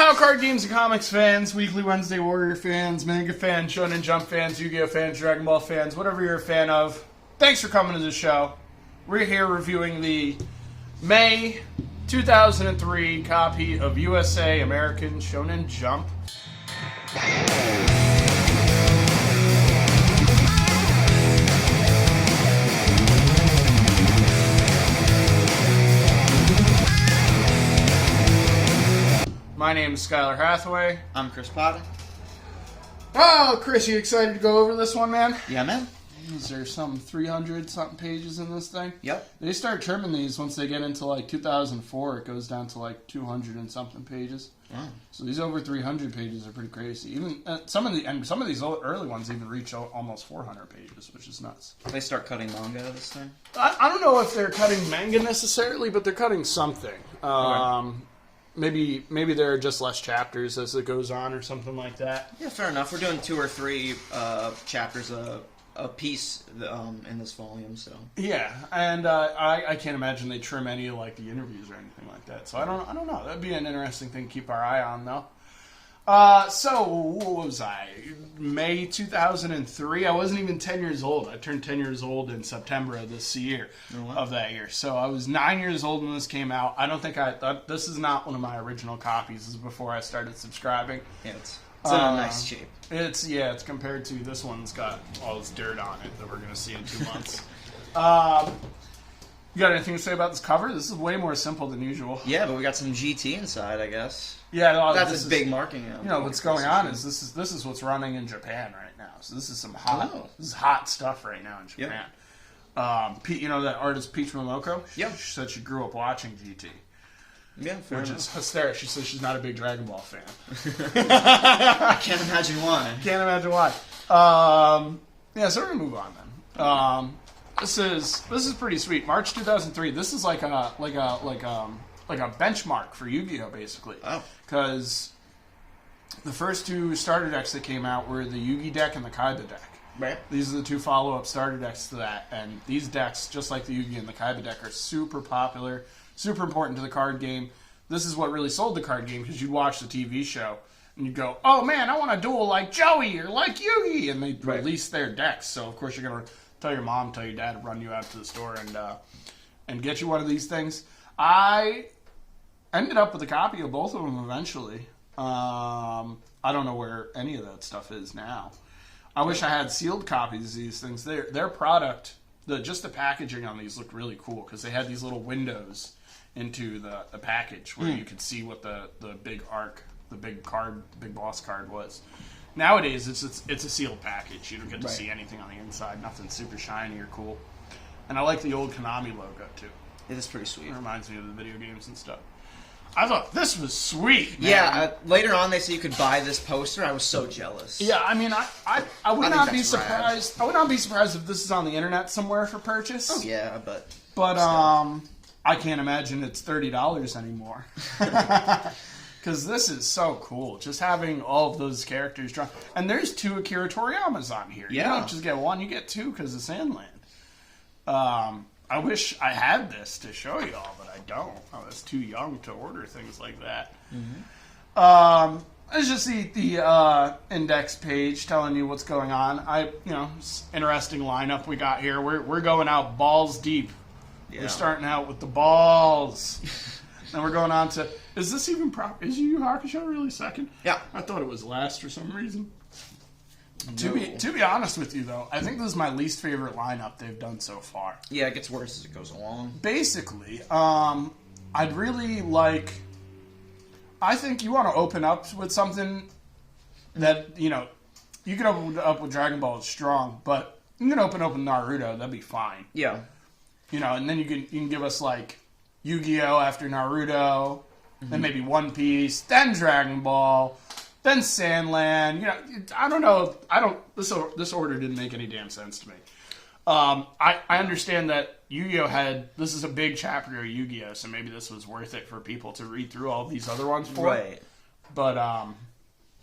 Now, card games and comics fans, Weekly Wednesday Warrior fans, manga fans, Shonen Jump fans, Yu-Gi-Oh fans, Dragon Ball fans, whatever you're a fan of, thanks for coming to the show. We're here reviewing the May 2003 copy of USA American Shonen Jump. My name is Skylar Hathaway. I'm Chris Potter. Oh, Chris, you excited to go over this one, man? Yeah, man. Is there some 300-something pages in this thing? Yep. They start trimming these once they get into, like, 2004. It goes down to, like, 200-and-something pages. Wow. So these over 300 pages are pretty crazy. Even some of these early ones even reach almost 400 pages, which is nuts. They start cutting manga out of this thing? I don't know if they're cutting manga necessarily, but they're cutting something. Okay. Maybe there are just less chapters as it goes on or something like that. Yeah, fair enough. We're doing 2 or 3 chapters a piece in this volume, so. Yeah, and I can't imagine they trim any of like the interviews or anything like that. So I don't know. That'd be an interesting thing to keep our eye on, though. So what was I? May 2003. I wasn't even 10 years old. I turned 10 years old in September of this year, of that year. So I was 9 years old when this came out. I don't think this is not one of my original copies. This is before I started subscribing. Yeah, it's in a nice shape. It's compared to this one's got all this dirt on it that we're going to see in 2 months. You got anything to say about this cover? This is way more simple than usual. Yeah, but we got some GT inside, I guess. Yeah, that's this big marking. You know what's going on is this is what's running in Japan right now. So this is some hot stuff right now in Japan. Yep. You know that artist Peach Momoko? Yeah. She said she grew up watching GT. Yeah, fair enough. Which is hysterical. She says she's not a big Dragon Ball fan. I can't imagine why. Can't imagine why. Yeah, so we're gonna move on then. This is pretty sweet. March 2003. This is like a benchmark for Yu-Gi-Oh, basically. Oh. Because the first 2 starter decks that came out were the Yugi deck and the Kaiba deck. Right. These are the 2 follow-up starter decks to that, and these decks, just like the Yugi and the Kaiba deck, are super popular, super important to the card game. This is what really sold the card game, because you'd watch the TV show, and you'd go, oh man, I want a duel like Joey or like Yugi, and they'd release their decks. So of course you're going to tell your mom, tell your dad to run you out to the store and get you one of these things. I ended up with a copy of both of them eventually. I don't know where any of that stuff is now. I wish I had sealed copies of these things. Their product, just the packaging on these looked really cool because they had these little windows into the package where you could see what the big arc, the big boss card was. Nowadays, it's a sealed package. You don't get to see anything on the inside. Nothing super shiny or cool. And I like the old Konami logo, too. It is pretty sweet. It reminds me of the video games and stuff. I thought this was sweet, man. Yeah, later on they say you could buy this poster. I was so jealous. Yeah, I mean, I would not be surprised. Rad. I would not be surprised if this is on the internet somewhere for purchase. Oh yeah, but I can't imagine it's $30 anymore. Because this is so cool. Just having all of those characters drawn. And there's 2 Akira Toriyamas on here. Yeah. You don't just get 1, you get 2 because of Sandland. I wish I had this to show y'all, but I don't. I was too young to order things like that. Mm-hmm. Let's just see the index page telling you what's going on. Interesting lineup we got here. We're going out balls deep. Yeah. We're starting out with the balls. And we're going on to... Is this even proper? Is YuYu Hakusho really second? Yeah. I thought it was last for some reason. No. To be honest with you, though, I think this is my least favorite lineup they've done so far. Yeah, it gets worse as it goes along. Basically, I'd really like... I think you want to open up with something that, you can open up with Dragon Ball, it's strong, but you can open up with Naruto, that'd be fine. Yeah. And then you can give us, like, Yu-Gi-Oh! After Naruto, then maybe One Piece, then Dragon Ball, then Sandland. I don't know. This order didn't make any damn sense to me. I understand that Yu-Gi-Oh! This is a big chapter of Yu-Gi-Oh! So maybe this was worth it for people to read through all these other ones for. Right. But,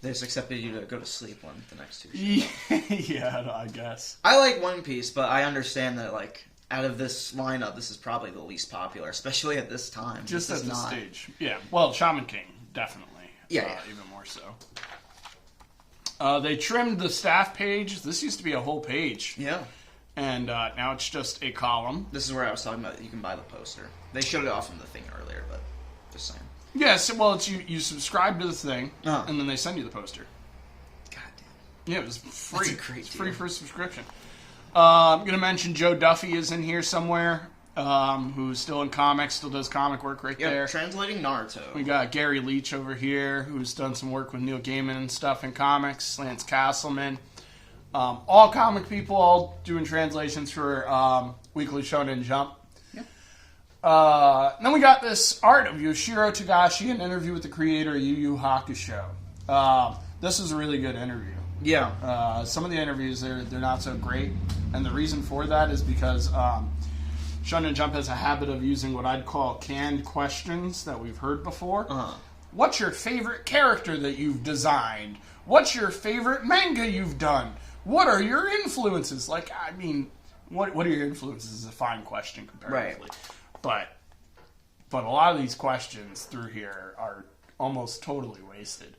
they just accepted you to go to sleep on the next 2 shows. Yeah, I guess. I like One Piece, but I understand that, like, out of this lineup, this is probably the least popular, especially at this time. Just at this stage. Yeah. Well, Shaman King, definitely. Yeah. Even more so. They trimmed the staff page. This used to be a whole page. Yeah. And now it's just a column. This is where I was talking about you can buy the poster. They showed it off in the thing earlier, but just saying. Yes, well, it's you subscribe to the thing, Uh-huh. and then they send you the poster. God damn. Yeah, it was free. That's a great It's free deal. for subscription. I'm going to mention Joe Duffy is in here somewhere, who's still in comics, still does comic work right Yeah, there. translating Naruto. We got Gary Leach over here, who's done some work with Neil Gaiman and stuff in comics. Lance Castleman. All comic people, all doing translations for Weekly Shonen Jump. Then we got this art of Yoshiro Togashi, an interview with the creator of YuYu Hakusho. This is a really good interview. Yeah. Some of the interviews, they're not so great. And the reason for that is because Shonen Jump has a habit of using what I'd call canned questions that we've heard before. Uh-huh. What's your favorite character that you've designed? What's your favorite manga you've done? What are your influences? Like, I mean, what are your influences is a fine question comparatively. Right. But a lot of these questions through here are almost totally wasted.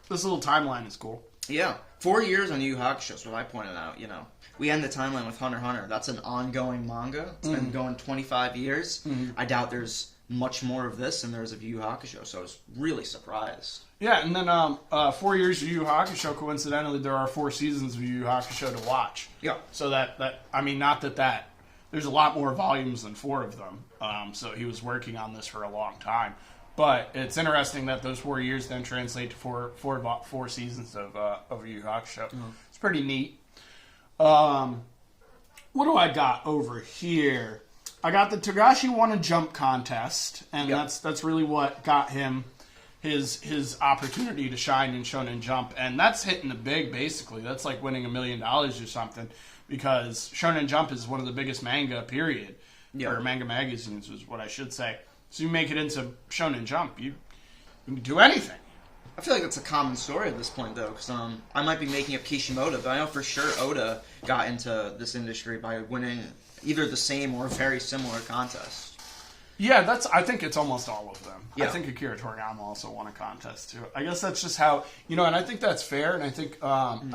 This little timeline is cool. Yeah. 4 years on Yu Yu Hakusho is what I pointed out, you know. We end the timeline with Hunter x Hunter. That's an ongoing manga. It's been going 25 years. I doubt there's much more of this than there's of Yu Yu Hakusho, so I was really surprised. Yeah, and then 4 years of Yu Yu Hakusho, coincidentally, there are 4 seasons of Yu Yu Hakusho to watch. Yeah. So that there's a lot more volumes than 4 of them. So he was working on this for a long time. But it's interesting that those 4 years then translate to four seasons of Yu Yu Hakusho. It's pretty neat. What do I got over here? I got the Togashi won a jump contest, and that's really what got him his opportunity to shine in Shonen Jump, and that's hitting the big. Basically, that's like winning $1 million or something, because Shonen Jump is one of the biggest manga period, or manga magazines is what I should say. So you make it into Shonen Jump, you can do anything. I feel like it's a common story at this point, though, because I might be making up Kishimoto, but I know for sure Oda got into this industry by winning either the same or very similar contest. Yeah, I think it's almost all of them. Yeah. I think Akira Toriyama also won a contest too. I guess that's just how, and I think that's fair, and I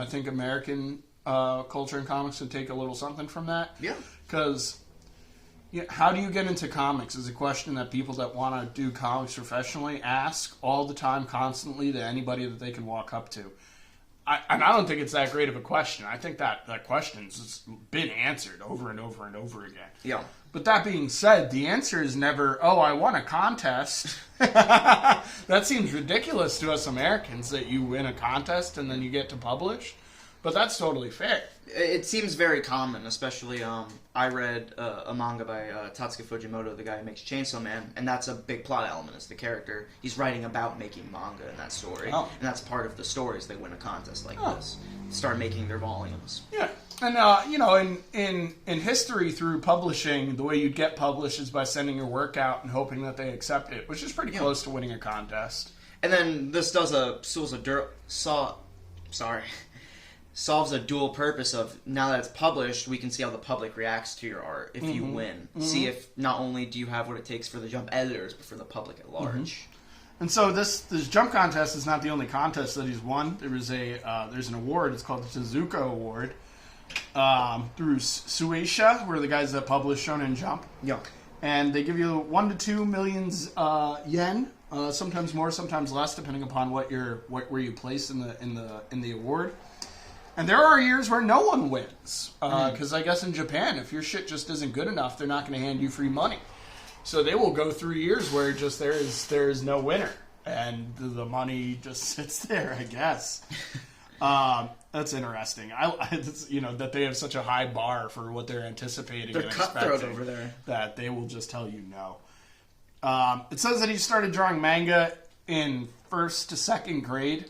think American culture and comics would take a little something from that. Yeah. Because how do you get into comics is a question that people that want to do comics professionally ask all the time, constantly, to anybody that they can walk up to. And I don't think it's that great of a question. I think that question's been answered over and over and over again. Yeah. But that being said, the answer is never, oh, I won a contest. That seems ridiculous to us Americans, that you win a contest and then you get to publish. But that's totally fair. It seems very common, especially I read a manga by Tatsuki Fujimoto, the guy who makes Chainsaw Man, and that's a big plot element, is the character. He's writing about making manga in that story, and that's part of the stories. They win a contest like this, start making their volumes. Yeah, and in history, through publishing, the way you'd get published is by sending your work out and hoping that they accept it, which is pretty close to winning a contest. And then this solves a dual purpose of, now that it's published, we can see how the public reacts to your art if you win. See if not only do you have what it takes for the Jump editors, but for the public at large. And so this Jump contest is not the only contest that he's won. There's an award. It's called the Tezuka Award through Shueisha, where the guys that publish Shonen Jump. Yeah. And they give you 1 to 2 million yen, sometimes more, sometimes less, depending upon where you place in the award. And there are years where no one wins, because I guess in Japan, if your shit just isn't good enough, they're not going to hand you free money. So they will go through years where just there is no winner, and the money just sits there, I guess. That's interesting. That they have such a high bar for what they're anticipating. They're and cutthroat expecting, over there. that they will just tell you no. It says that he started drawing manga in 1st to 2nd grade.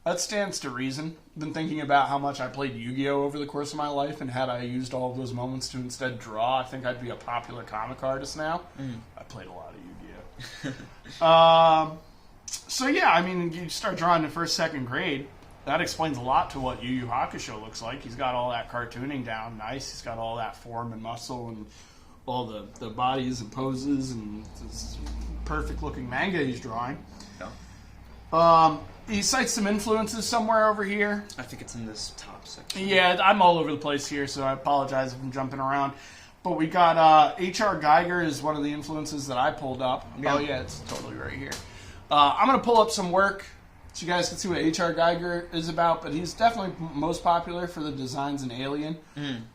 That stands to reason. I've been thinking about how much I played Yu-Gi-Oh! Over the course of my life, and had I used all of those moments to instead draw, I think I'd be a popular comic artist now. I played a lot of Yu-Gi-Oh! So yeah, I mean, you start drawing in 1st, 2nd grade. That explains a lot to what Yu Yu Hakusho looks like. He's got all that cartooning down nice. He's got all that form and muscle and all the bodies and poses and this perfect looking manga he's drawing. Yeah. He cites some influences somewhere over here. I think it's in this top section. Yeah, I'm all over the place here, so I apologize if I'm jumping around. But we got H.R. Geiger is one of the influences that I pulled up. Yeah. Oh, yeah, it's totally right here. I'm going to pull up some work so you guys can see what H.R. Geiger is about, but he's definitely most popular for the designs in Alien.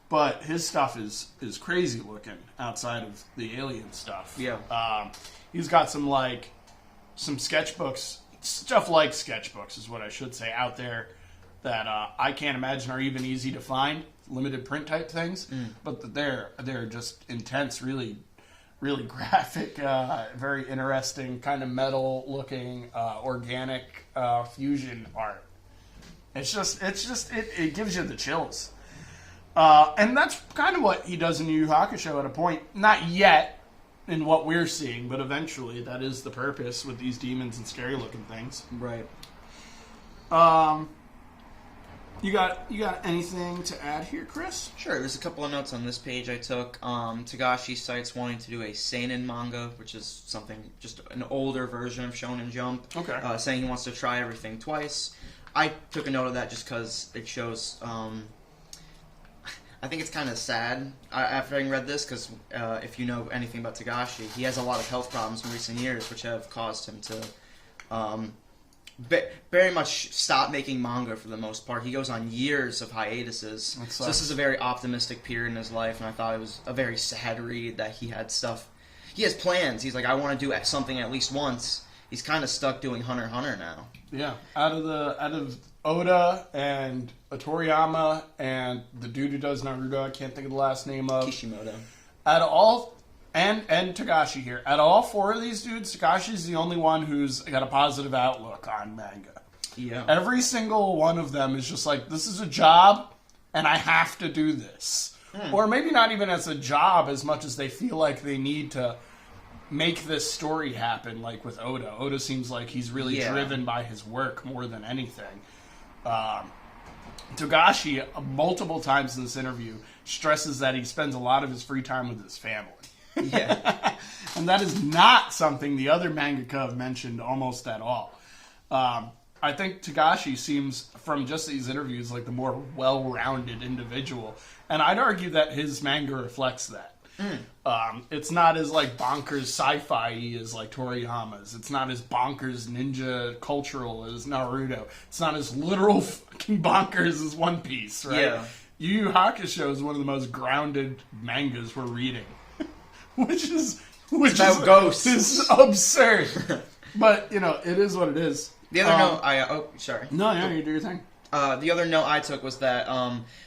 But his stuff is crazy looking outside of the Alien stuff. Yeah. He's got some sketchbooks, stuff like sketchbooks is what I should say, out there that I can't imagine are even easy to find, limited print type things, but they're just intense, really graphic, very interesting, kind of metal looking, organic fusion art. It gives you the chills. And that's kind of what he does in Yu Yu Hakusho at a point. Not yet in what we're seeing, but eventually that is the purpose with these demons and scary looking things. Right. You got anything to add here, Chris? Sure. There's a couple of notes on this page I took. Togashi cites wanting to do a seinen manga, which is something, just an older version of Shonen Jump. Okay. Saying he wants to try everything twice. I took a note of that just because it shows... I think it's kind of sad after having read this, because if you know anything about Togashi, he has a lot of health problems in recent years, which have caused him to very much stop making manga for the most part. He goes on years of hiatuses. So this is a very optimistic period in his life, and I thought it was a very sad read that he had stuff. He has plans. He's like, I want to do something at least once. He's kind of stuck doing Hunter x Hunter now. Yeah, out of Oda and Toriyama and the dude who does Naruto, I can't think of the last name of Kishimoto. Out of all and Togashi here, out of all four of these dudes, Togashi's the only one who's got a positive outlook on manga. Yeah. Every single one of them is just like, this is a job and I have to do this. Or maybe not even as a job as much as they feel like they need to make this story happen, like with Oda. Oda seems like he's really driven by his work more than anything. Togashi, multiple times in this interview, stresses that he spends a lot of his free time with his family. Yeah. And that is not something the other mangaka have mentioned almost at all. I think Togashi seems, from just these interviews, like the more well-rounded individual. And I'd argue that his manga reflects that. It's not as like bonkers sci-fi as like Toriyama's. It's not as bonkers ninja cultural as Naruto. It's not as literal fucking bonkers as One Piece, right? Yeah. Yu Yu Hakusho is one of the most grounded mangas we're reading, which is about ghosts. Is absurd. But you know, it is what it is. The other note sorry. No, you do your thing. The other note I took was that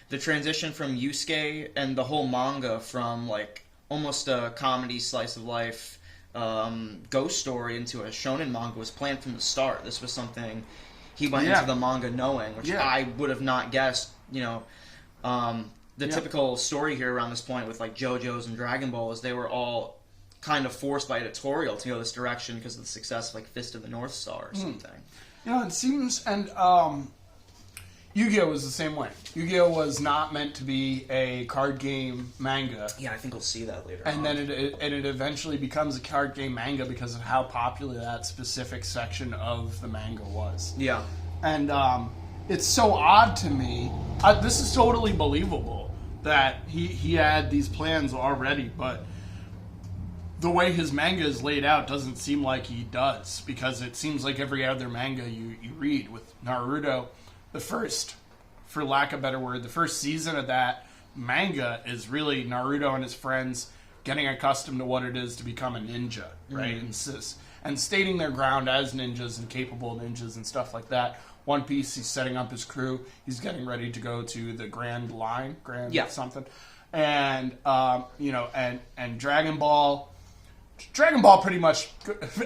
the transition from Yusuke and the whole manga from like almost a comedy slice of life ghost story into a shonen manga was planned from the start. This was something he went into the manga knowing, which I would have not guessed. You know, the typical story here around this point with like JoJo's and Dragon Ball is they were all kind of forced by editorial to go this direction because of the success of like Fist of the North Star or something. You know, it seems, and Yu-Gi-Oh! Was the same way. Yu-Gi-Oh! Was not meant to be a card game manga. Yeah, I think we'll see that later and on. Then it eventually becomes a card game manga because of how popular that specific section of the manga was. Yeah. And it's so odd to me. This is totally believable that he had these plans already, but the way his manga is laid out doesn't seem like he does, because it seems like every other manga you read. With Naruto, the first, for lack of a better word, the first season of that manga is really Naruto and his friends getting accustomed to what it is to become a ninja, right? And stating their ground as ninjas and capable ninjas and stuff like that. One Piece, he's setting up his crew. He's getting ready to go to the Grand Line, something. And, and Dragon Ball pretty much,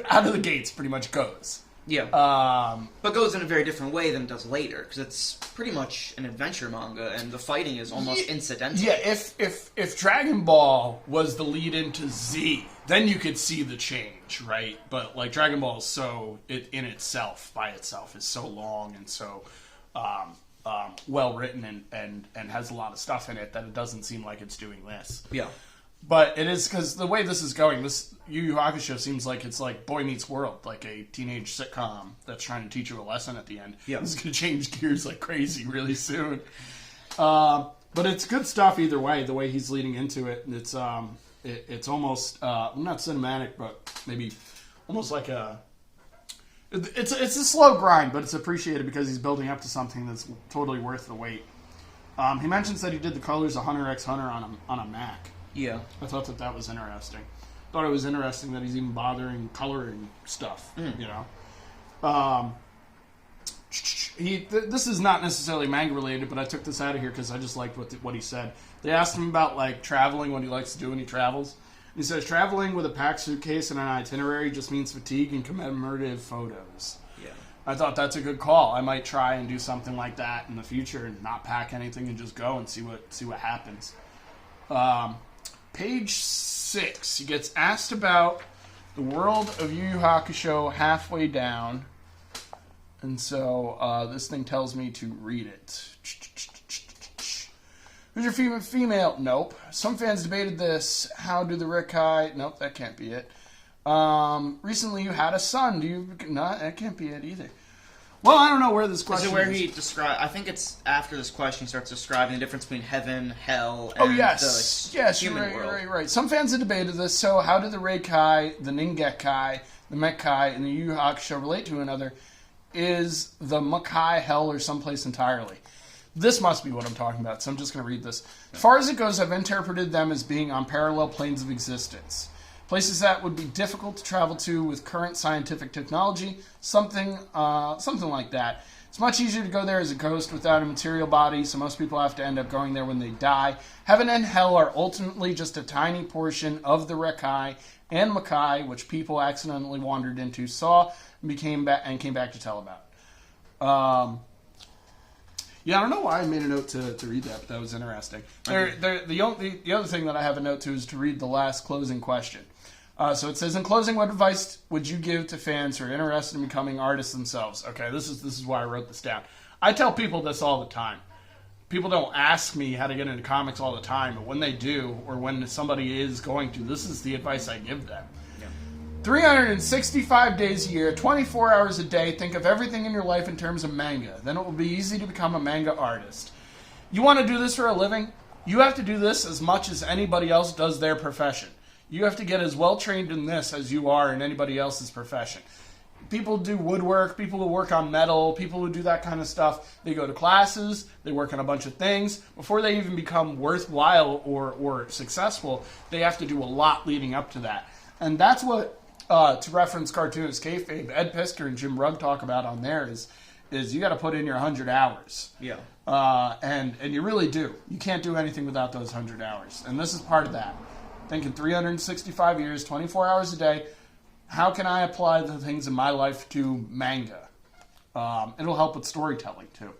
out of the gates, pretty much goes. Yeah. But goes in a very different way than it does later, because it's pretty much an adventure manga, and the fighting is almost incidental. Yeah, if Dragon Ball was the lead into Z, then you could see the change, right? But, like, Dragon Ball is in itself, by itself, is so long and so well written and has a lot of stuff in it that it doesn't seem like it's doing this. Yeah. But it is because the way this is going, this Yu Yu Hakusho seems like it's like Boy Meets World, like a teenage sitcom that's trying to teach you a lesson at the end. Yeah. This is going to change gears like crazy really soon. But it's good stuff either way. The way he's leading into it, and it's almost not cinematic, but maybe almost like a. It's a slow grind, but it's appreciated because he's building up to something that's totally worth the wait. He mentions that he did the colors of Hunter x Hunter on a Mac. Yeah. I thought that was interesting. Thought it was interesting that he's even bothering coloring stuff, you know. This is not necessarily manga related, but I took this out of here because I just liked what he said. They asked him about like traveling, what he likes to do when he travels. And he says traveling with a packed suitcase and an itinerary just means fatigue and commemorative photos. Yeah. I thought that's a good call. I might try and do something like that in the future and not pack anything and just go and see what happens. Page 6, he gets asked about the world of Yu Yu Hakusho halfway down. And so this thing tells me to read it. Who's your female? Nope. Some fans debated this. How do the Rikai? Nope, that can't be it. Recently you had a son. Do you? No, that can't be it either. Well, I don't know where this question is. Is it where he describes... I think it's after this question he starts describing the difference between heaven, hell, and the human world. Right. Some fans have debated this. So how do the Reikai, the Ningekai, the Mekkai, and the Yu Yu Hakusho relate to one another? Is the Makai hell or someplace entirely? This must be what I'm talking about, so I'm just going to read this. As far as it goes, I've interpreted them as being on parallel planes of existence. Places that would be difficult to travel to with current scientific technology, something like that. It's much easier to go there as a ghost without a material body, so most people have to end up going there when they die. Heaven and hell are ultimately just a tiny portion of the Reikai and Makai, which people accidentally wandered into, saw, and came back to tell about. Yeah, I don't know why I made a note to read that, but that was interesting. The other thing that I have a note to is to read the last closing question. So it says, in closing, what advice would you give to fans who are interested in becoming artists themselves? Okay, this is why I wrote this down. I tell people this all the time. People don't ask me how to get into comics all the time, but when they do, or when somebody is going to, this is the advice I give them. 365 days a year, 24 hours a day, think of everything in your life in terms of manga. Then it will be easy to become a manga artist. You want to do this for a living? You have to do this as much as anybody else does their profession. You have to get as well trained in this as you are in anybody else's profession. People do woodwork, people who work on metal, people who do that kind of stuff. They go to classes, they work on a bunch of things. Before they even become worthwhile or successful, they have to do a lot leading up to that. And that's what... to reference cartoonist kayfabe, Ed Piskor and Jim Rugg talk about on there is you got to put in your 100 hours. Yeah. And you really do. You can't do anything without those 100 hours. And this is part of that. Thinking 365 years, 24 hours a day, how can I apply the things in my life to manga? It'll help with storytelling, too.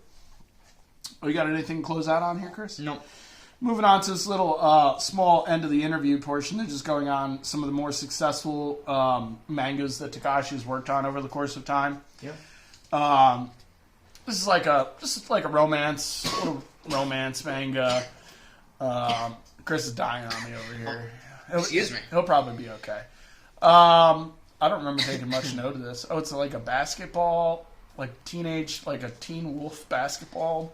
Oh, you got anything to close out on here, Chris? No. Moving on to this little small end of the interview portion, and just going on some of the more successful mangas that Takashi's worked on over the course of time. Yeah. This is like a romance, little romance manga. Chris is dying on me over here. Excuse me. He'll probably be okay. I don't remember taking much note of this. Oh, it's like a basketball, like a teen wolf basketball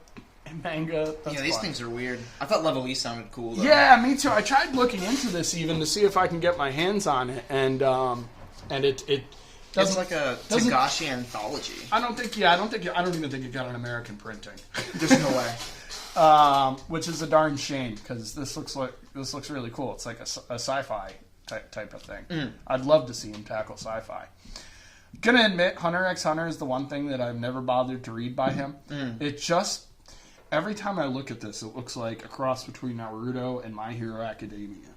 manga. That's these things are weird. I thought Level E sounded cool, though. Yeah, me too. I tried looking into this even to see if I can get my hands on it, and it it's like a Togashi anthology. I don't even think it got an American printing. There's no way. Which is a darn shame because this looks really cool. It's like a sci-fi type of thing. I'd love to see him tackle sci-fi. Gonna admit, Hunter x Hunter is the one thing that I've never bothered to read by him. It just, every time I look at this, it looks like a cross between Naruto and My Hero Academia.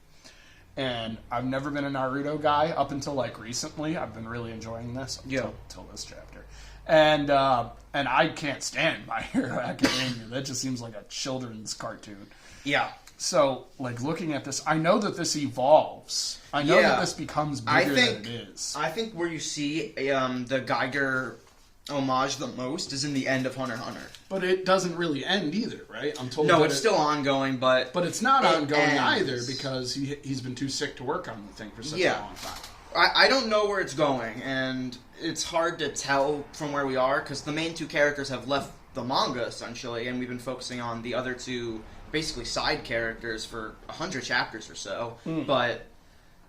And I've never been a Naruto guy up until like recently. I've been really enjoying this until this chapter. And I can't stand My Hero Academia. That just seems like a children's cartoon. Yeah. So, like, looking at this, I know that this evolves. I know that this becomes bigger than it is. I think where you see the Geiger homage the most is in the end of Hunter x Hunter. But it doesn't really end either, right? I'm told. No, it's still ongoing, but it's not ongoing either because he's been too sick to work on the thing for such a long time. I don't know where it's going, and it's hard to tell from where we are because the main two characters have left the manga essentially, and we've been focusing on the other two basically side characters for 100 chapters or so. But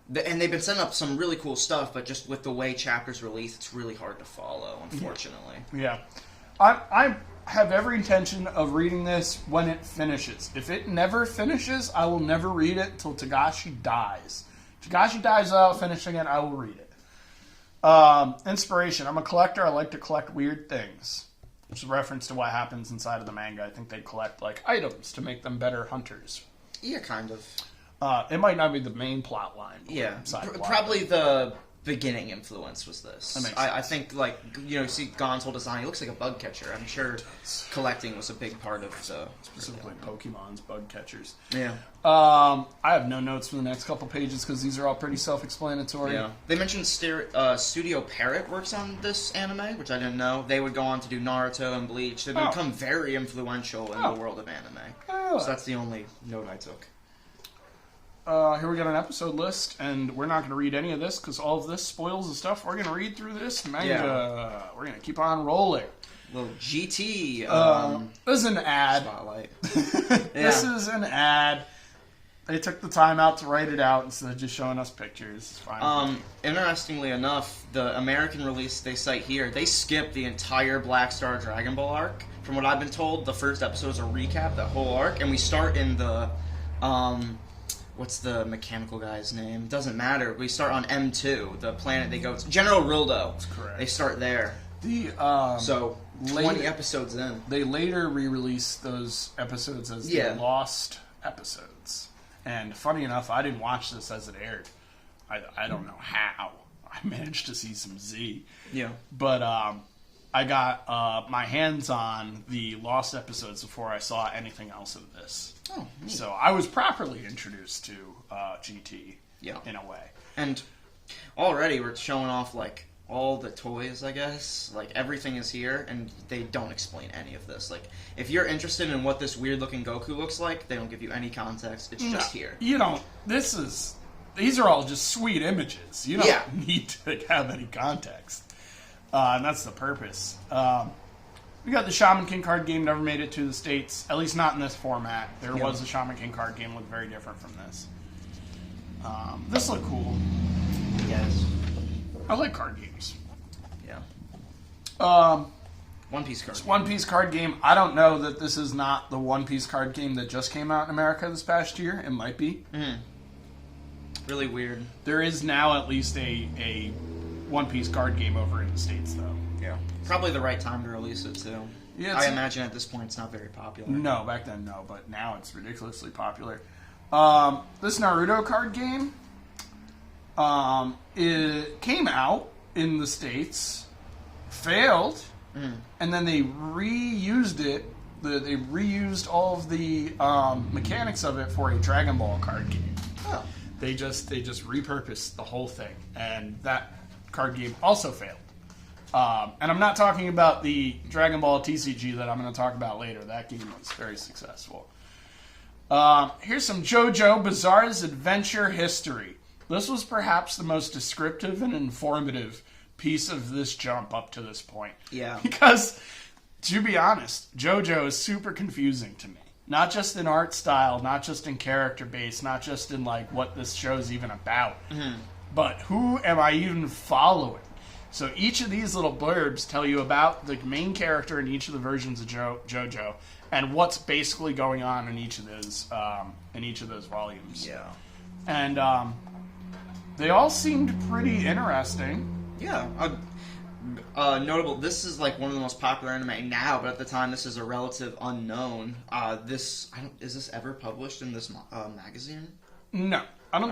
and they've been setting up some really cool stuff, but just with the way chapters release, it's really hard to follow, unfortunately. Yeah. I have every intention of reading this when it finishes. If it never finishes, I will never read it till Togashi dies. Togashi dies without finishing it, I will read it. Inspiration. I'm a collector. I like to collect weird things. Which is a reference to what happens inside of the manga. I think they collect like items to make them better hunters. Yeah, kind of. It might not be the main plot line. Yeah, probably the beginning influence was this. That makes I think, like, you see Gon's whole design, he looks like a bug catcher. I'm sure collecting was a big part of the... Specifically Pokemon's bug catchers. Yeah. I have no notes for the next couple pages because these are all pretty self-explanatory. Yeah. They mentioned Studio Parrot works on this anime, which I didn't know. They would go on to do Naruto and Bleach. They've become very influential in the world of anime. So that's the only note I took. Here we got an episode list, and we're not going to read any of this because all of this spoils the stuff. We're going to read through this manga. Yeah. We're going to keep on rolling. Little GT. This is an ad. Spotlight. This is an ad. They took the time out to write it out instead of just showing us pictures. It's fine. Interestingly enough, the American release they cite here, they skipped the entire Black Star Dragon Ball arc. From what I've been told, the first episode is a recap, that whole arc, and we start in the... what's the mechanical guy's name? Doesn't matter. We start on M2, the planet they go to. General Rildo. That's correct. They start there. So 20 episodes in. They later re-released those episodes as the lost episodes. And funny enough, I didn't watch this as it aired. I don't know how. I managed to see some Z. Yeah. But I got my hands on the lost episodes before I saw anything else of this. Oh, neat. So I was properly introduced to GT in a way. And already we're showing off, like, all the toys, I guess. Like, everything is here, and they don't explain any of this. Like, if you're interested in what this weird-looking Goku looks like, they don't give you any context. It's just here. You don't... These are all just sweet images. You don't need to have any context. And that's the purpose. We got the Shaman King card game, never made it to the States, at least not in this format. There was a Shaman King card game, looked very different from this. This looked cool. Yes. I like card games. Yeah. One Piece card. One Piece card game. I don't know that this is not the One Piece card game that just came out in America this past year. It might be. Really weird. There is now at least a One Piece card game over in the States, though. Yeah. Probably the right time to release it, too. Yeah, I imagine at this point it's not very popular. No, back then no, but now it's ridiculously popular. This Naruto card game, it came out in the States, failed, and then they reused it. They reused all of the mechanics of it for a Dragon Ball card game. Oh. They just repurposed the whole thing, and that card game also failed. And I'm not talking about the Dragon Ball TCG that I'm going to talk about later. That game was very successful. Here's some JoJo Bizarre's Adventure History. This was perhaps the most descriptive and informative piece of this jump up to this point. Yeah. Because, to be honest, JoJo is super confusing to me. Not just in art style, not just in character base, not just in like what this show's even about. But who am I even following? So each of these little blurbs tell you about the main character in each of the versions of JoJo and what's basically going on in each of those volumes. Yeah. And they all seemed pretty interesting. Yeah. Notable. This is like one of the most popular anime now, but at the time this is a relative unknown. Is this ever published in this magazine? No. I don't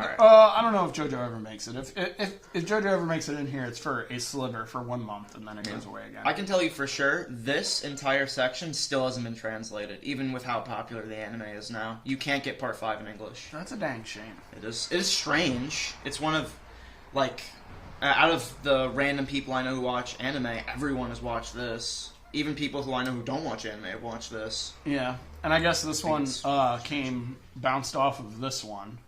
know if JoJo ever makes it. If JoJo ever makes it in here, it's for a sliver for 1 month, and then it goes away again. I can tell you for sure, this entire section still hasn't been translated, even with how popular the anime is now. You can't get Part 5 in English. That's a dang shame. It is strange. It's one of, like, Out of the random people I know who watch anime, everyone has watched this. Even people who I know who don't watch anime have watched this. Yeah, and I guess this one bounced off of this one.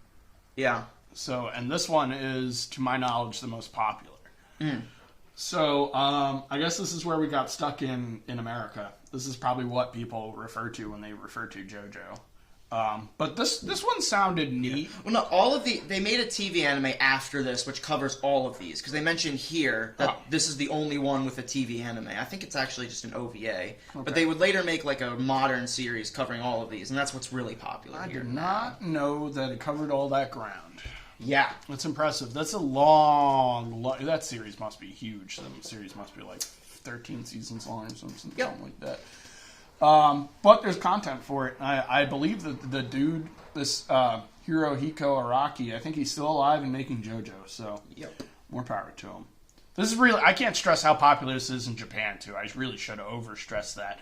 Yeah. So, and this one is, to my knowledge, the most popular. Mm. So, I guess this is where we got stuck in America. This is probably what people refer to when they refer to JoJo. But this one sounded neat. Yeah. Well, no, they made a TV anime after this, which covers all of these, because they mentioned here that this is the only one with a TV anime. I think it's actually just an OVA, okay. But they would later make like a modern series covering all of these, and that's what's really popular here. I did not know that it covered all that ground. Yeah. That's impressive. That's a long that series must be huge. That series must be like 13 seasons long or something like that. But there's content for it. I believe that the dude, this Hirohiko Araki, I think he's still alive and making JoJo. So more power to him. This is really, I can't stress how popular this is in Japan too. I really should have overstressed that.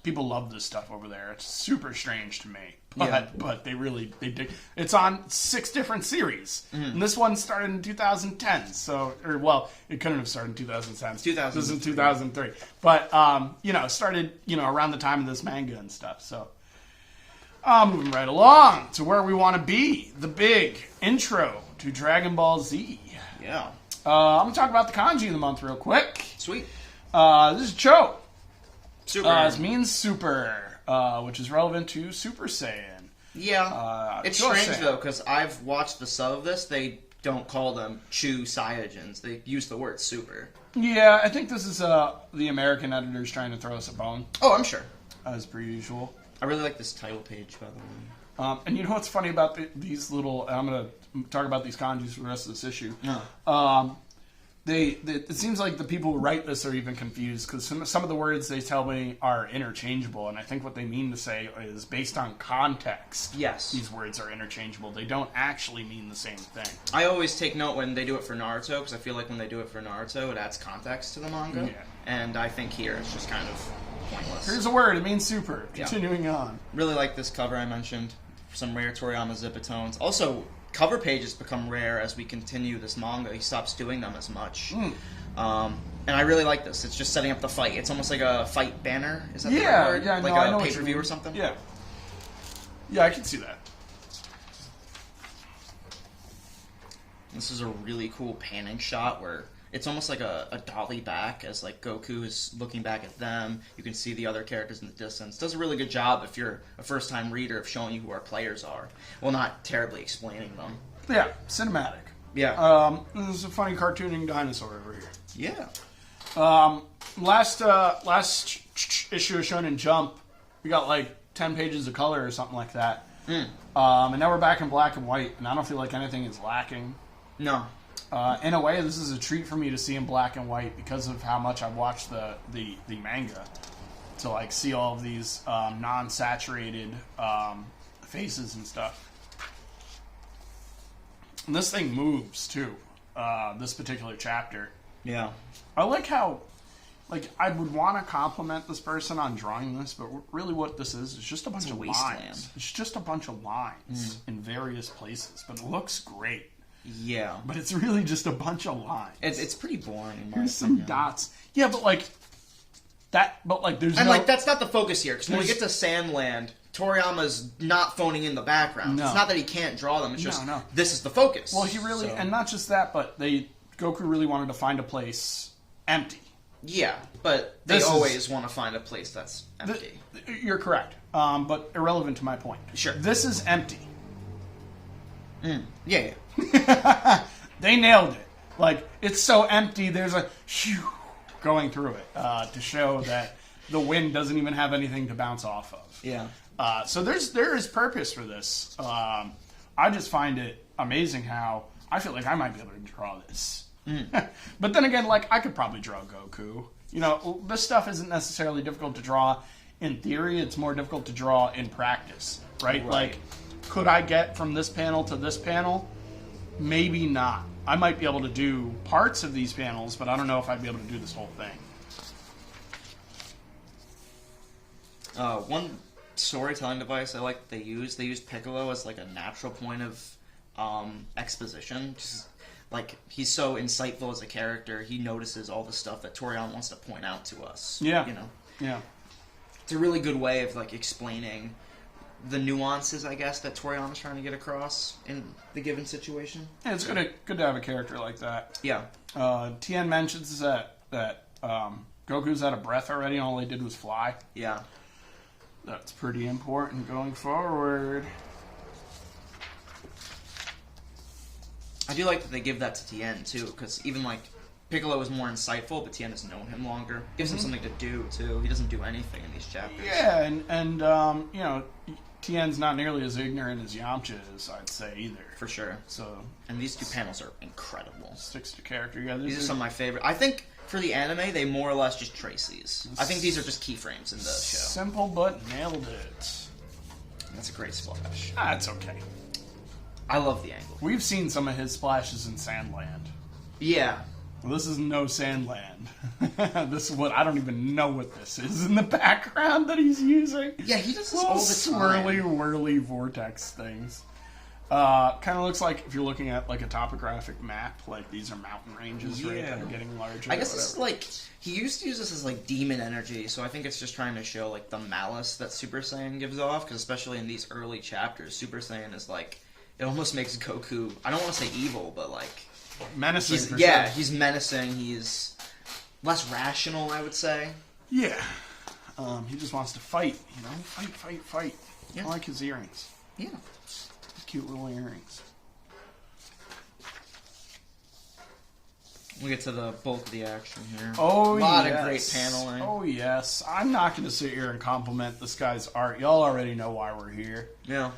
People love this stuff over there. It's super strange to me. But they dig. It's on 6 different series. Mm-hmm. And this one started in 2010. So, it couldn't have started in 2010. This is in 2003. But, started, around the time of this manga and stuff. So, moving right along to where we want to be. The big intro to Dragon Ball Z. Yeah. I'm going to talk about the kanji of the month real quick. Sweet. This is Cho. Super. It means super, which is relevant to Super Saiyan. Yeah. It's strange, though, because I've watched the sub of this. They don't call them Chu Saiyajins. They use the word super. Yeah, I think this is the American editors trying to throw us a bone. Oh, I'm sure. As per usual. I really like this title page, by the way. And you know what's funny about these little... I'm going to talk about these kanjis for the rest of this issue. No. It seems like the people who write this are even confused because some of the words they tell me are interchangeable, and I think what they mean to say is based on context. Yes. These words are interchangeable. They don't actually mean the same thing. I always take note when they do it for Naruto because I feel like when they do it for Naruto, it adds context to the manga. Yeah. And I think here it's just kind of pointless. Here's a word. It means super. Continuing on. Really like this cover I mentioned. Some rare Toriyama Zipitones. Also, cover pages become rare as we continue this manga. He stops doing them as much. And I really like this. It's just setting up the fight. It's almost like a fight banner. Is that the right word? Yeah, like a pay-per-view or something? Yeah. Yeah, I can see that. This is a really cool panning shot where it's almost like a dolly back as like Goku is looking back at them. You can see the other characters in the distance. Does a really good job if you're a first-time reader of showing you who our players are. Well, not terribly explaining them. Yeah, cinematic. Yeah. This is a funny cartooning dinosaur over here. Yeah. Last issue of Shonen Jump, we got like 10 pages of color or something like that. And now we're back in black and white, and I don't feel like anything is lacking. No. In a way, this is a treat for me to see in black and white because of how much I've watched the manga. To like see all of these non-saturated faces and stuff. And this thing moves too. This particular chapter. Yeah. I like how, like, I would want to compliment this person on drawing this, but really what this is just a bunch of lines. It's just a bunch of lines in various places, but it looks great. Yeah. But it's really just a bunch of lines. It's pretty boring in my Here's some dots. Yeah, but like, there's and like, that's not the focus here, because when we get to Sandland, Toriyama's not phoning in the background. No. It's not that he can't draw them, it's just, this is the focus. Well, he really, and not just that, but Goku really wanted to find a place empty. Yeah, but they always want to find a place that's empty. You're correct, but irrelevant to my point. Sure. This is empty. Yeah. They nailed it. Like, it's so empty, there's a phew going through it to show that the wind doesn't even have anything to bounce off of. Yeah. So there is purpose for this. I just find it amazing how I feel like I might be able to draw this. But then again, like, I could probably draw Goku. You know, this stuff isn't necessarily difficult to draw in theory. It's more difficult to draw in practice, right? Like, could I get from this panel to this panel? Maybe not. I might be able to do parts of these panels, but I don't know if I'd be able to do this whole thing. One storytelling device I like that they use Piccolo as like a natural point of exposition. Just like, he's so insightful as a character. He notices all the stuff that Toriyama wants to point out to us. Yeah. You know? Yeah. It's a really good way of, like, explaining the nuances, I guess, that Toriyama's trying to get across in the given situation. Yeah, it's good to have a character like that. Yeah. Tien mentions that Goku's out of breath already, and all they did was fly. Yeah. That's pretty important going forward. I do like that they give that to Tien, too, because even, like, Piccolo is more insightful, but Tien has known him longer. Gives him something to do, too. He doesn't do anything in these chapters. Yeah, and you know, Tien's not nearly as ignorant as Yamcha is, I'd say, either. For sure. So, and these two panels are incredible. Sticks to character. Yeah, these are some of my favorite. I think for the anime, they more or less just trace these. I think these are just keyframes in the show. Simple, but nailed it. That's a great splash. That's okay. I love the angle. We've seen some of his splashes in Sandland. Yeah. Well, this is no Sandland. This is what I don't even know what this is in the background that he's using. Yeah, he does this little all the time. Swirly, whirly vortex things. Kind of looks like if you're looking at like a topographic map, like these are mountain ranges, right? That are getting larger. I guess this is like he used to use this as like demon energy, so I think it's just trying to show like the malice that Super Saiyan gives off. Because especially in these early chapters, Super Saiyan is like it almost makes Goku. I don't want to say evil, but like menacing. Sure. He's menacing. He's less rational, I would say. Yeah. He just wants to fight. You know, fight. Yeah. I like his earrings. Yeah. Cute little earrings. We get to the bulk of the action here. Oh, a lot of great paneling. Oh, yes. I'm not going to sit here and compliment this guy's art. Y'all already know why we're here. Yeah.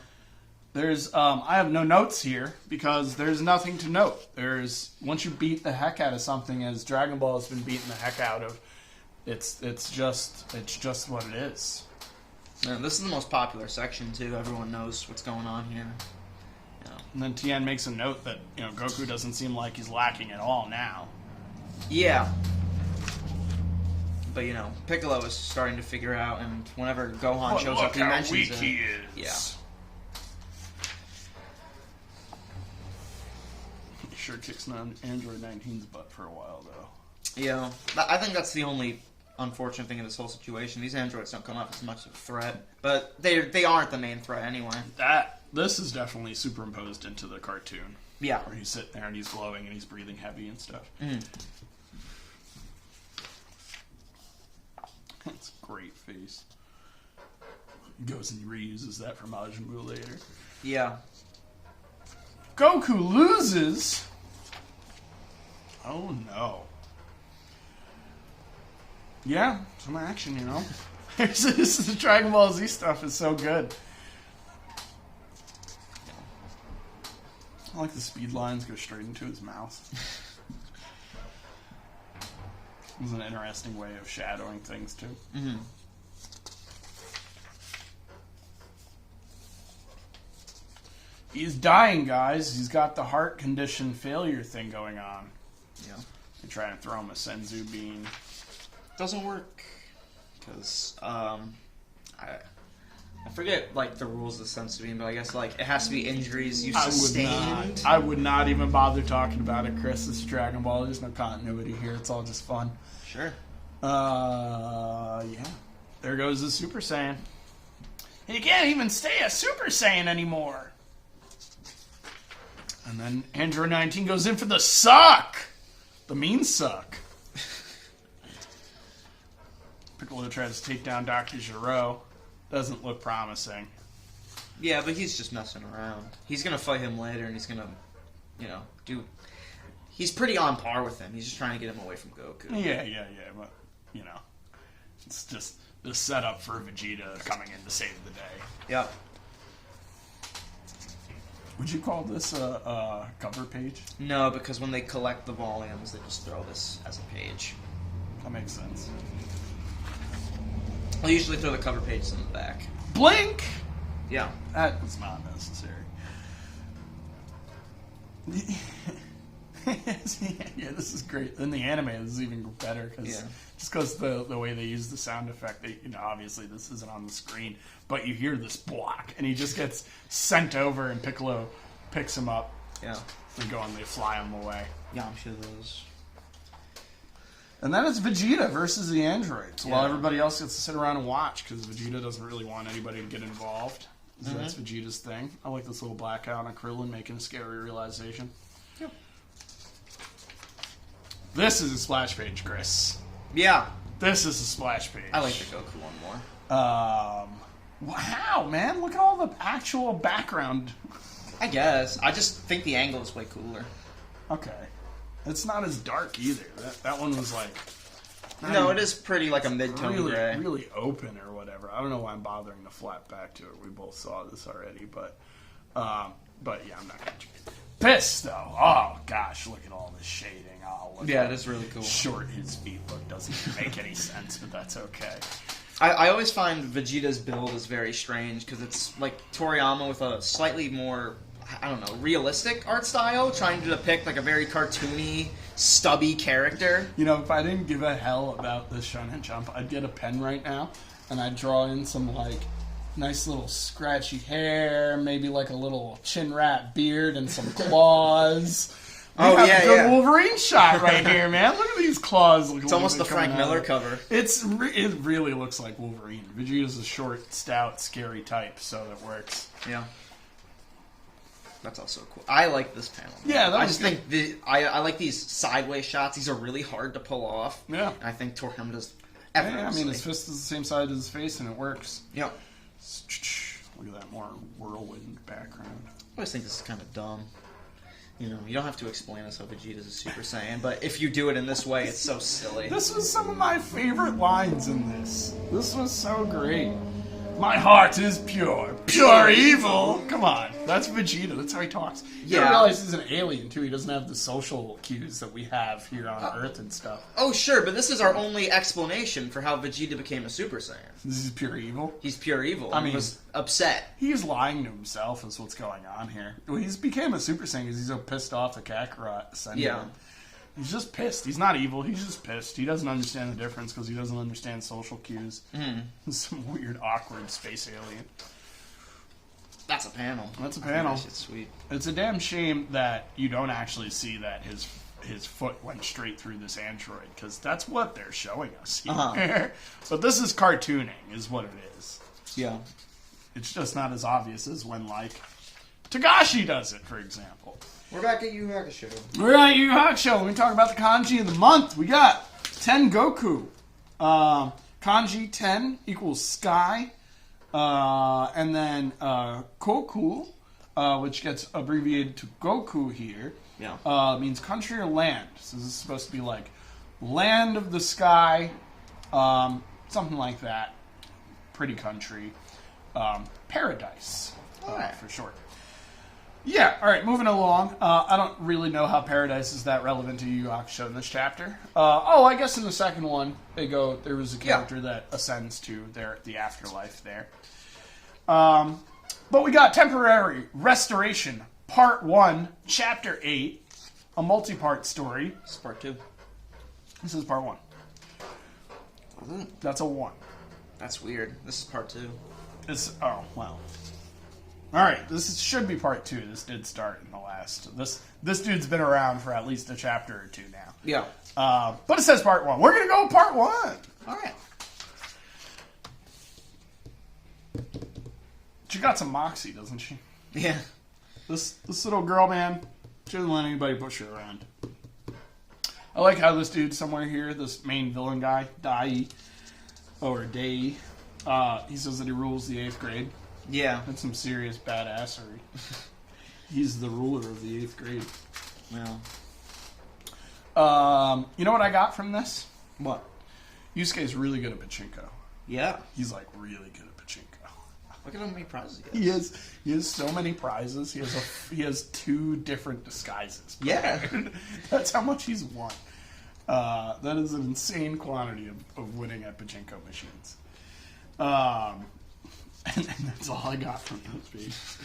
There's, I have no notes here because there's nothing to note. Once you beat the heck out of something, as Dragon Ball has been beating the heck out of, it's just what it is. Yeah, this is the most popular section too. Everyone knows what's going on here. And then Tien makes a note that, you know, Goku doesn't seem like he's lacking at all now. Yeah. But, you know, Piccolo is starting to figure out, and whenever Gohan shows up, he mentions weak it. He is. Yeah. He sure kicks Android 19's butt for a while, though. Yeah. I think that's the only unfortunate thing in this whole situation. These androids don't come off as much of a threat, but they aren't the main threat anyway. This is definitely superimposed into the cartoon. Yeah. Where he's sitting there and he's glowing and he's breathing heavy and stuff. That's a great face. He goes and reuses that for Majin Buu later. Yeah. Goku loses? Oh no. Yeah, some action, you know. This is the Dragon Ball Z stuff is so good. I like the speed lines go straight into his mouth. It was an interesting way of shadowing things too. Mm-hmm. He's dying, guys. He's got the heart condition failure thing going on. Yeah. They try and throw him a Senzu bean. Doesn't work because I forget like the rules of Senzu bean, but I guess like it has to be injuries you've sustained. I would not even bother talking about it, Chris. It's Dragon Ball. There's no continuity here. It's all just fun. Sure. Yeah. There goes the Super Saiyan. You can't even stay a Super Saiyan anymore. And then Android 19 goes in for the suck. The mean suck. Piccolo tries to take down Dr. Gero. Doesn't look promising. Yeah, but he's just messing around. He's gonna fight him later, and he's gonna, you know, do. He's pretty on par with him. He's just trying to get him away from Goku. Yeah. But you know, it's just the setup for Vegeta coming in to save the day. Yep. Would you call this a cover page? No, because when they collect the volumes, they just throw this as a page. That makes sense. I'll usually throw the cover pages in the back. Blink! Yeah. That was not necessary. Yeah, this is great. In the anime, this is even better just because the way they use the sound effect. They, you know, obviously this isn't on the screen, but you hear this block, and he just gets sent over, and Piccolo picks him up. Yeah. They go and they fly them away. Yamcha those. And then it's Vegeta versus the androids, while Yeah. everybody else gets to sit around and watch, because Vegeta doesn't really want anybody to get involved. So that's Vegeta's thing. I like this little black guy on a Krillin making a scary realization. Yep. This is a splash page, Chris. Yeah. This is a splash page. I like the Goku one more. Wow, man. Look at all the actual background. I guess. I just think the angle is way cooler. Okay. It's not as dark either. That one was like... No, it is pretty like a mid-tone gray. Really open or whatever. I don't know why I'm bothering to flap back to it. We both saw this already, but yeah, I'm not gonna. Pissed though. Oh gosh, look at all this shading. Oh, look Yeah, it is really cool. Short his feet look doesn't even make any sense, but that's okay. I always find Vegeta's build is very strange because it's like Toriyama with a slightly more, I don't know, realistic art style, trying to depict like a very cartoony, stubby character. You know, if I didn't give a hell about this Shonen Jump, I'd get a pen right now and I'd draw in some like nice little scratchy hair, maybe like a little chin wrap beard and some claws. We have a good Wolverine shot right here, man. Look at these claws. It's almost the Frank Miller cover. It really looks like Wolverine. Vegeta's a short, stout, scary type, so that works. Yeah. That's also cool. I like this panel. Yeah, I just think I like these sideways shots. These are really hard to pull off. Yeah. And I think Toriyama does effortlessly. Yeah, I mean, his fist is the same size as his face, and it works. Yep. Look at that more whirlwind background. I always think this is kind of dumb. You know, you don't have to explain us how Vegeta's a Super Saiyan, but if you do it in this way, it's so silly. This was some of my favorite lines in this. This was so great. My heart is pure evil. Come on, that's Vegeta. That's how he talks. You don't realize he's an alien too. He doesn't have the social cues that we have here on Earth and stuff. Oh sure, but this is our only explanation for how Vegeta became a Super Saiyan. This is pure evil. He's pure evil. I mean, he was upset. He's lying to himself. Is what's going on here. Well, he's became a Super Saiyan because he's so pissed off that Kakarot sent him. He's just pissed. He's not evil. He's just pissed. He doesn't understand the difference because he doesn't understand social cues. He's some weird, awkward space alien. That's a panel. That's a panel. It's sweet. It's a damn shame that you don't actually see that his foot went straight through this android, because that's what they're showing us here. But this is cartooning, is what it is. Yeah. It's just not as obvious as when, like, Togashi does it, for example. We're back at YuYu Hakusho. We're at YuYu Hakusho. Let me talk about the kanji of the month. We got Ten Goku. Kanji 10 equals sky. And then Koku, which gets abbreviated to Goku here, means country or land. So this is supposed to be like land of the sky, something like that. Pretty country. Paradise, for short. Yeah, alright, moving along. I don't really know how Paradise is that relevant to YuYu Hakusho in this chapter. I guess in the second one, there was a character that ascends to the afterlife there. But we got Temporary Restoration, Part 1, Chapter 8, a multi-part story. This is Part 2. This is Part 1. That's a 1. That's weird. This is Part 2. Well. Alright, this should be Part 2. This did start in the last. This dude's been around for at least a chapter or two now. Yeah. But it says Part 1. We're going to go Part 1. Alright. She got some moxie, doesn't she? Yeah. This little girl, man, she doesn't let anybody push her around. I like how this dude somewhere here, this main villain guy, Dai, he says that he rules the 8th grade. Yeah. That's some serious badassery. He's the ruler of the 8th grade. Well. You know what I got from this? What? Yusuke's really good at pachinko. Yeah. He's like really good at pachinko. Look at how many prizes he has. He has so many prizes. He has 2 different disguises. Yeah. That's how much he's won. That is an insane quantity of winning at pachinko machines. And that's all I got from those pages.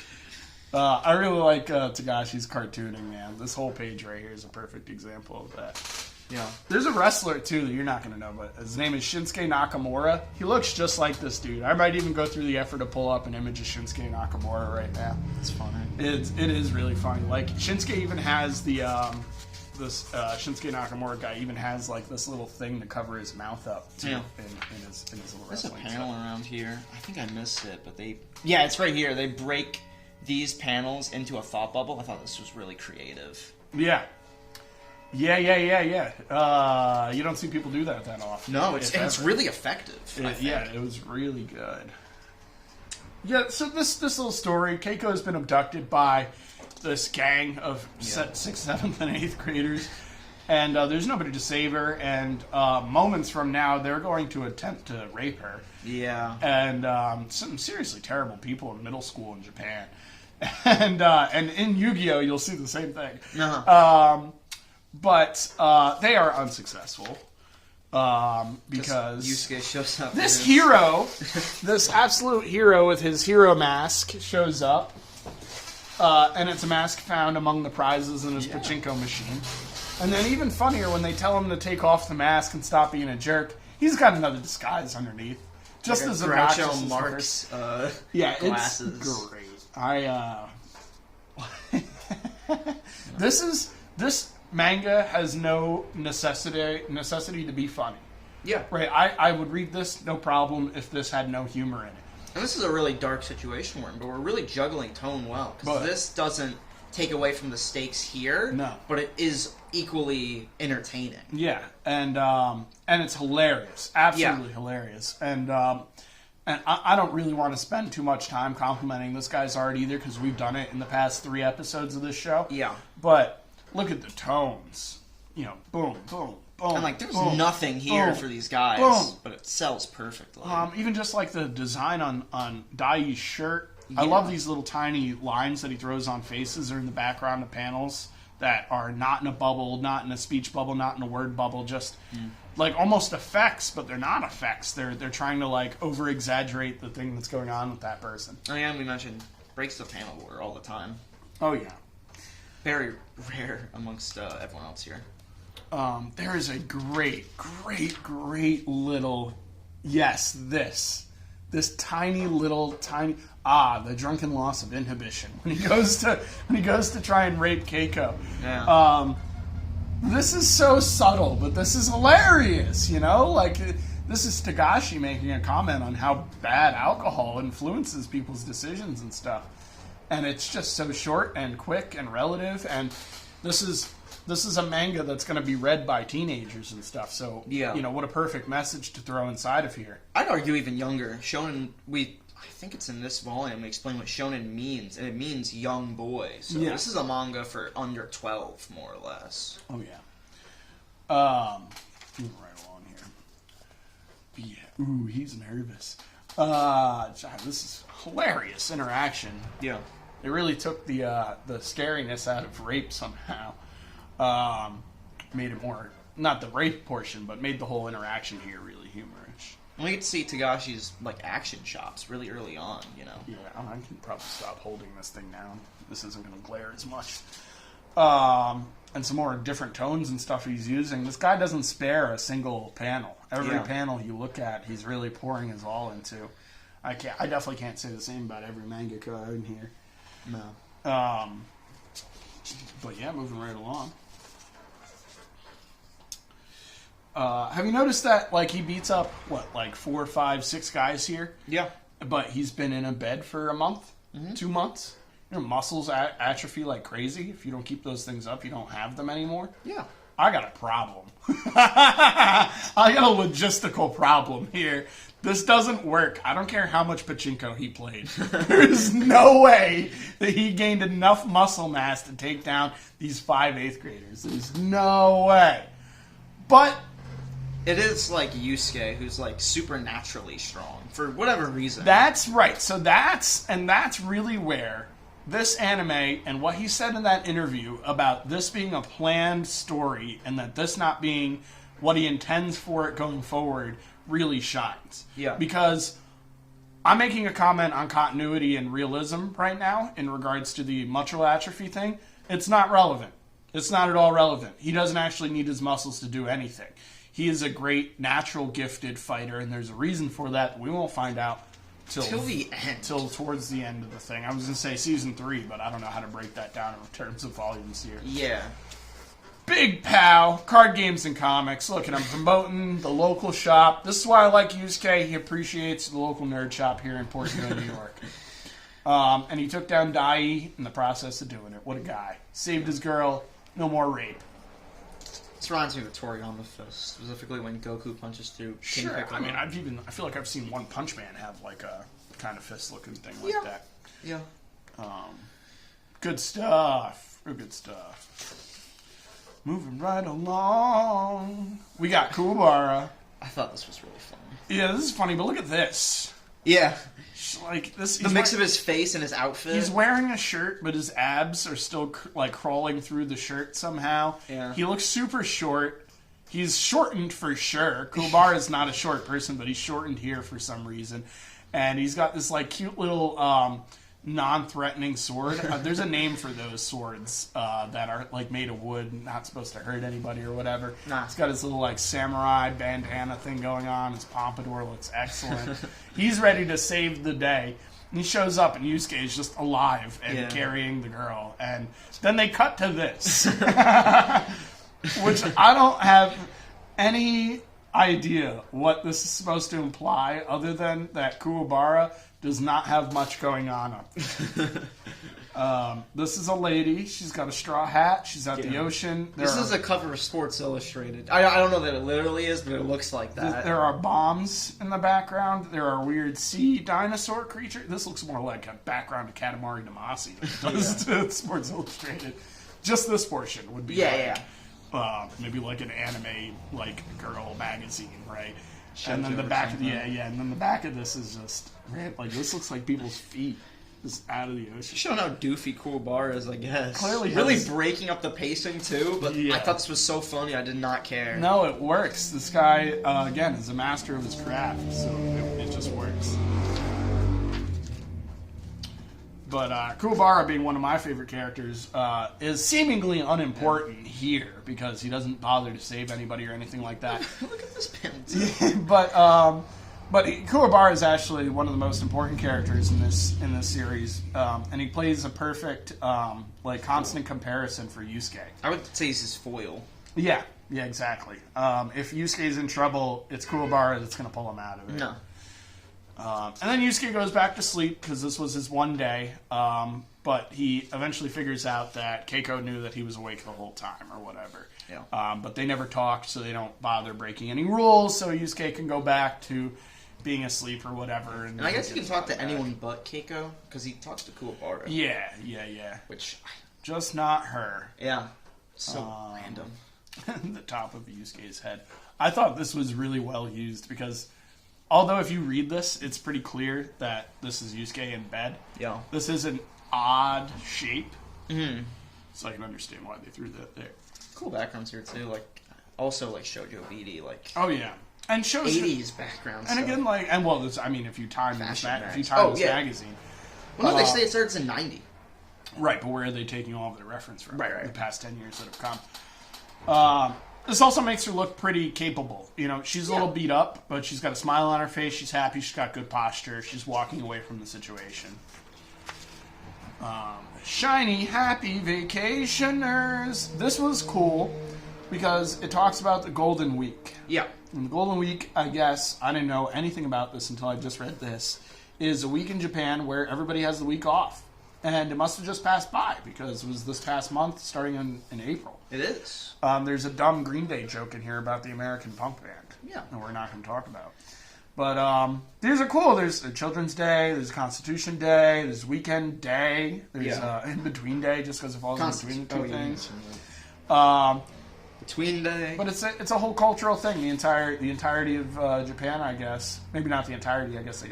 I really like Togashi's cartooning, man. This whole page right here is a perfect example of that. Yeah. There's a wrestler, too, that you're not going to know, but his name is Shinsuke Nakamura. He looks just like this dude. I might even go through the effort to pull up an image of Shinsuke Nakamura right now. It's funny. It is really funny. Like, Shinsuke even has the, Shinsuke Nakamura guy even has, like, this little thing to cover his mouth up, too, in his little There's a wrestling panel stuff. around here. I think I missed it, but yeah, it's right here. They break these panels into a thought bubble. I thought this was really creative. Yeah. You don't see people do that often. No, it's really effective. It was really good. Yeah, so this little story, Keiko has been abducted by this gang of 6th, 7th, and 8th graders, and there's nobody to save her, and moments from now, they're going to attempt to rape her. Yeah. And some seriously terrible people in middle school in Japan. And in Yu-Gi-Oh! You'll see the same thing. Uh-huh. But they are unsuccessful because Yusuke shows up. This hero, this absolute hero with his hero mask, shows up, and it's a mask found among the prizes in his pachinko machine. And then even funnier, when they tell him to take off the mask and stop being a jerk, he's got another disguise underneath, just like as Groucho obnoxious as Marx glasses. It's great. This manga has no necessity to be funny. Yeah. Right, I would read this no problem if this had no humor in it. And this is a really dark situation we're in, but we're really juggling tone well. Because this doesn't take away from the stakes here, but it is equally entertaining. Yeah, and it's hilarious. Absolutely hilarious. And I don't really want to spend too much time complimenting this guy's art either, because we've done it in the past 3 episodes of this show. Yeah. But look at the tones. You know, boom, boom, boom. And, like, there's boom, nothing here boom, for these guys, boom. but it sells perfectly. Even just, like, the design on Dai's shirt. I love these little tiny lines that he throws on faces or in the background of panels that are not in a bubble, not in a speech bubble, not in a word bubble, just... like almost effects, but they're not effects. They're trying to like over exaggerate the thing that's going on with that person. Oh yeah, we mentioned breaks the panel border all the time. Oh yeah, very rare amongst everyone else here. There is a great little this tiny the drunken loss of inhibition when he goes to try and rape Keiko. Yeah. This is so subtle, but this is hilarious, you know? Like, this is Togashi making a comment on how bad alcohol influences people's decisions and stuff. And it's just so short and quick and relative, and this is a manga that's going to be read by teenagers and stuff, so, you know, what a perfect message to throw inside of here. I'd argue even younger. Shonen, I think it's in this volume, we explain what shonen means, and it means young boy. So this is a manga for under 12, more or less. Oh, yeah. Moving right along here. Yeah. Ooh, he's nervous. This is hilarious interaction. Yeah. They really took the scariness out of rape somehow. Made it more, not the rape portion, but made the whole interaction here really humorous. And we get to see Togashi's like action shots really early on, you know. Yeah, I can probably stop holding this thing down. This isn't going to glare as much. And some more different tones and stuff he's using. This guy doesn't spare a single panel. Every panel you look at, he's really pouring his all into. I definitely can't say the same about every mangaka in here. No. But yeah, moving right along. Have you noticed that, like, he beats up, 4, 5, 6 guys here? Yeah. But he's been in a bed for a month, 2 months. Your muscles atrophy like crazy. If you don't keep those things up, you don't have them anymore. Yeah. I got a problem. I got a logistical problem here. This doesn't work. I don't care how much pachinko he played. There's no way that he gained enough muscle mass to take down these 5 8th graders. There's no way. But it is like Yusuke, who's like supernaturally strong for whatever reason. That's right. So that's really where this anime and what he said in that interview about this being a planned story and that this not being what he intends for it going forward really shines. Yeah. Because I'm making a comment on continuity and realism right now in regards to the muscle atrophy thing. It's not relevant. It's not at all relevant. He doesn't actually need his muscles to do anything. He is a great, natural, gifted fighter, and there's a reason for that. We won't find out till the end. Till towards the end of the thing. I was going to say season 3, but I don't know how to break that down in terms of volumes here. Yeah. Big Pow, card games and comics. Look, and I'm promoting the local shop. This is why I like Yusuke. He appreciates the local nerd shop here in Portsmouth, New York. And he took down Dai in the process of doing it. What a guy. Saved his girl. No more rape. This reminds me of Toriyama Fist, specifically when Goku punches through King Piccolo. I mean, I feel like I've seen One Punch Man have like a kind of fist-looking thing like that. Yeah. Good stuff. Real good stuff. Moving right along. We got Kuwabara. I thought this was really funny. Yeah, this is funny, but look at this. Yeah. Like this, the mix of his face and his outfit. He's wearing a shirt, but his abs are still like crawling through the shirt somehow. Yeah. He looks super short. He's shortened for sure. Kuwabara is not a short person, but he's shortened here for some reason. And he's got this like cute little non-threatening sword. There's a name for those swords that are like made of wood, not supposed to hurt anybody or whatever. Nah. He's got his little like samurai bandana thing going on. His pompadour looks excellent. He's ready to save the day. And he shows up and Yusuke is just alive and carrying the girl. And then they cut to this. Which I don't have any idea what this is supposed to imply other than that Kuwabara does not have much going on up there. This is a lady. She's got a straw hat. She's at the ocean. This is a cover of Sports Illustrated. I don't know that it literally is, but it looks like that. There are bombs in the background. There are weird sea dinosaur creatures. This looks more like a background to Katamari Damacy than it does to Sports Illustrated. Just this portion would be maybe like an anime like girl magazine, right? And then the back of and then the back of this is just like this looks like people's feet just out of the ocean. Showing how doofy Kuwabara is, I guess. Clearly really breaking up the pacing too, but I thought this was so funny I did not care. No, it works. This guy again is a master of his craft, so it just works. But Kuwabara, being one of my favorite characters, is seemingly unimportant here because he doesn't bother to save anybody or anything like that. Look at this panel. But Kuwabara is actually one of the most important characters in this series, and he plays a perfect constant comparison for Yusuke. I would say he's his foil. Yeah, exactly. If Yusuke's in trouble, it's Kuwabara that's going to pull him out of it. No. And then Yusuke goes back to sleep because this was his one day. But he eventually figures out that Keiko knew that he was awake the whole time or whatever. Yeah. But they never talked, so they don't bother breaking any rules. So Yusuke can go back to being asleep or whatever. And I guess he can talk to anyone but Keiko because he talks to Kuwabara. Yeah. Which, just not her. Yeah. So random. The top of Yusuke's head. I thought this was really well used because although if you read this, it's pretty clear that this is Yusuke in bed. Yeah. This is an odd shape. Mm-hmm. So I can understand why they threw that there. Cool backgrounds here too, also Shoujo BD, Oh yeah, and shows 80s background. And stuff. again, if you time this magazine. Well, no, they say it starts in '90. Right, but where are they taking all of their reference from? Right. The past 10 years that have come. This also makes her look pretty capable. She's a little beat up, but she's got a smile on her face. She's happy. She's got good posture. She's walking away from the situation. Shiny, happy vacationers. This was cool because it talks about the Golden Week. Yeah. And the Golden Week, I guess, I didn't know anything about this until I just read this, is a week in Japan where everybody has the week off. And it must have just passed by because it was this past month starting in April. It is. There's a dumb Green Day joke in here about the American punk band. Yeah. And we're not going to talk about. But these are cool. There's a Children's Day, there's a Constitution Day, there's Weekend Day, there's In-Between Day, just because it falls in between the two things. Between Day. But it's a whole cultural thing, the entirety of Japan, I guess. Maybe not the entirety, I guess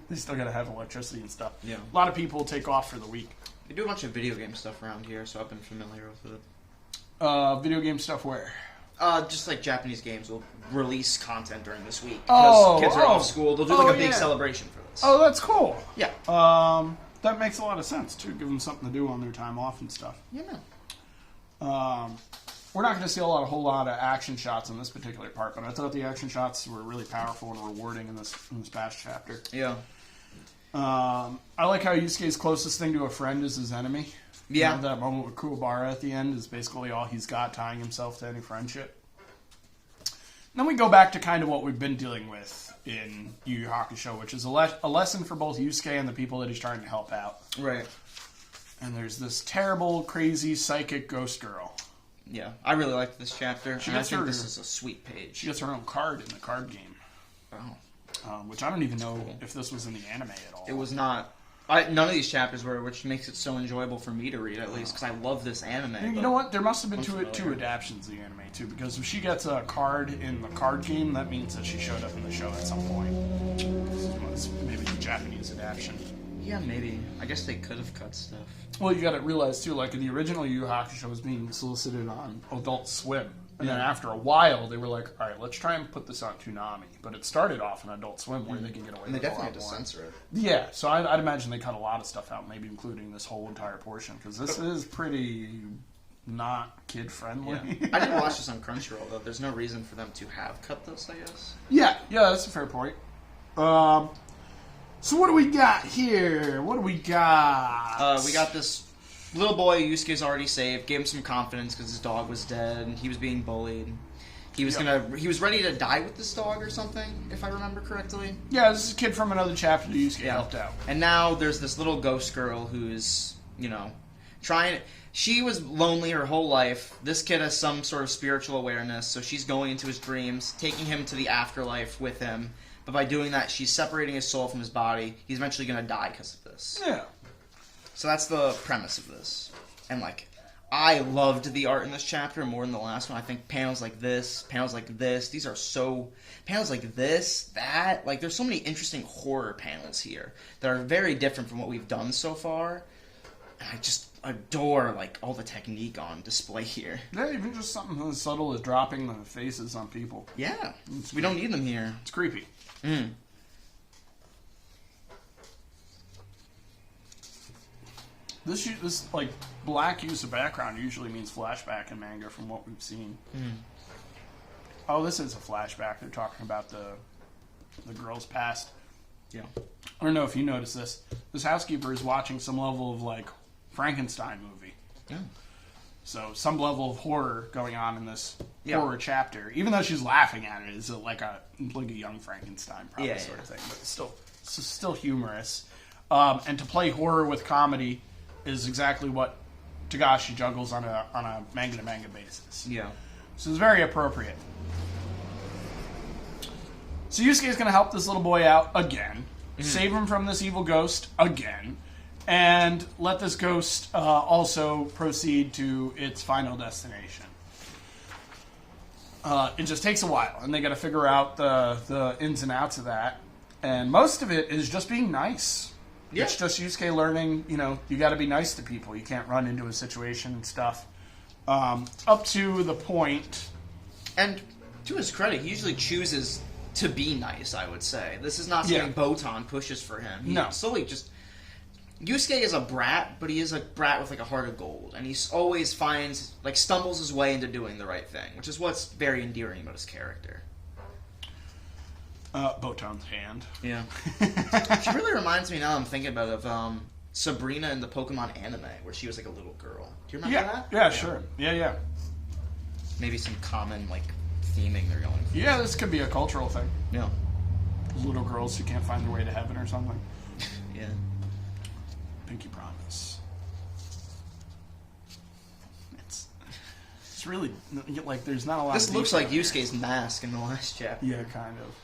they still gotta have electricity and stuff. Yeah. A lot of people take off for the week. They do a bunch of video game stuff around here, so I've been familiar with it. Video game stuff where? Just Japanese games will release content during this week. Because kids are off school. They'll do a big celebration for this. Oh, that's cool. Yeah. That makes a lot of sense, too. Give them something to do on their time off and stuff. Yeah. We're not going to see a whole lot of action shots in this particular part, but I thought the action shots were really powerful and rewarding in this past chapter. Yeah. I like how Yusuke's closest thing to a friend is his enemy. Yeah. You know, that moment with Kuwabara at the end is basically all he's got, tying himself to any friendship. And then we go back to kind of what we've been dealing with in YuYu Hakusho, which is a lesson for both Yusuke and the people that he's trying to help out. Right. And there's this terrible, crazy, psychic ghost girl. Yeah, I really liked this chapter. She and I gets think her- this is a sweet page. She gets her own card in the card game, Oh. which I don't even know if this was in the anime at all. It was not. None of these chapters were, which makes it so enjoyable for me to read, at least, because I love this anime. You know what? There must have been I'm two familiar. adaptations of the anime, too, because if she gets a card in the card game, that means that she showed up in the show at some point. This was maybe the Japanese adaptation. Yeah, maybe. I guess they could have cut stuff. Well, you got to realize, too, like in the original Yu Yu Hakusho was being solicited on Adult Swim. And then after a while, they were like, all right, let's try and put this on Toonami. But it started off on Adult Swim where they can get away And they with a definitely lot had to more. censor it. Yeah, so I'd imagine they cut a lot of stuff out, maybe including this whole entire portion, because this is pretty not kid-friendly. Yeah. I didn't watch this on Crunchyroll, though. There's no reason for them to have cut this, I guess. Yeah, that's a fair point. So what do we got here? What do we got? We got this little boy Yusuke's already saved. Gave him some confidence because his dog was dead and he was being bullied. He was he was ready to die with this dog or something, if I remember correctly. Yeah, this is a kid from another chapter that Yusuke helped out. And now there's this little ghost girl who's, trying. She was lonely her whole life. This kid has some sort of spiritual awareness, so she's going into his dreams, taking him to the afterlife with him. But by doing that, she's separating his soul from his body. He's eventually going to die because of this. Yeah. So that's the premise of this. And, I loved the art in this chapter more than the last one. I think panels like this, these are so... Panels like this, that... there's so many interesting horror panels here that are very different from what we've done so far. And I just adore, all the technique on display here. Yeah, even just something as subtle as dropping the faces on people. Yeah. We don't need them here. It's creepy. This black use of background usually means flashback in manga from what we've seen. Oh, this is a flashback. They're talking about the girl's past. Yeah. I don't know if you noticed this. This housekeeper is watching some level of Frankenstein movie. Yeah. So some level of horror going on in this horror chapter. Even though she's laughing at it, it's like a young Frankenstein probably sort of thing. But it's still humorous. And to play horror with comedy is exactly what Togashi juggles on a manga to manga basis. Yeah. So it's very appropriate. So Yusuke is going to help this little boy out again, save him from this evil ghost again, and let this ghost also proceed to its final destination. It just takes a while, and they got to figure out the ins and outs of that. And most of it is just being nice. Yeah. It's just Yusuke learning, you got to be nice to people. You can't run into a situation and stuff. Up to the point. And to his credit, he usually chooses to be nice, I would say. This is not something Botan pushes for him. He slowly just... Yusuke is a brat, but he is a brat with a heart of gold. And he always stumbles his way into doing the right thing, which is what's very endearing about his character. Botan's hand. Yeah. She really reminds me, now I'm thinking about it, of Sabrina in the Pokemon anime, where she was a little girl. Do you remember that? Yeah, sure. Yeah. Maybe some common, theming they're going for. Yeah, this could be a cultural thing. Yeah. Little girls who can't find their way to heaven or something. Yeah. Pinky promise. It's really, there's not a lot This of looks like detail Yusuke's mask in the last chapter. here. Yeah, kind of.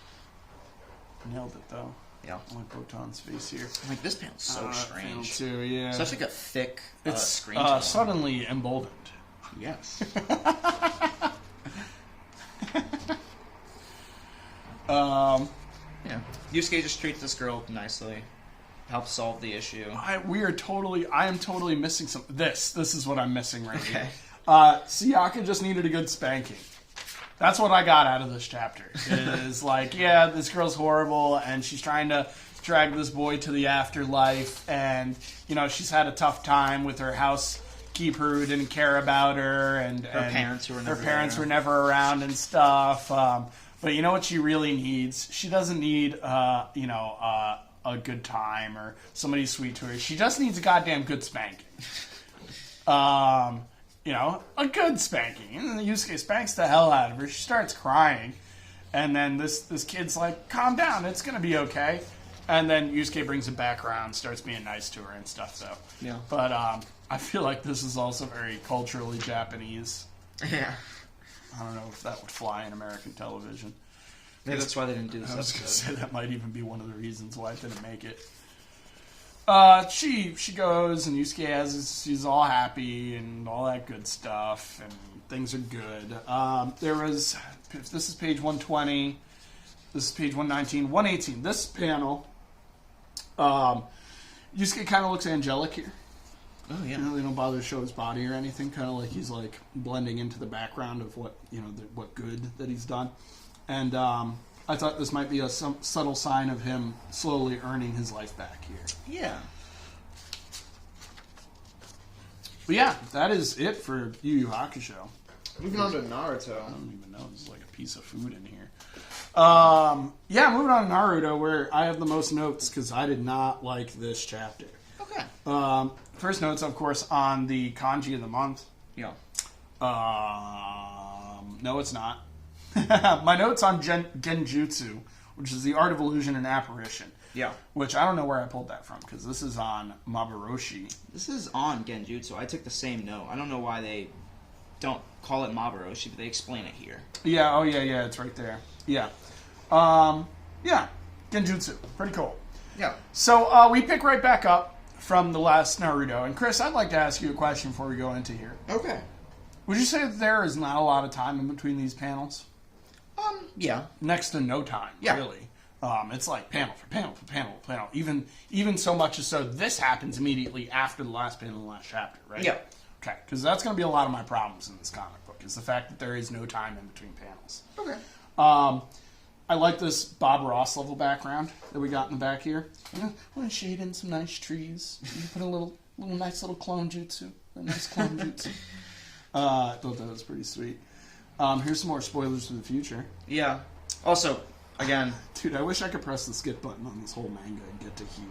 Nailed it, though. Yeah. I like Botan's face here. This panel's so strange. Too, yeah. Such a thick screen. Suddenly emboldened. Yes. Yeah. Yusuke just treats this girl nicely. Helps solve the issue. I am totally missing something. This is what I'm missing right Okay. here. Sayaka just needed a good spanking. That's what I got out of this chapter. Is this girl's horrible, and she's trying to drag this boy to the afterlife, and she's had a tough time with her housekeeper keep her who didn't care about her, and her parents were never around and stuff. But you know what she really needs? She doesn't need a good time or somebody sweet to her. She just needs a goddamn good spanking. A good spanking. And Yusuke spanks the hell out of her. She starts crying. And then this kid's like, calm down, it's going to be okay. And then Yusuke brings him back around, starts being nice to her and stuff, so. Yeah. But I feel like this is also very culturally Japanese. Yeah. I don't know if that would fly in American television. Maybe that's why they didn't do this I was going to episode. say that might even be one of the reasons why it didn't make it. She goes, and Yusuke she's all happy and all that good stuff, and things are good. This is page 120, this is page 119, 118. This panel, Yusuke kind of looks angelic here. Oh, yeah. They don't bother to show his body or anything, kind of like he's like blending into the background of what good that he's done. And I thought this might be some subtle sign of him slowly earning his life back here. Yeah. But yeah, that is it for Yu Yu Hakusho. Moving on to Naruto. I don't even know. There's like a piece of food in here. Moving on to Naruto, where I have the most notes because I did not like this chapter. Okay. First notes, of course, on the kanji of the month. Yeah. No, it's not. My notes on Genjutsu, which is the art of illusion and apparition. Yeah. Which I don't know where I pulled that from, because this is on Mabaroshi. This is on Genjutsu. I took the same note. I don't know why they don't call it Mabaroshi, but they explain it here. Yeah, it's right there. Yeah. Genjutsu. Pretty cool. Yeah. So we pick right back up from the last Naruto. And Chris, I'd like to ask you a question before we go into here. Okay. Would you say that there is not a lot of time in between these panels? Yeah. Next to no time, really. It's like panel for panel for panel for panel. Even so much as so this happens immediately after the last panel in the last chapter, right? Yeah. Okay, because that's going to be a lot of my problems in this comic book, is the fact that there is no time in between panels. Okay. I like this Bob Ross level background that we got in the back here. I want to shade in some nice trees. You put a little nice little clone jutsu. A nice clone jutsu. I thought that was pretty sweet. Here's some more spoilers for the future. Yeah. Also, again... Dude, I wish I could press the skip button on this whole manga and get to here.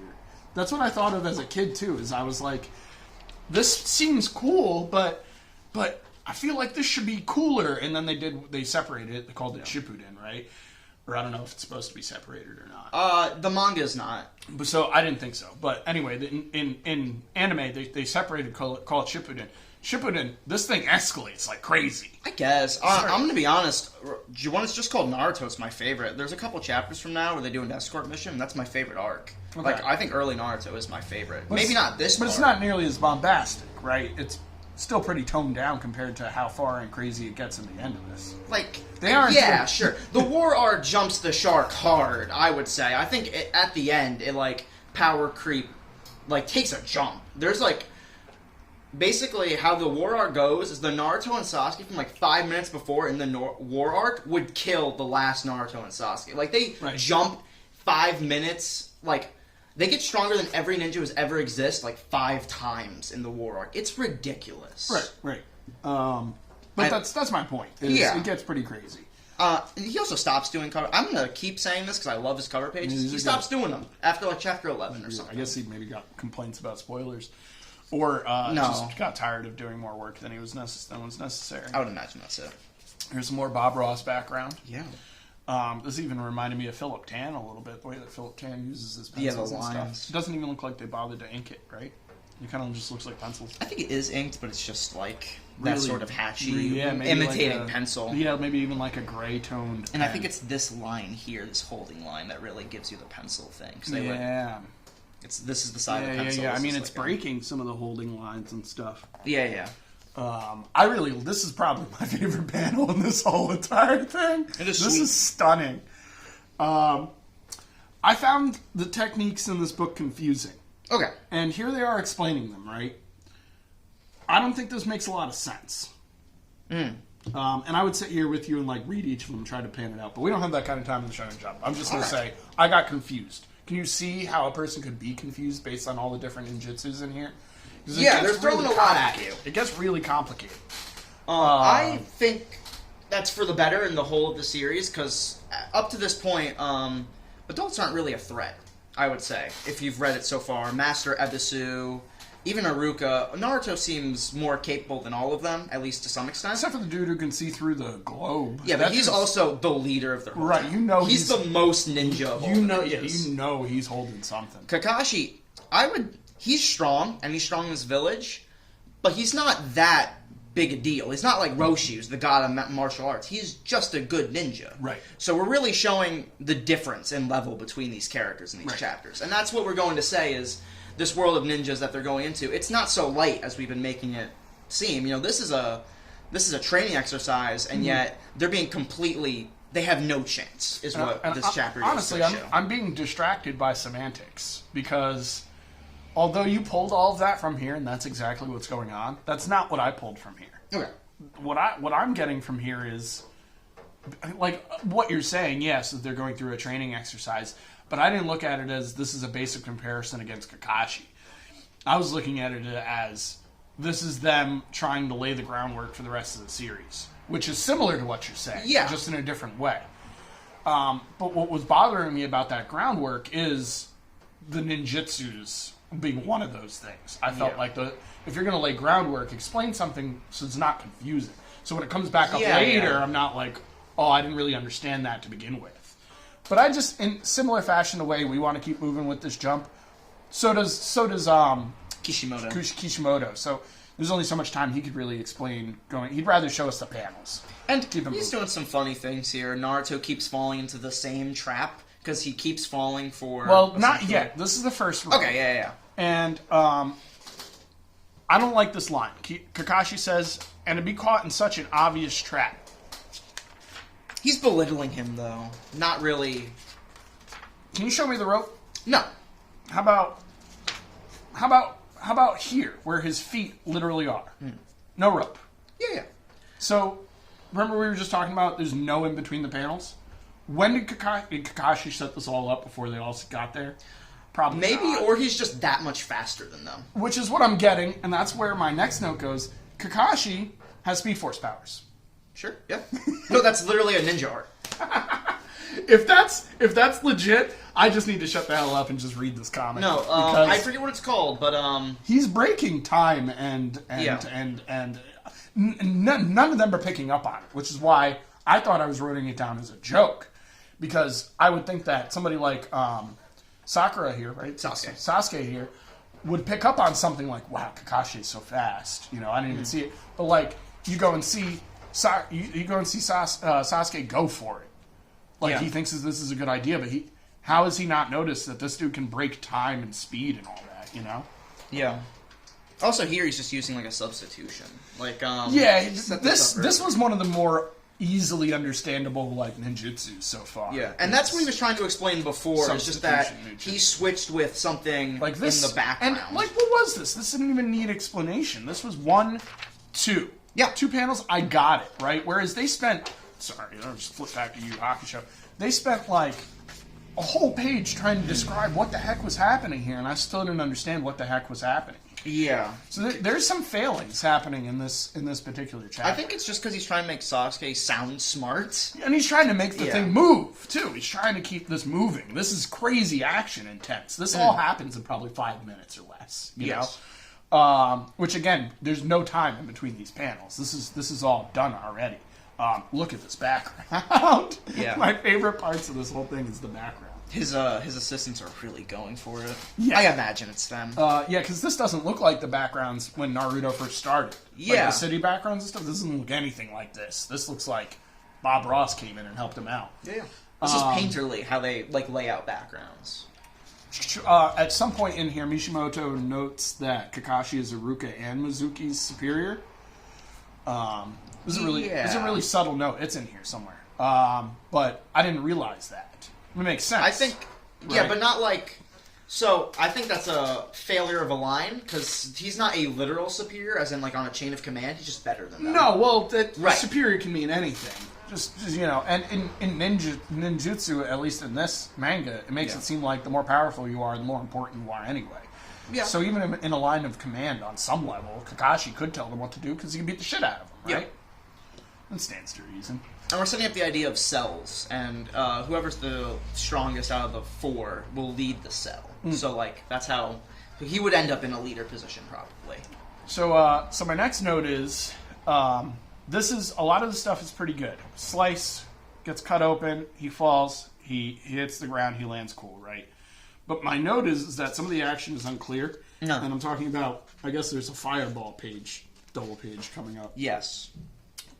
That's what I thought of as a kid, too, is I was like, this seems cool, but I feel like this should be cooler. And then they separated it. They called it Shippuden, right? Or I don't know if it's supposed to be separated or not. The manga's not. But so I didn't think so. But anyway, in anime, they separated, call it Shippuden. Shippuden, this thing escalates like crazy. I guess. I'm going to be honest. When it's just called Naruto, it's my favorite. There's a couple chapters from now where they do an escort mission, and that's my favorite arc. Okay. Like, I think early Naruto is my favorite. Maybe not this But part. it's not nearly as bombastic, right? It's still pretty toned down compared to how far and crazy it gets in the end of this. Like, they are. Yeah, sure. The war arc jumps the shark hard, I would say. I think at the end, it, like, power creep, like, takes a jump. There's, like... Basically, how the war arc goes is the Naruto and Sasuke from like 5 minutes before in the war arc would kill the last Naruto and Sasuke. Like, they jump 5 minutes. Like, they get stronger than every ninja who's ever existed, like 5 times in the war arc. It's ridiculous. Right. But that's my point. It gets pretty crazy. He also stops doing cover. I'm gonna keep saying this because I love his cover pages. He stops doing them after like chapter 11 or something. I guess he maybe got complaints about spoilers. Or just got tired of doing more work than was necessary. I would imagine that's it. Here's some more Bob Ross background. Yeah. This even reminded me of Philip Tan a little bit, the way that Philip Tan uses his pencils and stuff. It doesn't even look like they bothered to ink it, right? It kind of just looks like pencils. I think it is inked, but it's just like that sort of hatchy, imitating like pencil. Yeah, maybe even like a gray toned. And I think it's this line here, this holding line, that really gives you the pencil thing. This is the side of the pencil. Yeah. I mean, it's breaking some of the holding lines and stuff. Yeah. This is probably my favorite panel in this whole entire thing. This is stunning. I found the techniques in this book confusing. Okay. And here they are explaining them, right? I don't think this makes a lot of sense. And I would sit here with you and like read each of them and try to pan it out. But we don't have that kind of time in the Shonen Jump. I'm just going to say, I got confused. Can you see how a person could be confused based on all the different ninjutsus in here? Yeah, they're throwing a lot at you. It gets really complicated. I think that's for the better in the whole of the series, because up to this point, adults aren't really a threat, I would say, if you've read it so far. Master Ebisu, even Haruka. Naruto seems more capable than all of them, at least to some extent. Except for the dude who can see through the globe. Yeah, but he's also the leader of the whole right, town. you know he's the most ninja of all you know he's holding something. Kakashi, he's strong, and he's strong in this village, but he's not that big a deal. He's not like Roshi, who's the god of martial arts. He's just a good ninja. Right. So we're really showing the difference in level between these characters in these chapters. And that's what we're going to say is this world of ninjas that they're going into. It's not so light as we've been making it seem. You know, this is a training exercise, and yet they're being completely... They have no chance, is what this chapter is. Honestly, I'm being distracted by semantics, because... although you pulled all of that from here, and that's exactly what's going on, that's not what I pulled from here. Okay. What I'm getting from here is, like, what you're saying, yes, that they're going through a training exercise, but I didn't look at it as this is a basic comparison against Kakashi. I was looking at it as this is them trying to lay the groundwork for the rest of the series, which is similar to what you're saying, just in a different way. But what was bothering me about that groundwork is the ninjutsus being one of those things. I felt like if you're going to lay groundwork, explain something so it's not confusing. So when it comes back up later, I'm not like, oh, I didn't really understand that to begin with. But I just, in similar fashion, the way we want to keep moving with this jump, so does Kishimoto. So there's only so much time he could really explain going. He'd rather show us the panels. And he's doing some funny things here. Naruto keeps falling into the same trap, because he keeps falling for... well, not yet. This is the first one. Okay, yeah. And I don't like this line. Kakashi says, and to be caught in such an obvious trap. He's belittling him, though. Not really... Can you show me the rope? No. How about here, where his feet literally are? No rope. Yeah. So, remember we were just talking about there's no in between the panels? When did Kakashi set this all up before they all got there? Probably maybe, not. Or he's just that much faster than them. Which is what I'm getting, and that's where my next note goes. Kakashi has Speed Force powers. Sure, yeah. No, that's literally a ninja art. If that's legit, I just need to shut the hell up and just read this comic. No, I forget what it's called, but he's breaking time and none of them are picking up on it, which is why I thought I was writing it down as a joke, because I would think that somebody like Sakura here, right? Sasuke here would pick up on something like, wow, Kakashi is so fast. You know, I didn't even see it, but like you go and see Sasuke go for it. Like he thinks this is a good idea, but how has he not noticed that this dude can break time and speed and all that? You know? Yeah. Also, here he's just using like a substitution. Like this was one of the more easily understandable like ninjutsu so far. Yeah, and that's what he was trying to explain before. It's just that he switched with something like this in the background. And like, what was this? This didn't even need explanation. This was 1, 2. Yeah, 2 panels. I got it right. Whereas they spent. Sorry, I'll just flip back to YuYu Hakusho. They spent like a whole page trying to describe what the heck was happening here, and I still didn't understand what the heck was happening. Yeah. So there's some failings happening in this particular chapter. I think it's just because he's trying to make Sasuke sound smart. And he's trying to make the thing move, too. He's trying to keep this moving. This is crazy action intense. This all happens in probably 5 minutes or less. You know? Which, again, there's no time in between these panels. This is all done already. Look at this background. Yeah. My favorite parts of this whole thing is the background. His assistants are really going for it. Yeah. I imagine it's them. Yeah, because this doesn't look like the backgrounds when Naruto first started. Yeah. Like the city backgrounds and stuff, this doesn't look anything like this. This looks like Bob Ross came in and helped him out. Yeah. This is painterly, how they like lay out backgrounds. At some point in here, Mishimoto notes that Kakashi is Iruka and Mizuki's superior. This is a really subtle note. It's in here somewhere. But I didn't realize that. It makes sense. I think, yeah, but not like... So, I think that's a failure of a line, because he's not a literal superior, as in, like, on a chain of command. He's just better than that. No, well, superior can mean anything. Just you know, and in ninjutsu, at least in this manga, it makes it seem like the more powerful you are, the more important you are anyway. Yeah. So even in a line of command on some level, Kakashi could tell them what to do because he can beat the shit out of them, right? Yeah. That stands to reason. And we're setting up the idea of cells, and whoever's the strongest out of the 4 will lead the cell. So, like, that's how he would end up in a leader position, probably. So, so my next note is, this is, a lot of the stuff is pretty good. Slice gets cut open, he falls, he hits the ground, he lands cool, right? But my note is that some of the action is unclear. No. And I'm talking about, I guess there's a fireball page, double page coming up. Yes.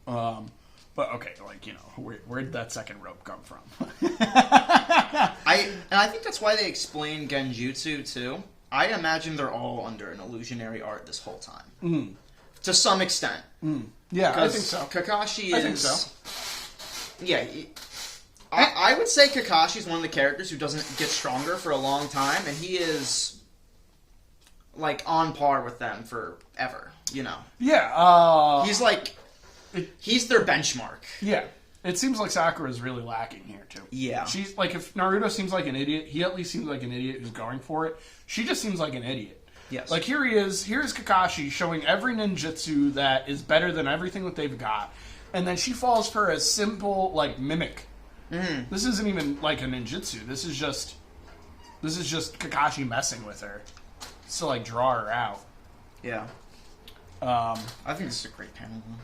But okay, like, you know, where did that second rope come from? I think that's why they explain Genjutsu too. I imagine they're all under an illusionary art this whole time, to some extent. Yeah, I think so. Kakashi is. I think so. Yeah, I would say Kakashi's one of the characters who doesn't get stronger for a long time, and he is like on par with them forever. You know. Yeah. He's like. He's their benchmark. Yeah. It seems like Sakura is really lacking here, too. Yeah. She's like, if Naruto seems like an idiot, he at least seems like an idiot who's going for it. She just seems like an idiot. Yes. Like, here he is. Here's Kakashi showing every ninjutsu that is better than everything that they've got. And then she falls for a simple, like, mimic. This isn't even, like, a ninjutsu. This is just Kakashi messing with her. Just to, like, draw her out. Yeah. I think this is a great panel, though.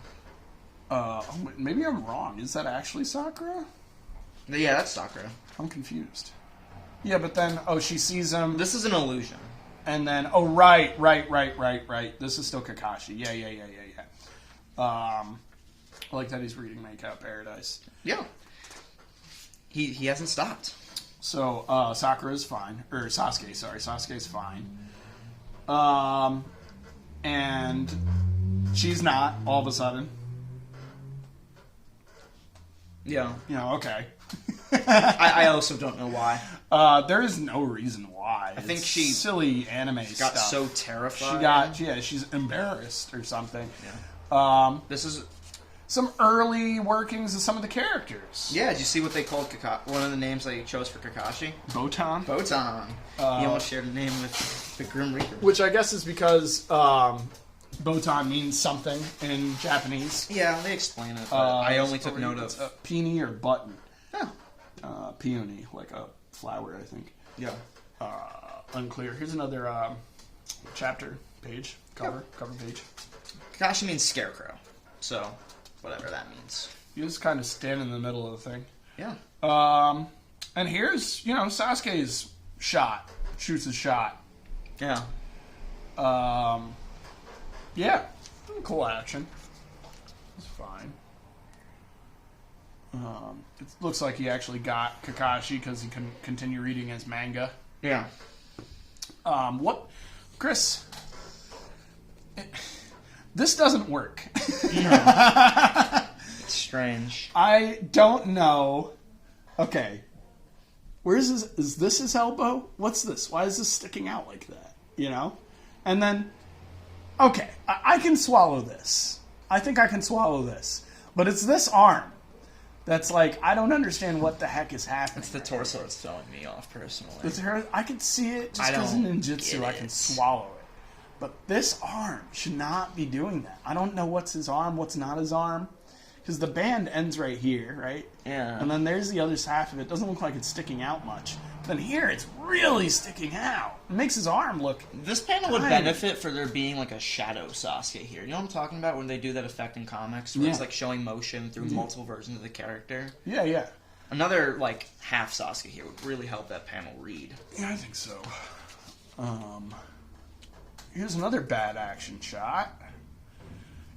Maybe I'm wrong. Is that actually Sakura? Yeah, that's Sakura. I'm confused. Yeah, but then, she sees him. This is an illusion. And then, right. This is still Kakashi. Yeah. I like that he's reading Make Out Paradise. Yeah. He hasn't stopped. So, Sakura's fine. Or Sasuke, sorry. Sasuke's fine. And she's not, all of a sudden. Yeah. You know, okay. I also don't know why. There is no reason why. I think it's she silly anime got stuff. so terrified. She's embarrassed or something. Yeah. This is some early workings of some of the characters. Yeah, did you see what they called one of the names they chose for Kakashi? Botan. He almost shared a name with the Grim Reaper. Which I guess is because Botan means something in Japanese. Yeah, they explain it, but I only took note of... peony or button. Yeah. Peony, like a flower, I think. Yeah. Unclear. Here's another chapter page, cover page. Kakashi means scarecrow, so whatever that means. You just kind of stand in the middle of the thing. Yeah. And here's, Sasuke's shot. Shoots his shot. Yeah. Yeah. Cool action. It's fine. It looks like he actually got Kakashi because he can continue reading his manga. Yeah. Chris? This doesn't work. No. It's strange. I don't know. Okay. Is this his elbow? What's this? Why is this sticking out like that? And then, okay, I can swallow this. I think I can swallow this. But it's this arm that's like, I don't understand what the heck is happening. It's the torso that's throwing me off, personally. I can see it just because in ninjutsu I can swallow it. But this arm should not be doing that. I don't know what's his arm, what's not his arm. Because the band ends right here, right? Yeah. And then there's the other half of it. It doesn't look like it's sticking out much. Then here, it's really sticking out. It makes his arm look... This panel would benefit for there being like a shadow Sasuke here. You know what I'm talking about when they do that effect in comics? Where it's like showing motion through multiple versions of the character? Yeah. Another, like, half Sasuke here would really help that panel read. Yeah, I think so. Here's another bad action shot.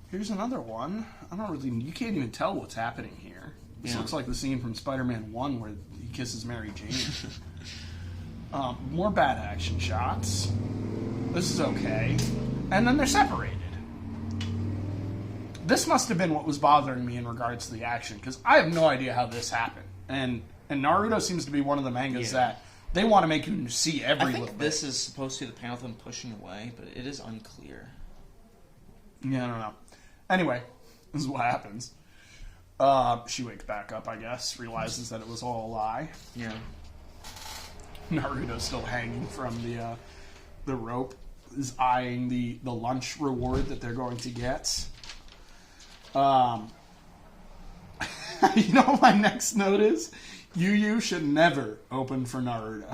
Here's another one. You can't even tell what's happening here. This looks like the scene from Spider-Man 1 where he kisses Mary Jane. More bad action shots. This is okay. And then they're separated. This must have been what was bothering me in regards to the action, because I have no idea how this happened. And Naruto seems to be one of the mangas that they want to make you see every little bit. This is supposed to be the panel of them pushing away, but it is unclear. Yeah, I don't know. Anyway, this is what happens. She wakes back up, I guess, realizes that it was all a lie. Yeah. Naruto's still hanging from the rope is eyeing the lunch reward that they're going to get. You know what my next note is? YuYu should never open for Naruto.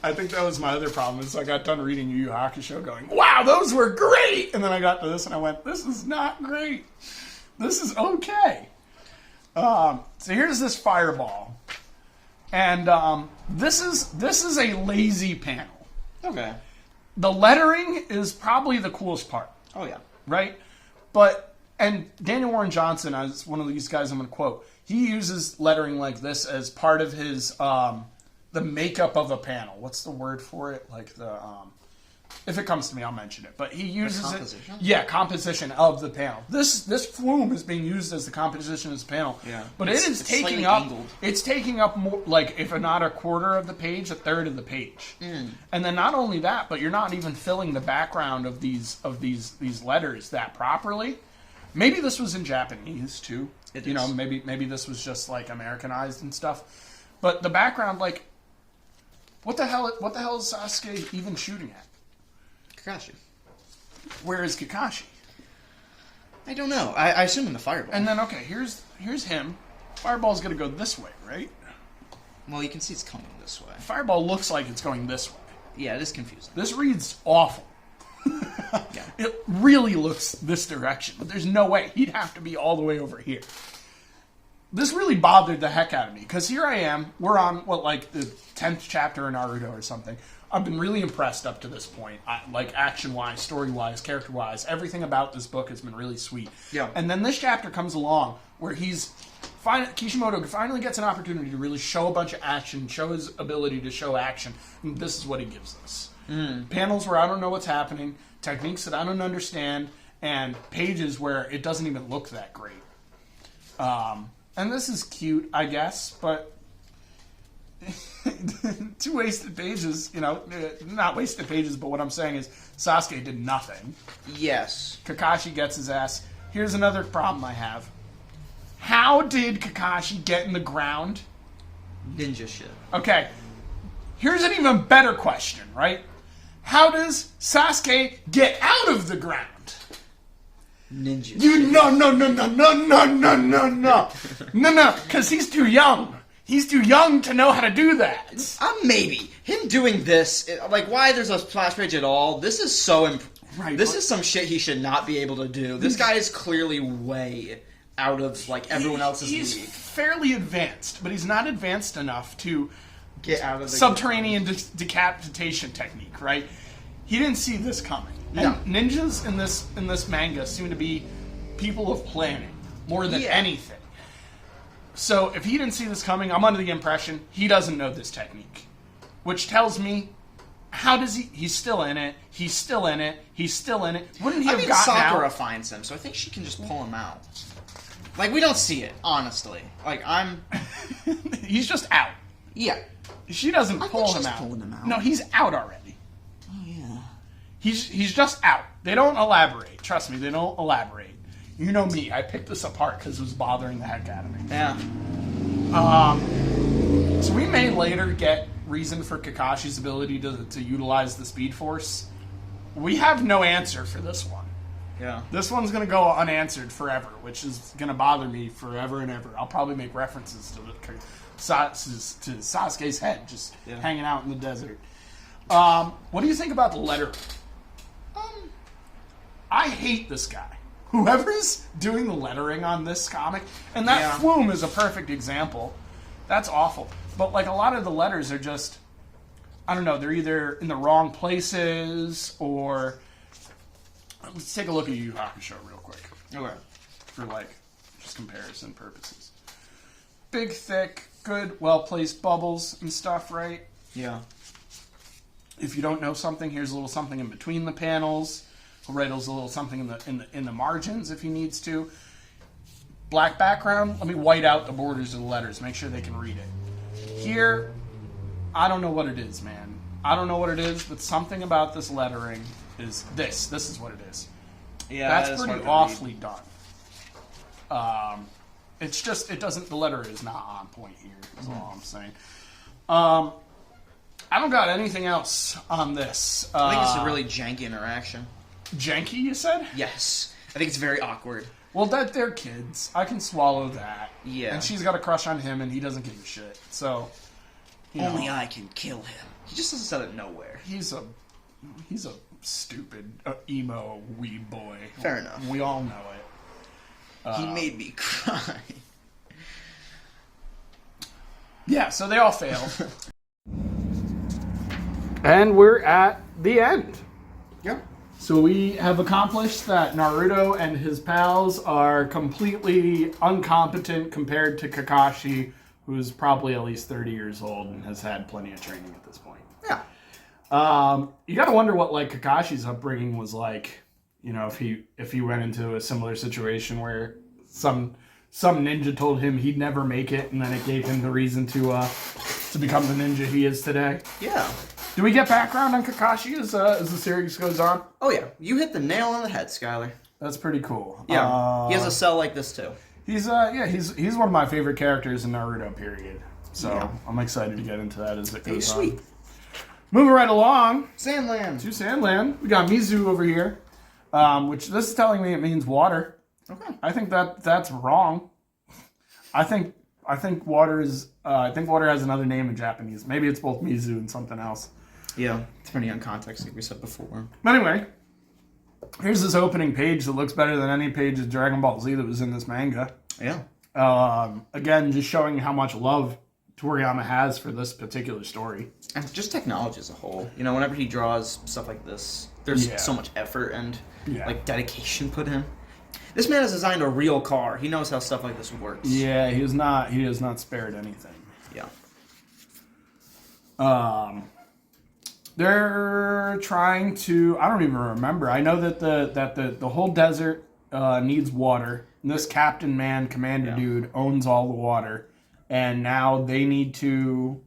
I think that was my other problem. Is I got done reading YuYu Hakusho going, wow, those were great! And then I got to this and I went, this is not great. This is okay. So here's this fireball. And this is a lazy panel. Okay. The lettering is probably the coolest part. Oh, yeah. Right? And Daniel Warren Johnson, as one of these guys I'm going to quote, he uses lettering like this as part of his, the makeup of a panel. What's the word for it? Like the, if it comes to me, I'll mention it. But he uses composition? it. Yeah, composition of the panel. This flume is being used as the composition of this panel. Yeah. But it's taking up, angled. It's taking up more, like, if not a quarter of the page, a third of the page. Mm. And then not only that, but you're not even filling the background of these letters that properly. Maybe this was in Japanese too. You know, maybe this was just like Americanized and stuff. But the background, like, what the hell is Sasuke even shooting at? Kakashi. Where is Kakashi? I don't know. I assume in the fireball. And then here's him. Fireball's gonna go this way, right? Well, you can see it's coming this way. Fireball looks like it's going this way. Yeah, it is confusing. This reads awful. Yeah. It really looks this direction, but there's no way. He'd have to be all the way over here. This really bothered the heck out of me, because here I am, we're on, like the 10th chapter in Naruto or something. I've been really impressed up to this point. Like, action-wise, story-wise, character-wise, everything about this book has been really sweet. Yeah. And then this chapter comes along where Kishimoto finally gets an opportunity to really show a bunch of action, show his ability to show action, and this is what he gives us. Panels where I don't know what's happening, techniques that I don't understand, and pages where it doesn't even look that great. And this is cute, I guess, but 2 wasted pages, not wasted pages, but what I'm saying is Sasuke did nothing. Yes. Kakashi gets his ass. Here's another problem I have. How did Kakashi get in the ground? Ninja shit. Okay. Here's an even better question, right? How does Sasuke get out of the ground? Ninja. No, because he's too young. He's too young to know how to do that. Maybe. Him doing this, like, why there's a splash page at all, this is so... Right. This is some shit he should not be able to do. This guy is clearly way out of, like, everyone else's league. He's fairly advanced, but he's not advanced enough to... Get out of the subterranean decapitation technique, right? He didn't see this coming. No. And ninjas in this manga seem to be people of planning more than anything. So if he didn't see this coming, I'm under the impression he doesn't know this technique, which tells me, how does he? He's still in it. He's still in it. He's still in it. Wouldn't he have gotten Sakura out? finds him, so I think she can just pull him out. Like, we don't see it, honestly. Like, He's just out. Yeah. She doesn't pull him out. No, he's out already. Oh, yeah. He's just out. They don't elaborate. Trust me, they don't elaborate. You know me. I picked this apart because it was bothering the heck out of me. Yeah. So we may later get reason for Kakashi's ability to utilize the Speed Force. We have no answer for this one. Yeah. This one's going to go unanswered forever, which is going to bother me forever and ever. I'll probably make references to Sasuke's head just hanging out in the desert. What do you think about the letter? I hate this guy. Whoever's doing the lettering on this comic, and that flume is a perfect example. That's awful. But like a lot of the letters are just, I don't know, they're either in the wrong places or... Let's take a look at YuYu Hakusho real quick. Okay. For like, just comparison purposes. Big, thick, good, well-placed bubbles and stuff, right? Yeah. If you don't know something, here's a little something in between the panels. He'll write a little something in the margins if he needs to. Black background, let me white out the borders of the letters, make sure they can read it. Here, I don't know what it is, man. I don't know what it is, but something about this lettering is this. This is what it is. Yeah, that's pretty awfully done. It's just, it doesn't, the letter is not on point here, is all I'm saying. I don't got anything else on this. I think it's a really janky interaction. Janky, you said? Yes. I think it's very awkward. Well, they're kids. I can swallow that. Yeah. And she's got a crush on him, and he doesn't give a shit. So, only I can kill him. He just doesn't out of nowhere. He's a stupid emo wee boy. Fair enough. We all know it. He made me cry. Yeah, so they all fail. And we're at the end. Yep. So we have accomplished that Naruto and his pals are completely incompetent compared to Kakashi, who's probably at least 30 years old and has had plenty of training at this point. Yeah. You gotta wonder what like Kakashi's upbringing was like. You know, if he went into a similar situation where some ninja told him he'd never make it, and then it gave him the reason to become the ninja he is today. Yeah. Do we get background on Kakashi as the series goes on? Oh yeah, you hit the nail on the head, Skylar. That's pretty cool. Yeah, he has a cell like this too. He's one of my favorite characters in Naruto. Period. So yeah. I'm excited to get into that as it goes He's sweet. Moving right along. Sandland. To Sandland. We got Mizu over here, which this is telling me it means water. Okay. I think that's wrong. I think water is. I think water has another name in Japanese. Maybe it's both Mizu and something else. Yeah, depending on context, like we said before. But anyway, here's this opening page that looks better than any page of Dragon Ball Z that was in this manga. Yeah. Again, just showing how much love Toriyama has for this particular story. And just technology as a whole. You know, whenever he draws stuff like this, there's so much effort and like dedication put in. This man has designed a real car. He knows how stuff like this works. Yeah, he has not spared anything. Yeah. They're trying to. I don't even remember. I know that the whole desert needs water. And this captain man, commander dude, owns all the water, and now they need to.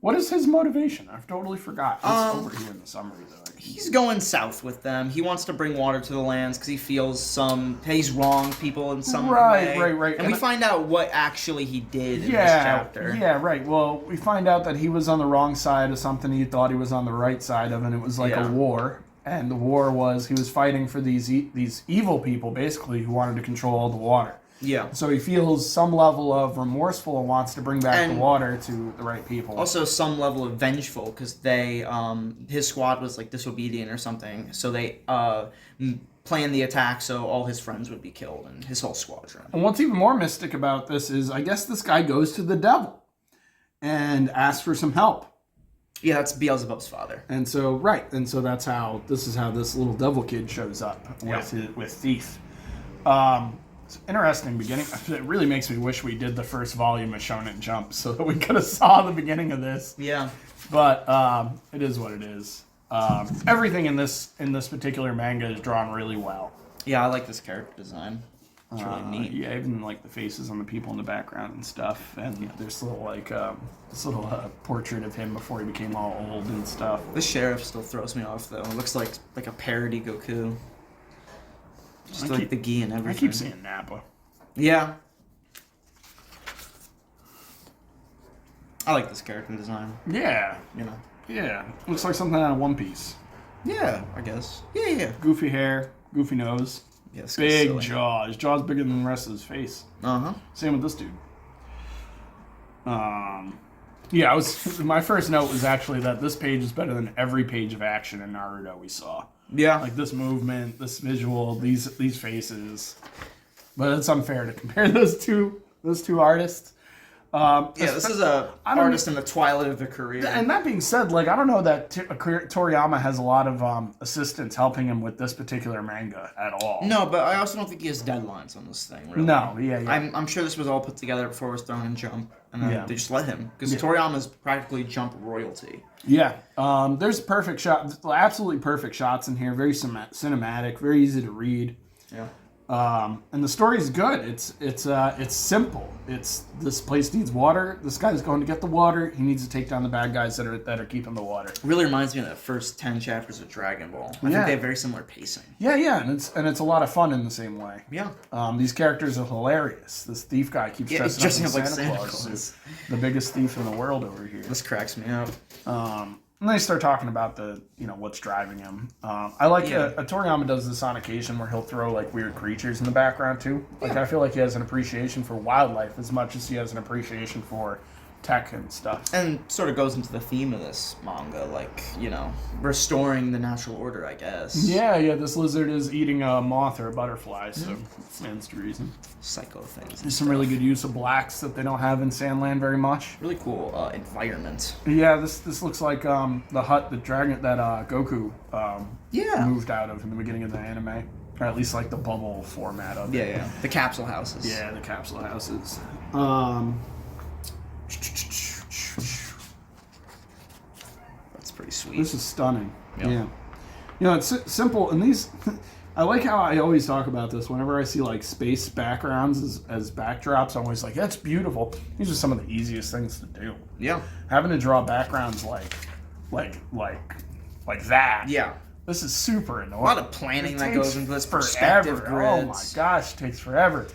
What is his motivation? I've totally forgot. It's over here in the summary, though. He's going south with them. He wants to bring water to the lands because he feels he's wronged people in some way. Right. And we find out what actually he did in this chapter. Yeah, right. Well, we find out that he was on the wrong side of something he thought he was on the right side of, and it was like a war. And the war was he was fighting for these evil people, basically, who wanted to control all the water. Yeah. So he feels some level of remorseful and wants to bring back the water to the right people. Also some level of vengeful because they, his squad was like disobedient or something. So they planned the attack so all his friends would be killed and his whole squadron. And what's even more mystic about this is I guess this guy goes to the devil and asks for some help. Yeah, that's Beelzebub's father. And so, this is how this little devil kid shows up with Thief. It's an interesting beginning. It really makes me wish we did the first volume of Shonen Jump so that we could have saw the beginning of this. Yeah. But it is what it is. Everything in this particular manga is drawn really well. Yeah, I like this character design. It's really neat. Yeah, even like the faces on the people in the background and stuff. And there's little portrait of him before he became all old and stuff. The sheriff still throws me off though. It looks like a parody Goku. Just like the gi and everything. I keep saying Nappa. Yeah. I like this character design. Yeah. You know. Yeah. Looks like something out of One Piece. Yeah, I guess. Yeah. Goofy hair, goofy nose. Yeah, big jaw. His jaw's bigger than the rest of his face. Uh-huh. Same with this dude. Yeah, my first note was actually that this page is better than every page of action in Naruto we saw. Yeah. Like this movement, this visual, these faces. But it's unfair to compare those two artists. This is a artist in the twilight of their career. And that being said, like I don't know that Toriyama has a lot of assistants helping him with this particular manga at all. No, but I also don't think he has deadlines on this thing. Really. No, yeah. I'm sure this was all put together before it was thrown in Jump, and then they just let him because Toriyama's practically Jump royalty. Yeah. There's perfect shots, absolutely perfect shots in here. Very cinematic, very easy to read. Yeah. And the story's good. It's simple. It's this place needs water. This guy's going to get the water. He needs to take down the bad guys that are keeping the water. It really reminds me of the first 10 chapters of Dragon Ball. I think they have very similar pacing. Yeah, and it's a lot of fun in the same way. Yeah. These characters are hilarious. This thief guy keeps dressing up like Santa Claus. The biggest thief in the world over here. This cracks me up. And they start talking about what's driving him. I like Toriyama does this on occasion where he'll throw like weird creatures in the background too. Like I feel like he has an appreciation for wildlife as much as he has an appreciation for tech and stuff. And sort of goes into the theme of this manga, like, restoring the natural order, I guess. Yeah, this lizard is eating a moth or a butterfly, so it stands to reason. Psycho things. There's some really good use of blacks that they don't have in Sandland very much. Really cool environment. Yeah, this looks like the hut that Goku moved out of in the beginning of the anime. Or at least like the bubble format of it. Yeah. The capsule houses. Yeah, the capsule houses. That's pretty sweet. This is stunning. Yep. Yeah. It's simple. And these, I like how I always talk about this. Whenever I see like space backgrounds as backdrops, I'm always like, that's beautiful. These are some of the easiest things to do. Yeah. Having to draw backgrounds like that. Yeah. This is super annoying. A lot of planning that goes into this. Forever. Perspective grids. Oh my gosh, it takes forever.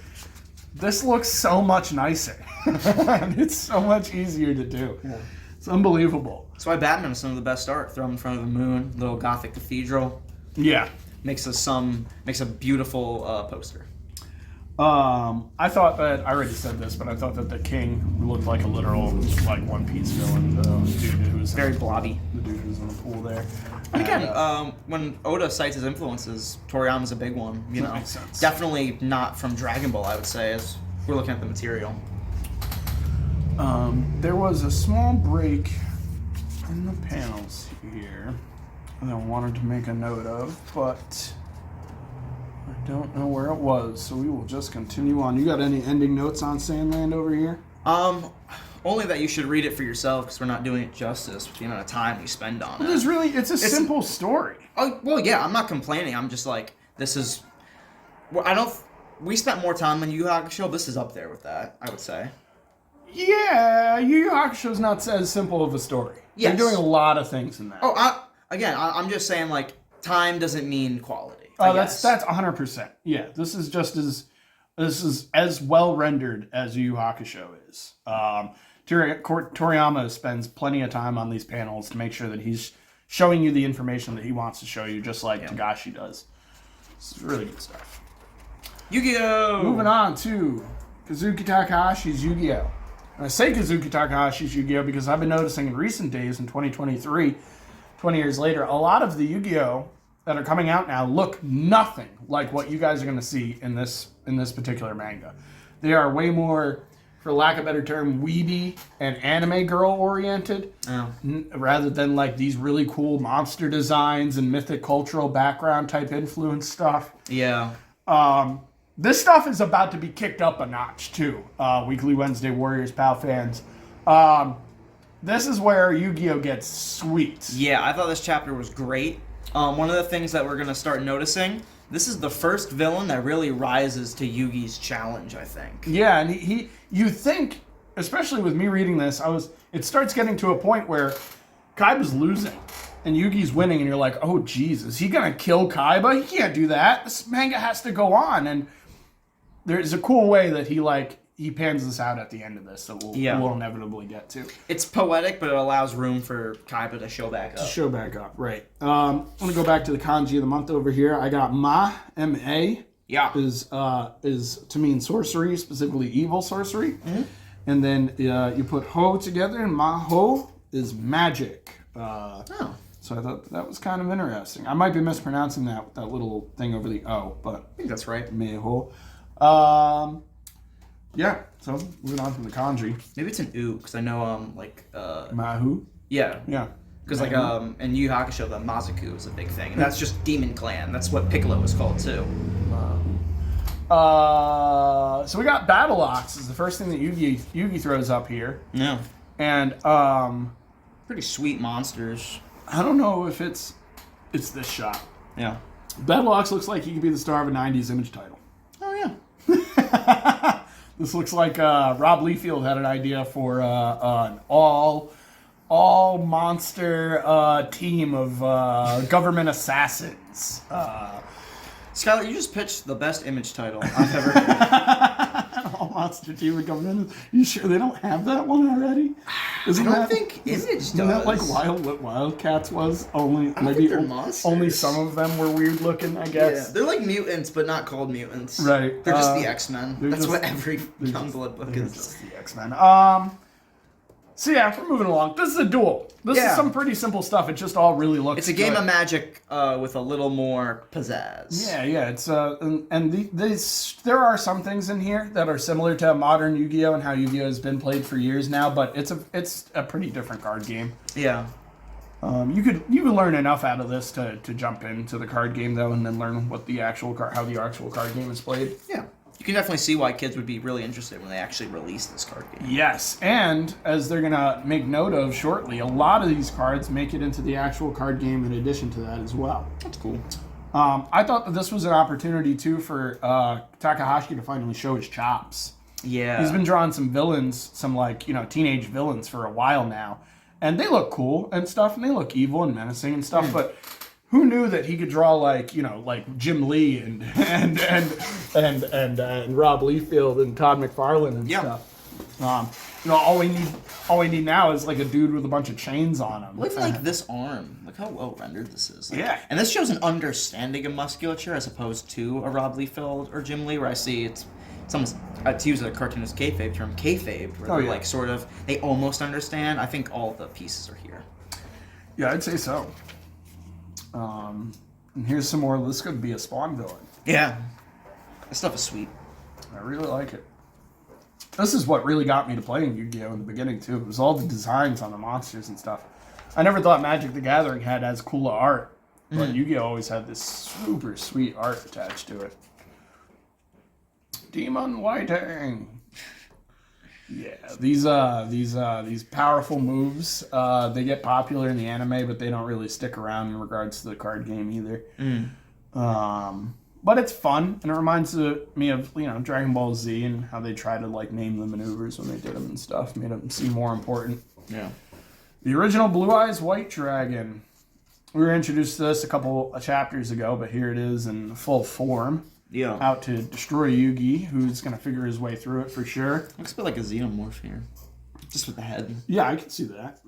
This looks so much nicer. It's so much easier to do. Yeah. It's unbelievable. That's why Batman is some of the best art. Throw him in front of the moon, little gothic cathedral. Yeah. Makes a beautiful poster. I thought that, I already said this, but I thought that the king looked like a literal, like, One Piece villain. The dude who was very blobby. The dude who was in the pool there. And again, when Oda cites his influences, Toriyama's a big one. That makes sense. Definitely not from Dragon Ball, I would say, as we're looking at the material. There was a small break in the panels here that I wanted to make a note of, but I don't know where it was, so we will just continue on. You got any ending notes on Sandland over here? Only that you should read it for yourself, because we're not doing it justice with the amount of time we spend on it. It's a simple story. Oh, well, yeah, I'm not complaining. I'm just like, this is... Well, we spent more time on Yu Yu Hakusho. This is up there with that, I would say. Yeah, Yu Yu Hakusho's not as simple of a story. Yes. They're doing a lot of things in that. I'm just saying, like, time doesn't mean quality. Oh, that's 100%. Yeah, this is as well rendered as Yu Yu Hakusho is. Toriyama spends plenty of time on these panels to make sure that he's showing you the information that he wants to show you, just like Togashi does. This is really good stuff. Yu-Gi-Oh! Moving on to Kazuki Takahashi's Yu-Gi-Oh! And I say Kazuki Takahashi's Yu-Gi-Oh! Because I've been noticing in recent days, in 2023, 20 years later, a lot of the Yu-Gi-Oh! That are coming out now look nothing like what you guys are going to see in this particular manga. They are way more, for lack of a better term, weeby and anime girl oriented, rather than like these really cool monster designs and mythic cultural background type influence stuff. Yeah. This stuff is about to be kicked up a notch too. Weekly Wednesday Warriors pal fans. This is where Yu-Gi-Oh! Gets sweet. Yeah, I thought this chapter was great. One of the things that we're going to start noticing, this is the first villain that really rises to Yugi's challenge, I think. Yeah, and you think, especially with me reading this, it starts getting to a point where Kaiba's losing and Yugi's winning, and you're like, oh, geez, is he going to kill Kaiba? He can't do that. This manga has to go on. And there's a cool way that he pans this out at the end of this that we'll inevitably get to. It's poetic, but it allows room for Kaiba to show back up. Right. I'm going to go back to the kanji of the month over here. I got Ma, M-A, is to mean sorcery, specifically evil sorcery. Mm-hmm. And then you put Ho together, and Ma-Ho is magic. So I thought that was kind of interesting. I might be mispronouncing that little thing over the O, but I think that's right. Me-Ho. Yeah, so moving on from the kanji. Maybe it's an U, because I know, Mahu? Yeah. Yeah. Because, in Yu Yu Hakusho, the Mazaku is a big thing. And that's just Demon Clan. That's what Piccolo was called, too. So we got Battle Ox is the first thing that Yugi throws up here. Yeah. And, pretty sweet monsters. I don't know if it's this shot. Yeah. Battle Ox looks like he could be the star of a 90s Image title. This looks like Rob Liefeld had an idea for an all monster team of government assassins. Skylar, you just pitched the best image title I've ever heard. All monster team of government. You sure they don't have that one already? I don't think Image does. Isn't that like what Wildcats was? Only monsters. Only some of them were weird looking, I guess. Yeah, they're like mutants, but not called mutants. Right. They're just the X-Men. That's what every Youngblood book is. Just the X-Men. So yeah, we're moving along. This is a duel. This is some pretty simple stuff. It just all really looks. It's a game of Magic with a little more pizzazz. Yeah. It's there are some things in here that are similar to modern Yu-Gi-Oh and how Yu-Gi-Oh has been played for years now, but it's a pretty different card game. Yeah. You could learn enough out of this to jump into the card game though, and then learn what the actual how the actual card game is played. Yeah. You can definitely see why kids would be really interested when they actually release this card game. Yes, and as they're going to make note of shortly, a lot of these cards make it into the actual card game in addition to that as well. That's cool. I thought that this was an opportunity, too, for Takahashi to finally show his chops. Yeah. He's been drawing some villains, teenage villains for a while now. And they look cool and stuff, and they look evil and menacing and stuff, but who knew that he could draw like Jim Lee and Rob Liefeld and Todd McFarlane and stuff. All we need now is like a dude with a bunch of chains on him. Look at this arm. Look how well rendered this is. Yeah. And this shows an understanding of musculature as opposed to a Rob Liefeld or Jim Lee, where I see it's almost, to use a cartoonist kayfabe term, kayfabe, where they're they almost understand. I think all the pieces are here. Yeah, I'd say so. And here's some more. This could be a Spawn villain. Yeah. This stuff is sweet. I really like it. This is what really got me to playing Yu-Gi-Oh! In the beginning, too. It was all the designs on the monsters and stuff. I never thought Magic the Gathering had as cool art, but Yu-Gi-Oh! Always had this super sweet art attached to it. Demon Whiting! Yeah, these powerful moves, they get popular in the anime, but they don't really stick around in regards to the card game either. But it's fun, and it reminds me of Dragon Ball Z and how they try to name the maneuvers when they did them and stuff, made them seem more important. Yeah. The original Blue Eyes White Dragon. We were introduced to this a couple of chapters ago, but here it is in full form. Yeah. Out to destroy Yugi, who's going to figure his way through it for sure. Looks a bit like a xenomorph here. Just with the head. Yeah, I can see that.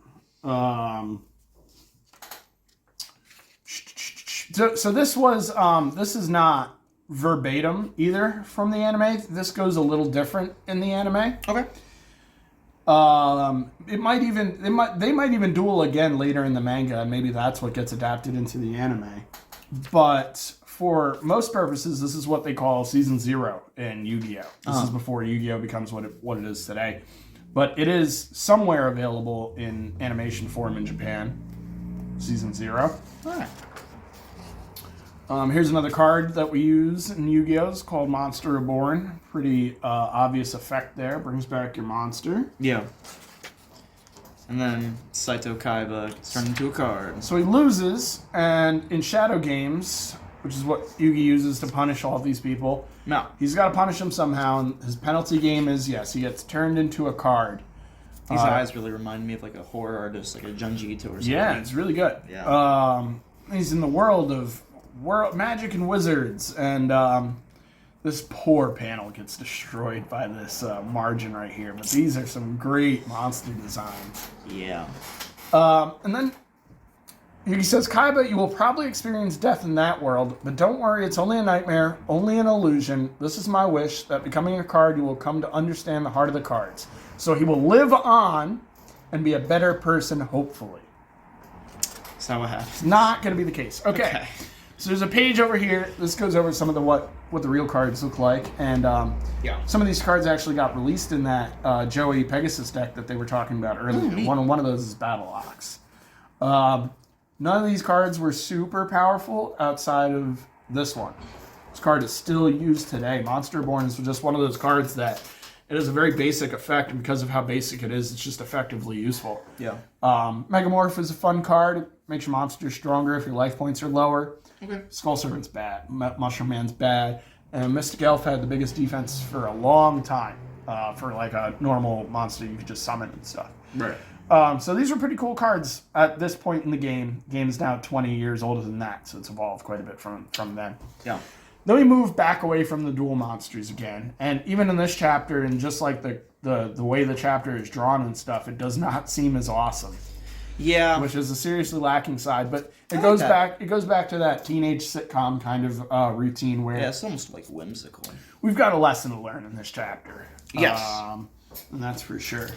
So this is not verbatim either from the anime. This goes a little different in the anime. Okay. They might even duel again later in the manga, and maybe that's what gets adapted into the anime. But for most purposes, this is what they call Season 0 in Yu-Gi-Oh! This is before Yu-Gi-Oh! Becomes what it is today. But it is somewhere available in animation form in Japan. Season 0. All right. Here's another card that we use in Yu-Gi-Oh! It's called Monster Reborn. Pretty obvious effect there. Brings back your monster. Yeah. And then Saito Kaiba gets turned into a card. So he loses, and in Shadow Games, which is what Yugi uses to punish all of these people, he's got to punish them somehow, and his penalty game is, he gets turned into a card. These eyes really remind me of a horror artist, like a Junji Ito or something. Yeah, it's really good. Yeah. He's in the world of magic and wizards, and this poor panel gets destroyed by this margin right here. But these are some great monster designs. Yeah. And then he says, Kaiba, you will probably experience death in that world, but don't worry, it's only a nightmare, only an illusion. This is my wish, that becoming a card, you will come to understand the heart of the cards. So he will live on and be a better person, hopefully. Is that what happens? It's not going to be the case. Okay. So there's a page over here. This goes over some of the what the real cards look like. And some of these cards actually got released in that Joey Pegasus deck that they were talking about earlier. One of those is Battle Ox. None of these cards were super powerful outside of this one. This card is still used today. Monster Reborn is just one of those cards that it has a very basic effect, and because of how basic it is, it's just effectively useful. Yeah. Megamorph is a fun card. It makes your monster stronger if your life points are lower. Okay. Skull Servant's bad. Mushroom Man's bad. And Mystic Elf had the biggest defense for a long time. For like a normal monster you could just summon and stuff. Right. So these were pretty cool cards at this point in the game. The game is now 20 years older than that, so it's evolved quite a bit from then. Yeah. Then we move back away from the dual monsters again. And even in this chapter, and just like the way the chapter is drawn and stuff, it does not seem as awesome. Yeah. Which is a seriously lacking side, but it goes back to that teenage sitcom kind of routine where it's almost like whimsical. We've got a lesson to learn in this chapter. Yes. And that's for sure.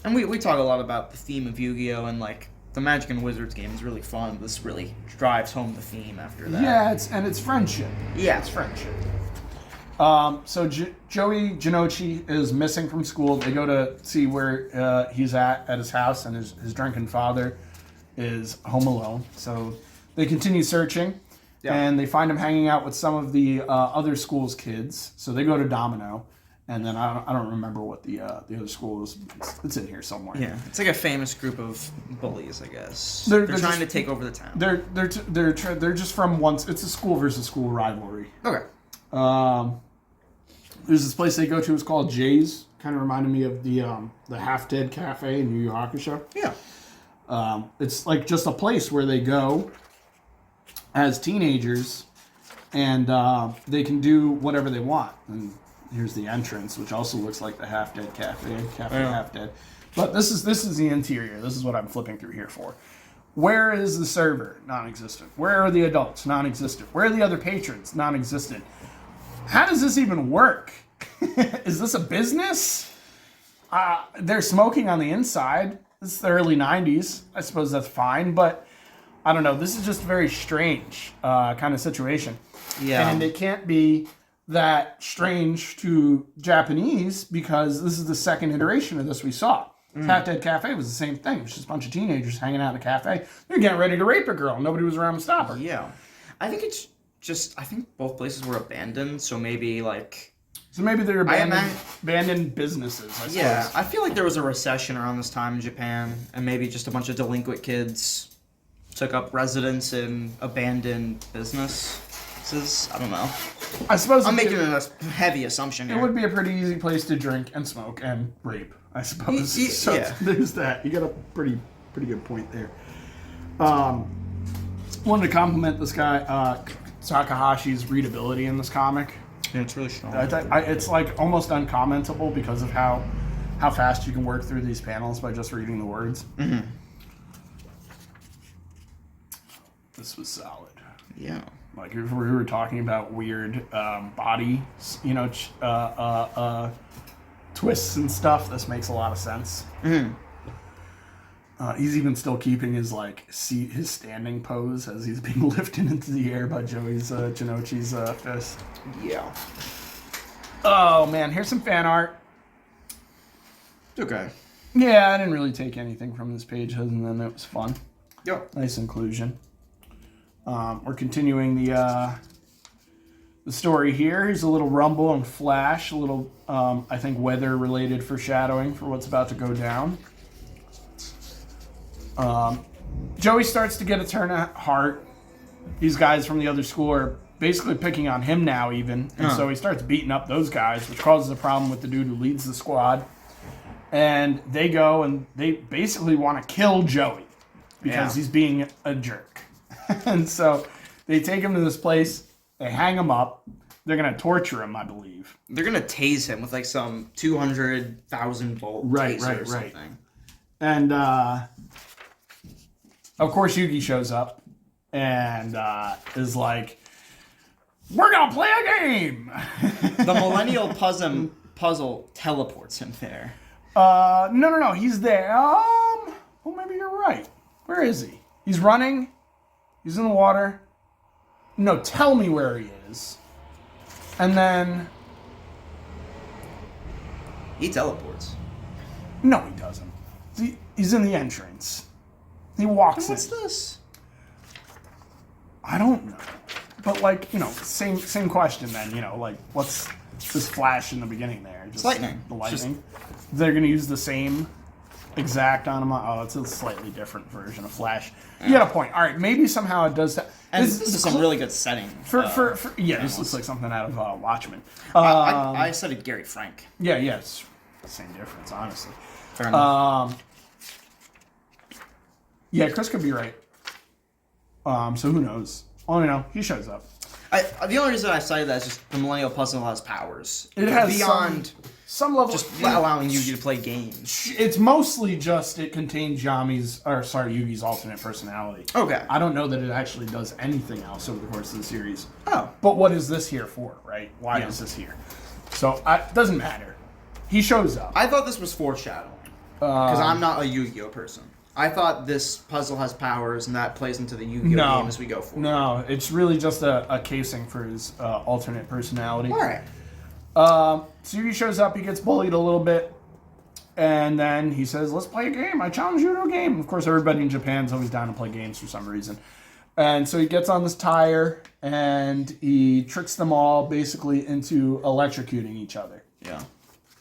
And we talk a lot about the theme of Yu-Gi-Oh! And like the Magic and Wizards game is really fun. This really drives home the theme after that. Yeah, it's friendship. Yeah. It's friendship. So Joey Jinochi is missing from school. They go to see where he's at his house, and his drunken father is home alone. So they continue searching, and they find him hanging out with some of the other school's kids. So they go to Domino, and then I don't remember what the other school is. It's in here somewhere. Yeah, it's like a famous group of bullies, I guess. They're trying to take over the town. They're just from once. It's a school versus school rivalry. Okay. There's this place they go to. It's called Jay's. Kind of reminded me of the Half Dead Cafe in YuYu Hakusho. Yeah. It's like just a place where they go as teenagers, and they can do whatever they want. And here's the entrance, which also looks like the Half Dead Cafe. Half Dead. But this is the interior. This is what I'm flipping through here for. Where is the server? Non-existent. Where are the adults? Non-existent. Where are the other patrons? Non-existent. How does this even work? Is this a business? They're smoking on the inside. This is the early 90s. I suppose that's fine, but I don't know. This is just a very strange kind of situation. Yeah. And it can't be that strange to Japanese because this is the second iteration of this we saw. Half Dead Cafe was the same thing. It was just a bunch of teenagers hanging out in a cafe. They're getting ready to rape a girl. Nobody was around to stop her. Yeah. I think I think both places were abandoned, so maybe like... So maybe they're abandoned businesses, I suppose. Yeah, I feel like there was a recession around this time in Japan, and maybe just a bunch of delinquent kids took up residence in abandoned businesses. I don't know. I suppose I'm making a heavy assumption here. It would be a pretty easy place to drink and smoke and rape, I suppose. So yeah. There's that. You got a pretty good point there. Wanted to compliment this guy, Takahashi's readability in this comic. Yeah, it's really strong. It's like almost uncommentable because of how fast you can work through these panels by just reading the words. Mm-hmm. This was solid. Yeah. Like if we were talking about weird body, twists and stuff, this makes a lot of sense. Mm-hmm. He's even still keeping his his standing pose as he's being lifted into the air by Joey's Jinochi's fist. Yeah. Oh man, here's some fan art. Okay. Yeah, I didn't really take anything from this page other than it was fun. Yep. Nice inclusion. We're continuing the story here. Here's a little rumble and flash, a little I think weather related foreshadowing for what's about to go down. Joey starts to get a turn of heart. These guys from the other school are basically picking on him now even. And so he starts beating up those guys, which causes a problem with the dude who leads the squad. And they go and they basically want to kill Joey because he's being a jerk. And so they take him to this place. They hang him up. They're going to torture him, I believe. They're going to tase him with like some 200,000 volt taser or something. And of course, Yugi shows up and is like, "We're gonna play a game." The Millennial Puzzle teleports him there. No, he's there. Well, maybe you're right. Where is he? He's running. He's in the water. No, tell me where he is. And then he teleports. No, he doesn't. He's in the entrance. He walks in. What's this? I don't know. But, same question then, what's this flash in the beginning there? Just lightning. The lightning. They're going to use the same exact on him. Oh, it's a slightly different version of Flash. You got a point. All right, maybe somehow it does that. And this is some really good setting. This looks like something out of Watchmen. I studied Gary Frank. Yeah, it's same difference, honestly. Fair enough. Yeah, Chris could be right. So who knows? Oh, he shows up. The only reason I cited that is just the Millennial Puzzle has powers. It has beyond some level, just allowing Yugi to play games. It's mostly just it contains Yugi's alternate personality. Okay. I don't know that it actually does anything else over the course of the series. Oh. But what is this here for, right? Why is this here? So it doesn't matter. He shows up. I thought this was foreshadowing because I'm not a Yu-Gi-Oh person. I thought this puzzle has powers and that plays into the Yu-Gi-Oh game as we go forward. No, it's really just a casing for his alternate personality. All right. So Yugi shows up, he gets bullied a little bit, and then he says, let's play a game. I challenge you to a game. Of course, everybody in Japan's always down to play games for some reason. And so he gets on this tire, and he tricks them all basically into electrocuting each other. Yeah.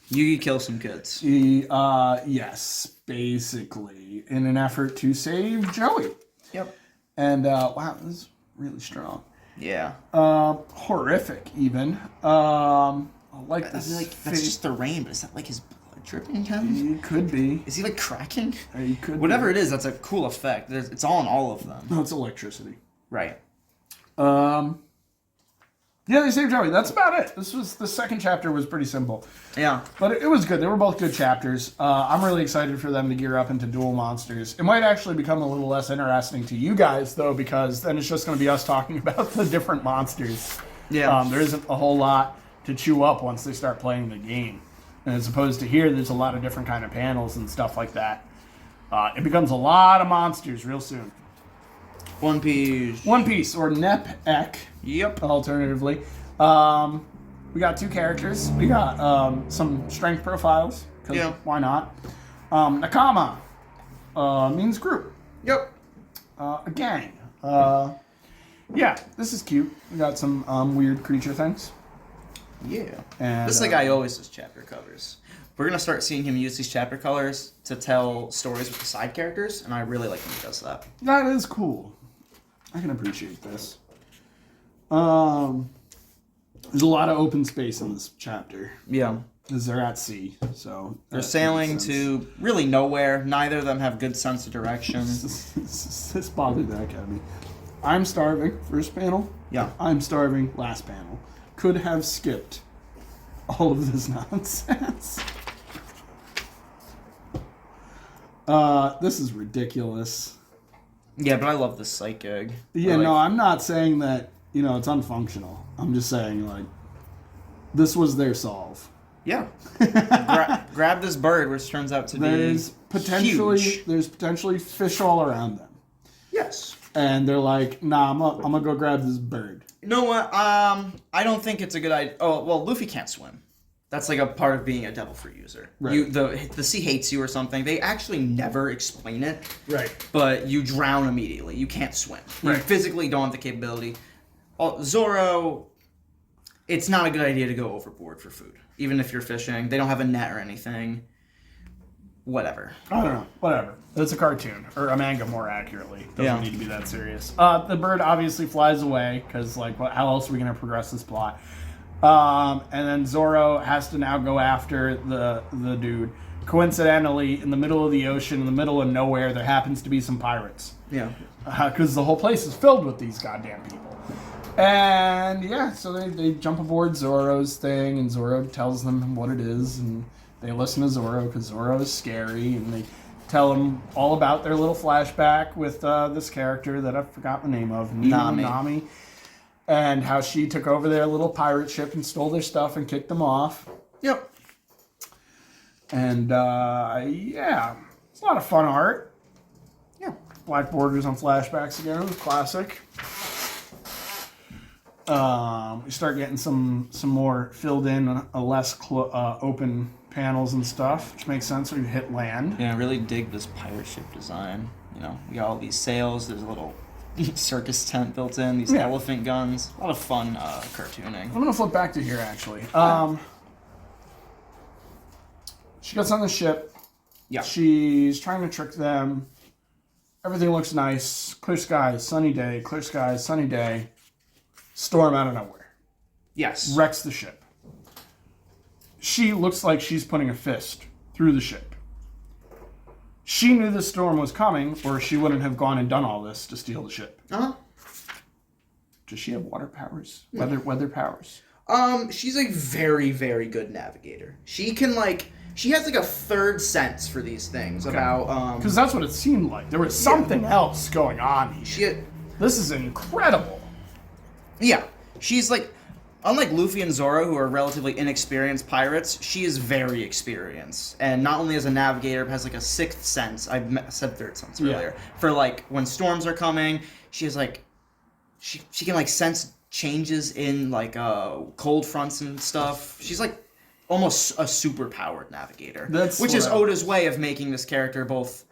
Yugi kills some kids. Yes, basically, in an effort to save Joey. Yep. And, wow, this is really strong. Yeah. Horrific, even. I like this. That's just the rain, but is that like his blood dripping him? It could be. Is he like cracking? He could Whatever be. it is, that's a cool effect. It's all in all of them. No, it's electricity. Right. Yeah, they saved Joey. That's about it. The second chapter was pretty simple. Yeah. But it was good. They were both good chapters. I'm really excited for them to gear up into dual monsters. It might actually become a little less interesting to you guys, though, because then it's just going to be us talking about the different monsters. Yeah. There isn't a whole lot to chew up once they start playing the game. And as opposed to here, there's a lot of different kind of panels and stuff like that. It becomes a lot of monsters real soon. One Piece. One Piece, or Nep-Ek. Yep. Alternatively. We got two characters. We got some strength profiles. Yeah. Why not? Nakama means group. Yep. A gang. Yeah, this is cute. We got some weird creature things. Yeah. And, this is the guy who always does chapter covers. We're going to start seeing him use these chapter colors to tell stories with the side characters, and I really like when he does that. That is cool. I can appreciate this. There's a lot of open space in this chapter. Yeah. Because they're at sea, so... They're sailing to really nowhere. Neither of them have good sense of direction. This bothered the heck out of me. I'm starving, first panel. Yeah. I'm starving, last panel. Could have skipped all of this nonsense. This is ridiculous. Yeah, but I love this sight gag. Yeah, no, I'm not saying that, it's unfunctional. I'm just saying, this was their solve. Yeah. Grab this bird, which turns out to be huge. There's potentially fish all around them. Yes. And they're like, nah, I'm gonna go grab this bird. You know what? I don't think it's a good idea. Oh, well, Luffy can't swim. That's like a part of being a devil fruit user. Right. The sea hates you or something. They actually never explain it. Right. But you drown immediately. You can't swim. You physically don't have the capability. Zoro, it's not a good idea to go overboard for food. Even if you're fishing. They don't have a net or anything. Whatever. I don't know. Whatever. It's a cartoon. Or a manga, more accurately. Doesn't need to be that serious. The bird obviously flies away, because, how else are we going to progress this plot? And then Zoro has to now go after the dude. Coincidentally, in the middle of the ocean, in the middle of nowhere, there happens to be some pirates. Yeah. Because the whole place is filled with these goddamn people. And, yeah, so they jump aboard Zoro's thing, and Zoro tells them what it is, and they listen to Zoro, because Zoro is scary, and they tell him all about their little flashback with this character that I forgot the name of, Nami. And how she took over their little pirate ship and stole their stuff and kicked them off. Yep. And, yeah. It's a lot of fun art. Yeah. Black borders on flashbacks again. It was classic. We start getting some more filled in, less open panels and stuff, which makes sense when you hit land. Yeah, I really dig this pirate ship design. We got all these sails. There's a little circus tent built in, these elephant guns. A lot of fun cartooning. I'm going to flip back to here, actually. She gets on the ship. Yeah. She's trying to trick them. Everything looks nice. Clear skies, sunny day. Clear skies, sunny day. Storm out of nowhere. Yes. Wrecks the ship. She looks like she's putting a fist through the ship. She knew the storm was coming, or she wouldn't have gone and done all this to steal the ship. Uh-huh. Does she have water powers? Weather powers? She's a very, very good navigator. She can, like... She has, like, a third sense for these things about, Because that's what it seemed like. There was something else going on here. This is incredible. Yeah. She's, like... Unlike Luffy and Zoro, who are relatively inexperienced pirates, she is very experienced. And not only as a navigator, but has like a sixth sense. I said third sense earlier. For like when storms are coming, she has like she can like sense changes in like cold fronts and stuff. She's like almost a super powered navigator. Which is Oda's way of making this character both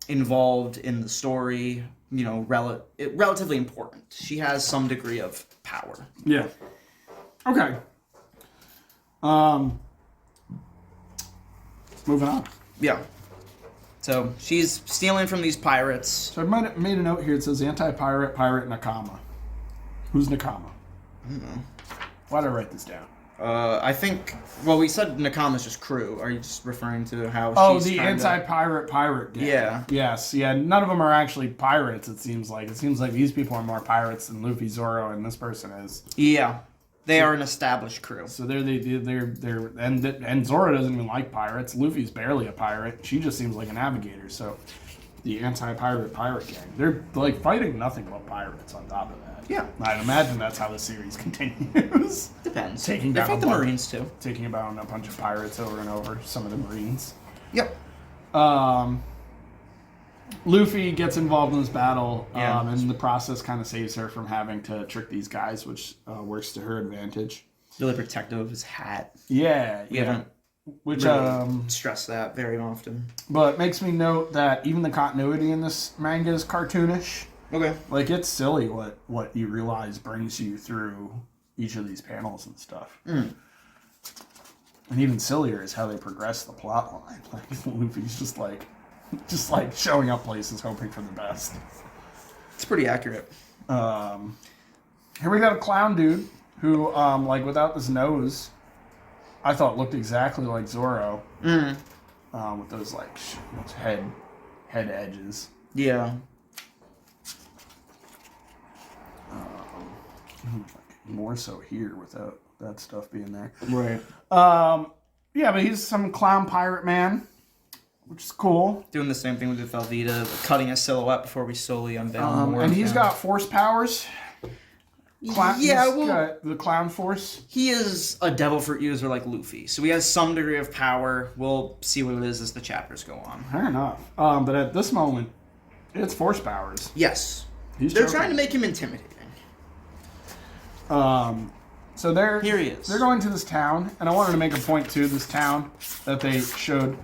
involved in the story, you know, relatively important. She has some degree of power. Yeah. Okay. Moving on. Yeah. So she's stealing from these pirates. So I made a note here. It says anti-pirate, pirate Nakama. Who's Nakama? I don't know. Why did I write this down? I think... Well, we said Nakama's just crew. Are you just referring to how she's the anti-pirate pirate gang. Yeah. Yes. Yeah, none of them are actually pirates, it seems like. It seems like these people are more pirates than Luffy, Zoro, and this person is. Yeah. They are an established crew. So they're and Zoro doesn't even like pirates. Luffy's barely a pirate. She just seems like a navigator, so... The anti-pirate pirate gang. They're, like, fighting nothing but pirates on top of that. Yeah. I'd imagine that's how the series continues. Depends. They fight the Marines, too. Taking down a bunch of pirates over and over. Some of the Marines. Yep. Luffy gets involved in this battle, Yeah. and in the process kind of saves her from having to trick these guys, which works to her advantage. Really protective of his hat. Yeah, We haven't which really stressed that very often. But makes me note that even the continuity in this manga is cartoonish. Okay. Like, it's silly what you realize brings you through each of these panels and stuff. And even sillier is how they progress the plot line. Like, Luffy's just like showing up places hoping for the best. It's pretty accurate. Here we got a clown dude who, like, without this nose, I thought looked exactly like Zoro. With those, like, those head edges. Yeah. More so here without that stuff being there. Right. Yeah, but he's some clown pirate man, which is cool. Doing the same thing with Velveeta, cutting a silhouette before we slowly unveil more. And he's got force powers. Got the clown force. He is a devil fruit user like Luffy, so he has some degree of power. We'll see what it is as the chapters go on. Fair enough. But at this moment, it's force powers. Yes. They're trying to make him intimidating. So here he is. They're going to this town, and I wanted to make a point to this town that they showed.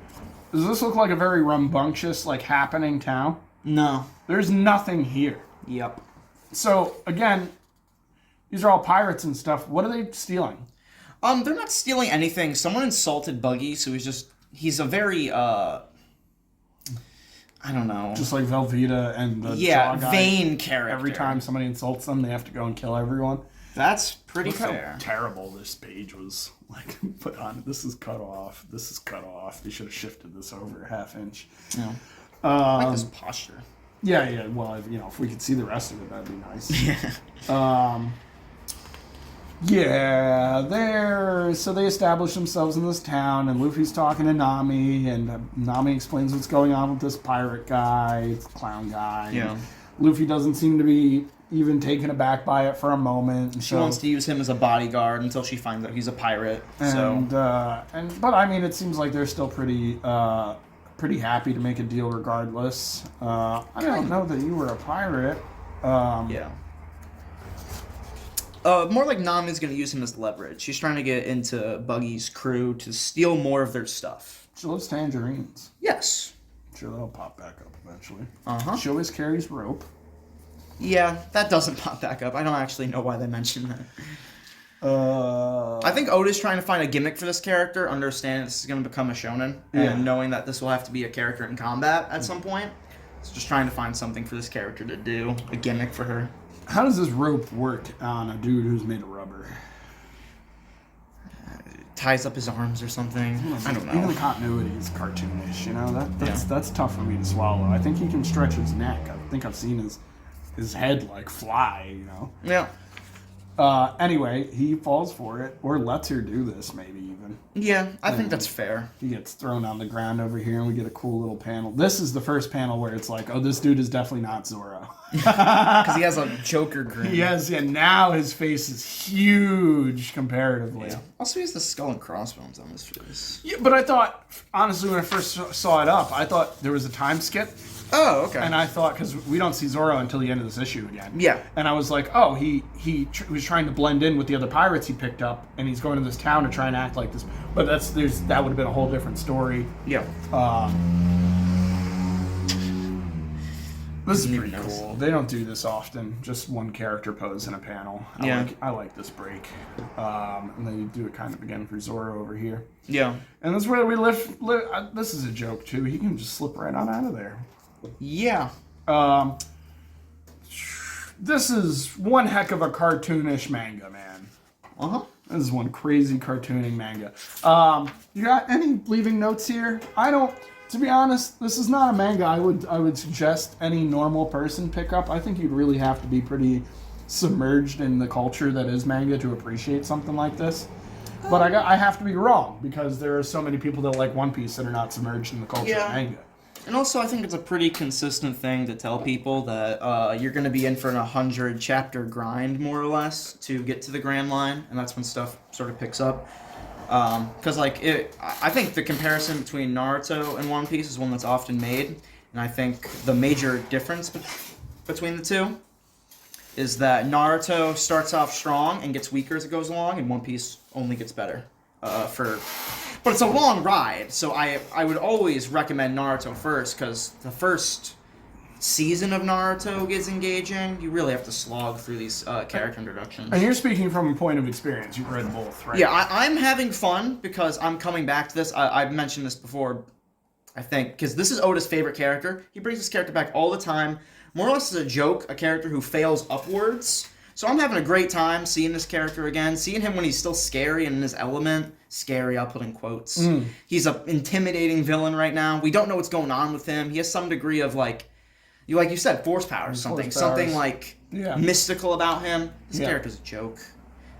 Does this look like a very rambunctious, like, happening town? No. There's nothing here. Yep. So, again, these are all pirates and stuff. What are they stealing? They're not stealing anything. Someone insulted Buggy, so he's a very, I don't know. Just like Velveeta and the Jaw guy. Vain character. Every time somebody insults them, they have to go and kill everyone. That's pretty Look fair. How terrible this page was, like, put on. This is cut off. This is cut off. They should have shifted this over a half inch. Yeah. I like this posture. Yeah. Well, if we could see the rest of it, that'd be nice. Yeah. So they establish themselves in this town, and Luffy's talking to Nami, and Nami explains what's going on with this pirate guy, clown guy. Yeah. Luffy doesn't seem to be even taken aback by it for a moment. She wants to use him as a bodyguard until she finds out he's a pirate. But I mean, it seems like they're still pretty happy to make a deal regardless. I don't know that you were a pirate. Yeah. More like Nami's going to use him as leverage. She's trying to get into Buggy's crew to steal more of their stuff. She loves tangerines. Yes. Sure, that'll pop back up eventually. Uh-huh. She always carries rope. Yeah, that doesn't pop back up. I don't actually know why they mentioned that. I think Oda's trying to find a gimmick for this character, understanding this is going to become a shonen, and knowing that this will have to be a character in combat at some point. So just trying to find something for this character to do, a gimmick for her. How does this rope work on a dude who's made of rubber? Ties up his arms or something. I don't know. Even the continuity is cartoonish, you know? That's tough for me to swallow. I think he can stretch his neck. I think I've seen his head, like, fly, you know? Yeah. Anyway, he falls for it, or lets her do this, maybe even. Yeah, I think that's fair. He gets thrown on the ground over here, and we get a cool little panel. This is the first panel where it's like, oh, this dude is definitely not Zoro. Because he has a Joker grin. Yes, yeah, now his face is huge comparatively. Yeah. Also, he has the skull and crossbones on his face. Yeah, but I thought, honestly, when I first saw it up, I thought there was a time skip. Oh, okay. And I thought, because we don't see Zoro until the end of this issue again. Yeah. And I was like, oh, he was trying to blend in with the other pirates he picked up, and he's going to this town to try and act like this. But that would have been a whole different story. Yeah. This is pretty cool. They don't do this often. Just one character pose in a panel. I like this break. And then you do it kind of again for Zoro over here. Yeah. And this is where we live. This is a joke, too. He can just slip right on out of there. Yeah. This is one heck of a cartoonish manga, man. Uh-huh. This is one crazy cartooning manga. You got any leaving notes here? To be honest, this is not a manga I would suggest any normal person pick up. I think you'd really have to be pretty submerged in the culture that is manga to appreciate something like this. But I have to be wrong, because there are so many people that like One Piece that are not submerged in the culture of manga. And also, I think it's a pretty consistent thing to tell people that you're going to be in for an 100-chapter grind, more or less, to get to the Grand Line, and that's when stuff sort of picks up. Because, I think the comparison between Naruto and One Piece is one that's often made, and I think the major difference between the two is that Naruto starts off strong and gets weaker as it goes along, and One Piece only gets better. But it's a long ride, so I would always recommend Naruto first, because the first season of Naruto gets engaging. You really have to slog through these character introductions. And you're speaking from a point of experience. You've read both, right? Yeah, I'm having fun because I'm coming back to this. I've mentioned this before, I think, because this is Oda's favorite character. He brings this character back all the time, more or less as a joke, a character who fails upwards. So I'm having a great time seeing this character again, seeing him when he's still scary and in his element. Scary, I'll put in quotes. He's an intimidating villain right now. We don't know what's going on with him. He has some degree of, like you said, force powers, something mystical about him. This character's a joke.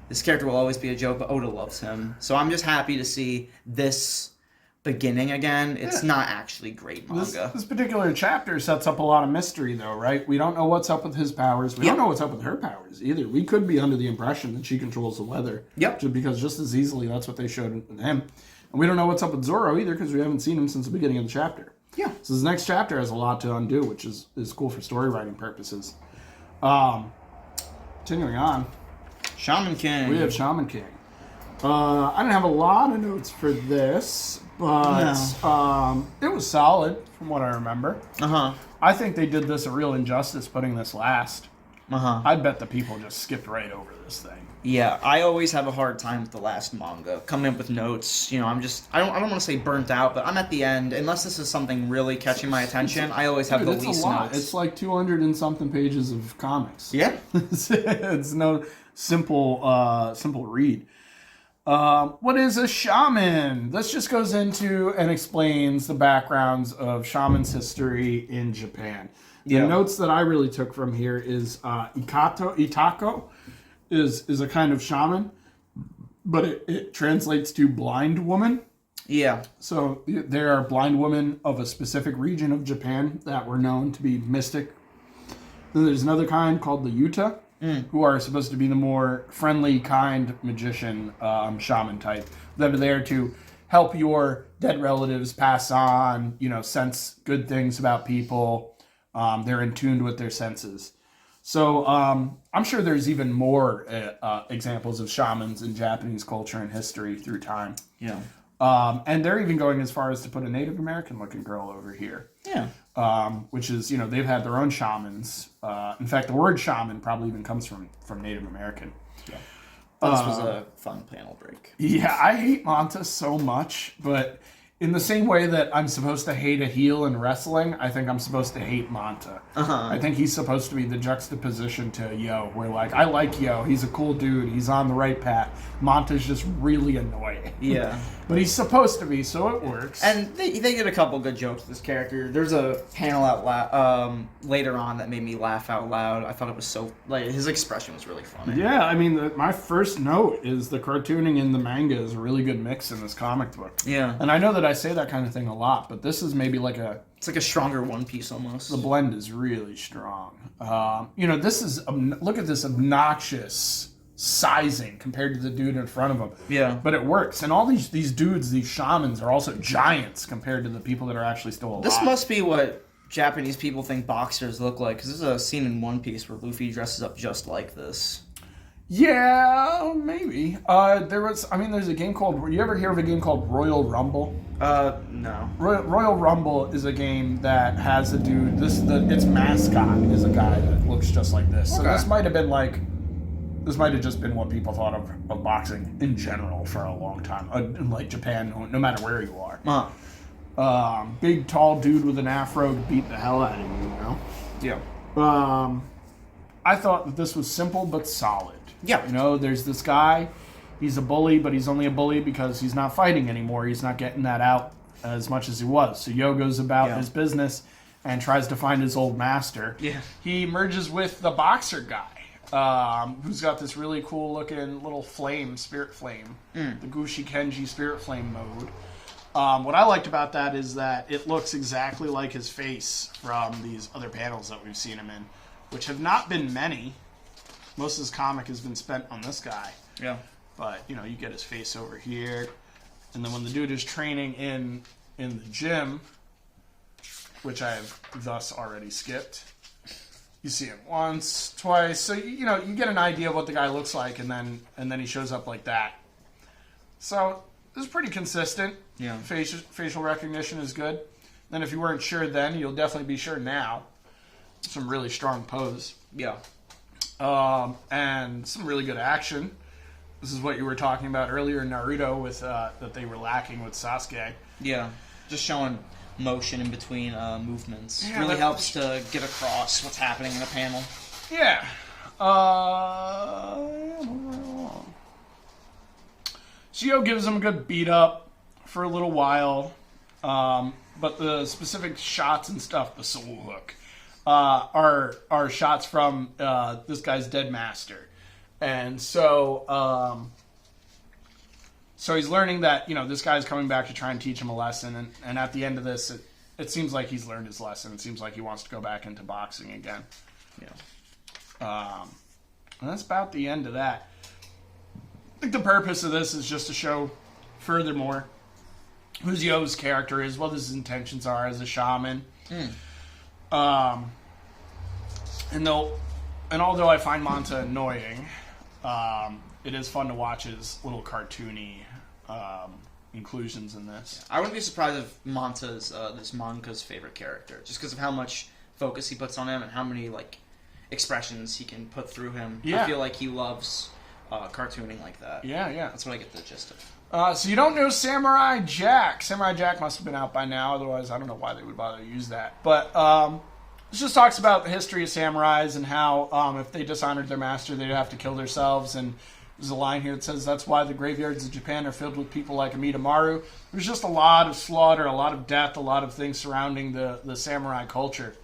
This character will always be a joke, but Oda loves him. So I'm just happy to see this beginning again. It's not actually great manga. This particular chapter sets up a lot of mystery, though, right? We don't know what's up with his powers. We don't know what's up with her powers either. We could be under the impression that she controls the weather. Yep. Because just as easily, that's what they showed with him. And we don't know what's up with Zoro either, because we haven't seen him since the beginning of the chapter. Yeah. So this next chapter has a lot to undo, which is cool for story writing purposes. Continuing on. Shaman King. We have Shaman King. I didn't have a lot of notes for this, but it was solid from what I remember. I think they did this a real injustice putting this last. I bet the people just skipped right over this thing. Yeah, I always have a hard time with the last manga. Coming up with notes, I don't want to say burnt out, but I'm at the end. Unless this is something really catching my attention, I always have the least notes. It's like 200 and something pages of comics. Yeah. It's no simple read. What is a shaman? This just goes into and explains the backgrounds of shaman's history in Japan. The notes that I really took from here is Itako is a kind of shaman, but it translates to blind woman. Yeah. So there are blind women of a specific region of Japan that were known to be mystic. Then there's another kind called the Yuta, who are supposed to be the more friendly, kind magician shaman type that are there to help your dead relatives pass on, sense good things about people. They're in tune with their senses. So I'm sure there's even more examples of shamans in Japanese culture and history through time. Yeah. And they're even going as far as to put a Native American-looking girl over here. Yeah. Which is, they've had their own shamans. In fact, the word shaman probably even comes from Native American. This was a fun panel break. Yeah, I hate Manta so much, but in the same way that I'm supposed to hate a heel in wrestling, I think I'm supposed to hate Manta. I think he's supposed to be the juxtaposition to Yo, where like, I like Yo, he's a cool dude, he's on the right path. Manta's just really annoying. Yeah. But he's supposed to be, so it works. And they did a couple good jokes with this character. There's a panel later on that made me laugh out loud. I thought it was so, like, his expression was really funny. Yeah, I mean, my first note is the cartooning in the manga is a really good mix in this comic book. Yeah. And I know that I say that kind of thing a lot, but this is maybe like it's like a stronger One Piece almost. The blend is really strong. This is, look at this obnoxious sizing compared to the dude in front of him. Yeah. But it works. And all these dudes, these shamans, are also giants compared to the people that are actually still alive. This must be what Japanese people think boxers look like, because there's a scene in One Piece where Luffy dresses up just like this. Yeah, maybe. There's a game called, you ever hear of a game called Royal Rumble? No. Royal Rumble is a game that has a dude, its mascot is a guy that looks just like this. So this might have just been what people thought of boxing in general for a long time. In like Japan, no matter where you are. Big, tall dude with an afro to beat the hell out of you, Yeah. I thought that this was simple but solid. Yeah. There's this guy. He's a bully, but he's only a bully because he's not fighting anymore. He's not getting that out as much as he was. So Yo goes about his business and tries to find his old master. Yeah. He merges with the boxer guy, who's got this really cool looking little flame, spirit flame, the Gushi Kenji spirit flame mode. What I liked about that is that it looks exactly like his face from these other panels that we've seen him in, which have not been many. Most of his comic has been spent on this guy. Yeah. But, you get his face over here. And then when the dude is training in the gym, which I have thus already skipped, you see him once, twice. So, you get an idea of what the guy looks like, and then he shows up like that. So, this is pretty consistent. Yeah. Facial recognition is good. Then if you weren't sure then, you'll definitely be sure now. Some really strong pose. Yeah. And some really good action. This is what you were talking about earlier in Naruto with that they were lacking with Sasuke. Yeah. Just showing motion in between movements. Yeah, really helps to get across what's happening in a panel. Yeah. Shio gives him a good beat up for a little while. But the specific shots and stuff, the soul hook, are shots from this guy's dead master. And so he's learning that, this guy's coming back to try and teach him a lesson. And at the end of this, it seems like he's learned his lesson. It seems like he wants to go back into boxing again. Yeah. And that's about the end of that. I think the purpose of this is just to show, furthermore, who Yo's character is, what his intentions are as a shaman. And although I find Manta annoying, it is fun to watch his little cartoony inclusions in this. I wouldn't be surprised if Manta's this manga's favorite character, just because of how much focus he puts on him and how many expressions he can put through him. Yeah. I feel like he loves cartooning like that. Yeah. That's what I get the gist of. So you don't know Samurai Jack. Samurai Jack must have been out by now. Otherwise, I don't know why they would bother to use that. But this just talks about the history of samurais and how if they dishonored their master, they'd have to kill themselves. And there's a line here that says that's why the graveyards of Japan are filled with people like Amidamaru. There's just a lot of slaughter, a lot of death, a lot of things surrounding the samurai culture.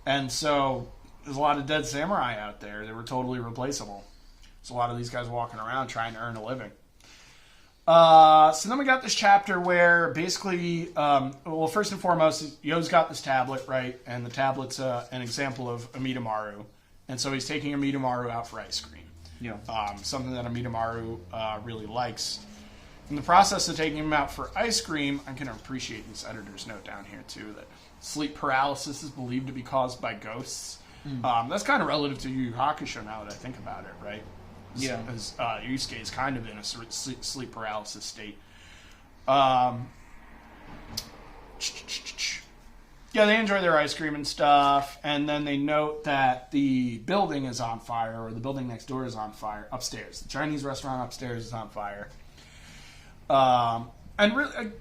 And so there's a lot of dead samurai out there that were totally replaceable. There's a lot of these guys walking around trying to earn a living. So then we got this chapter where basically, first and foremost, Yo's got this tablet, right? And the tablet's an example of Amidamaru. And so he's taking Amidamaru out for ice cream. Yeah. Something that Amidamaru really likes. In the process of taking him out for ice cream, I'm going to appreciate this editor's note down here, too, that sleep paralysis is believed to be caused by ghosts. That's kind of relative to YuYu Hakusho now that I think about it, right? Yeah. As Yusuke is kind of in a sleep paralysis state. Yeah, they enjoy their ice cream and stuff, and then they note that the building is on fire, or the building next door is on fire upstairs. The Chinese restaurant upstairs is on fire. And really,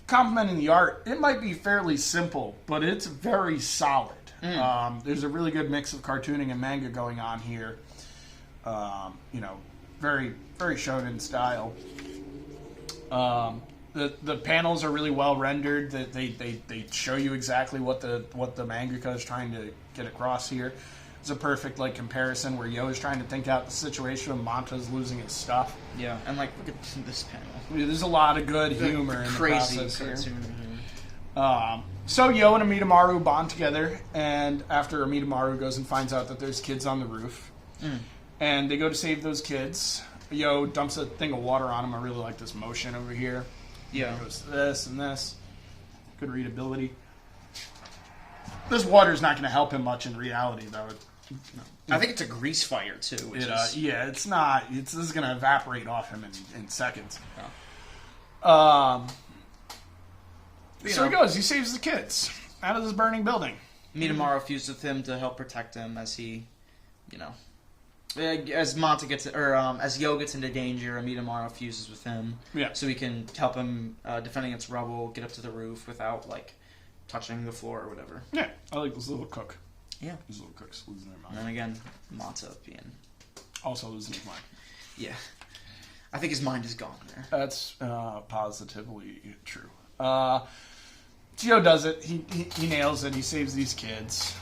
complimenting the art, it might be fairly simple, but it's very solid. There's a really good mix of cartooning and manga going on here. Very, very shonen style. The panels are really well rendered. That they show you exactly what the mangaka is trying to get across here. It's a perfect comparison where Yo is trying to think out the situation when Manta's losing his stuff. Yeah, and look at this panel. There's a lot of good humor in the process here. Here. So Yo and Amidamaru bond together, and after Amidamaru goes and finds out that there's kids on the roof, and they go to save those kids. Yo dumps a thing of water on him. I really like this motion over here. Yeah. It goes to this and this. Good readability. This water's not going to help him much in reality, though. I think it's a grease fire, too. Yeah, it's not. This is going to evaporate off him in seconds. Yeah. So he goes. He saves the kids out of this burning building. Midamaru fuses with him to help protect him as he, as Manta gets, as Yo gets into danger, Midamaru fuses with him. Yeah. So he can help him defend against rubble, get up to the roof without touching the floor or whatever. Yeah, I like this little cook. Yeah. These little cooks losing their mind. And then again, Manta being also losing his mind. Yeah. I think his mind is gone there. That's positively true. Gio does it. He nails it. He saves these kids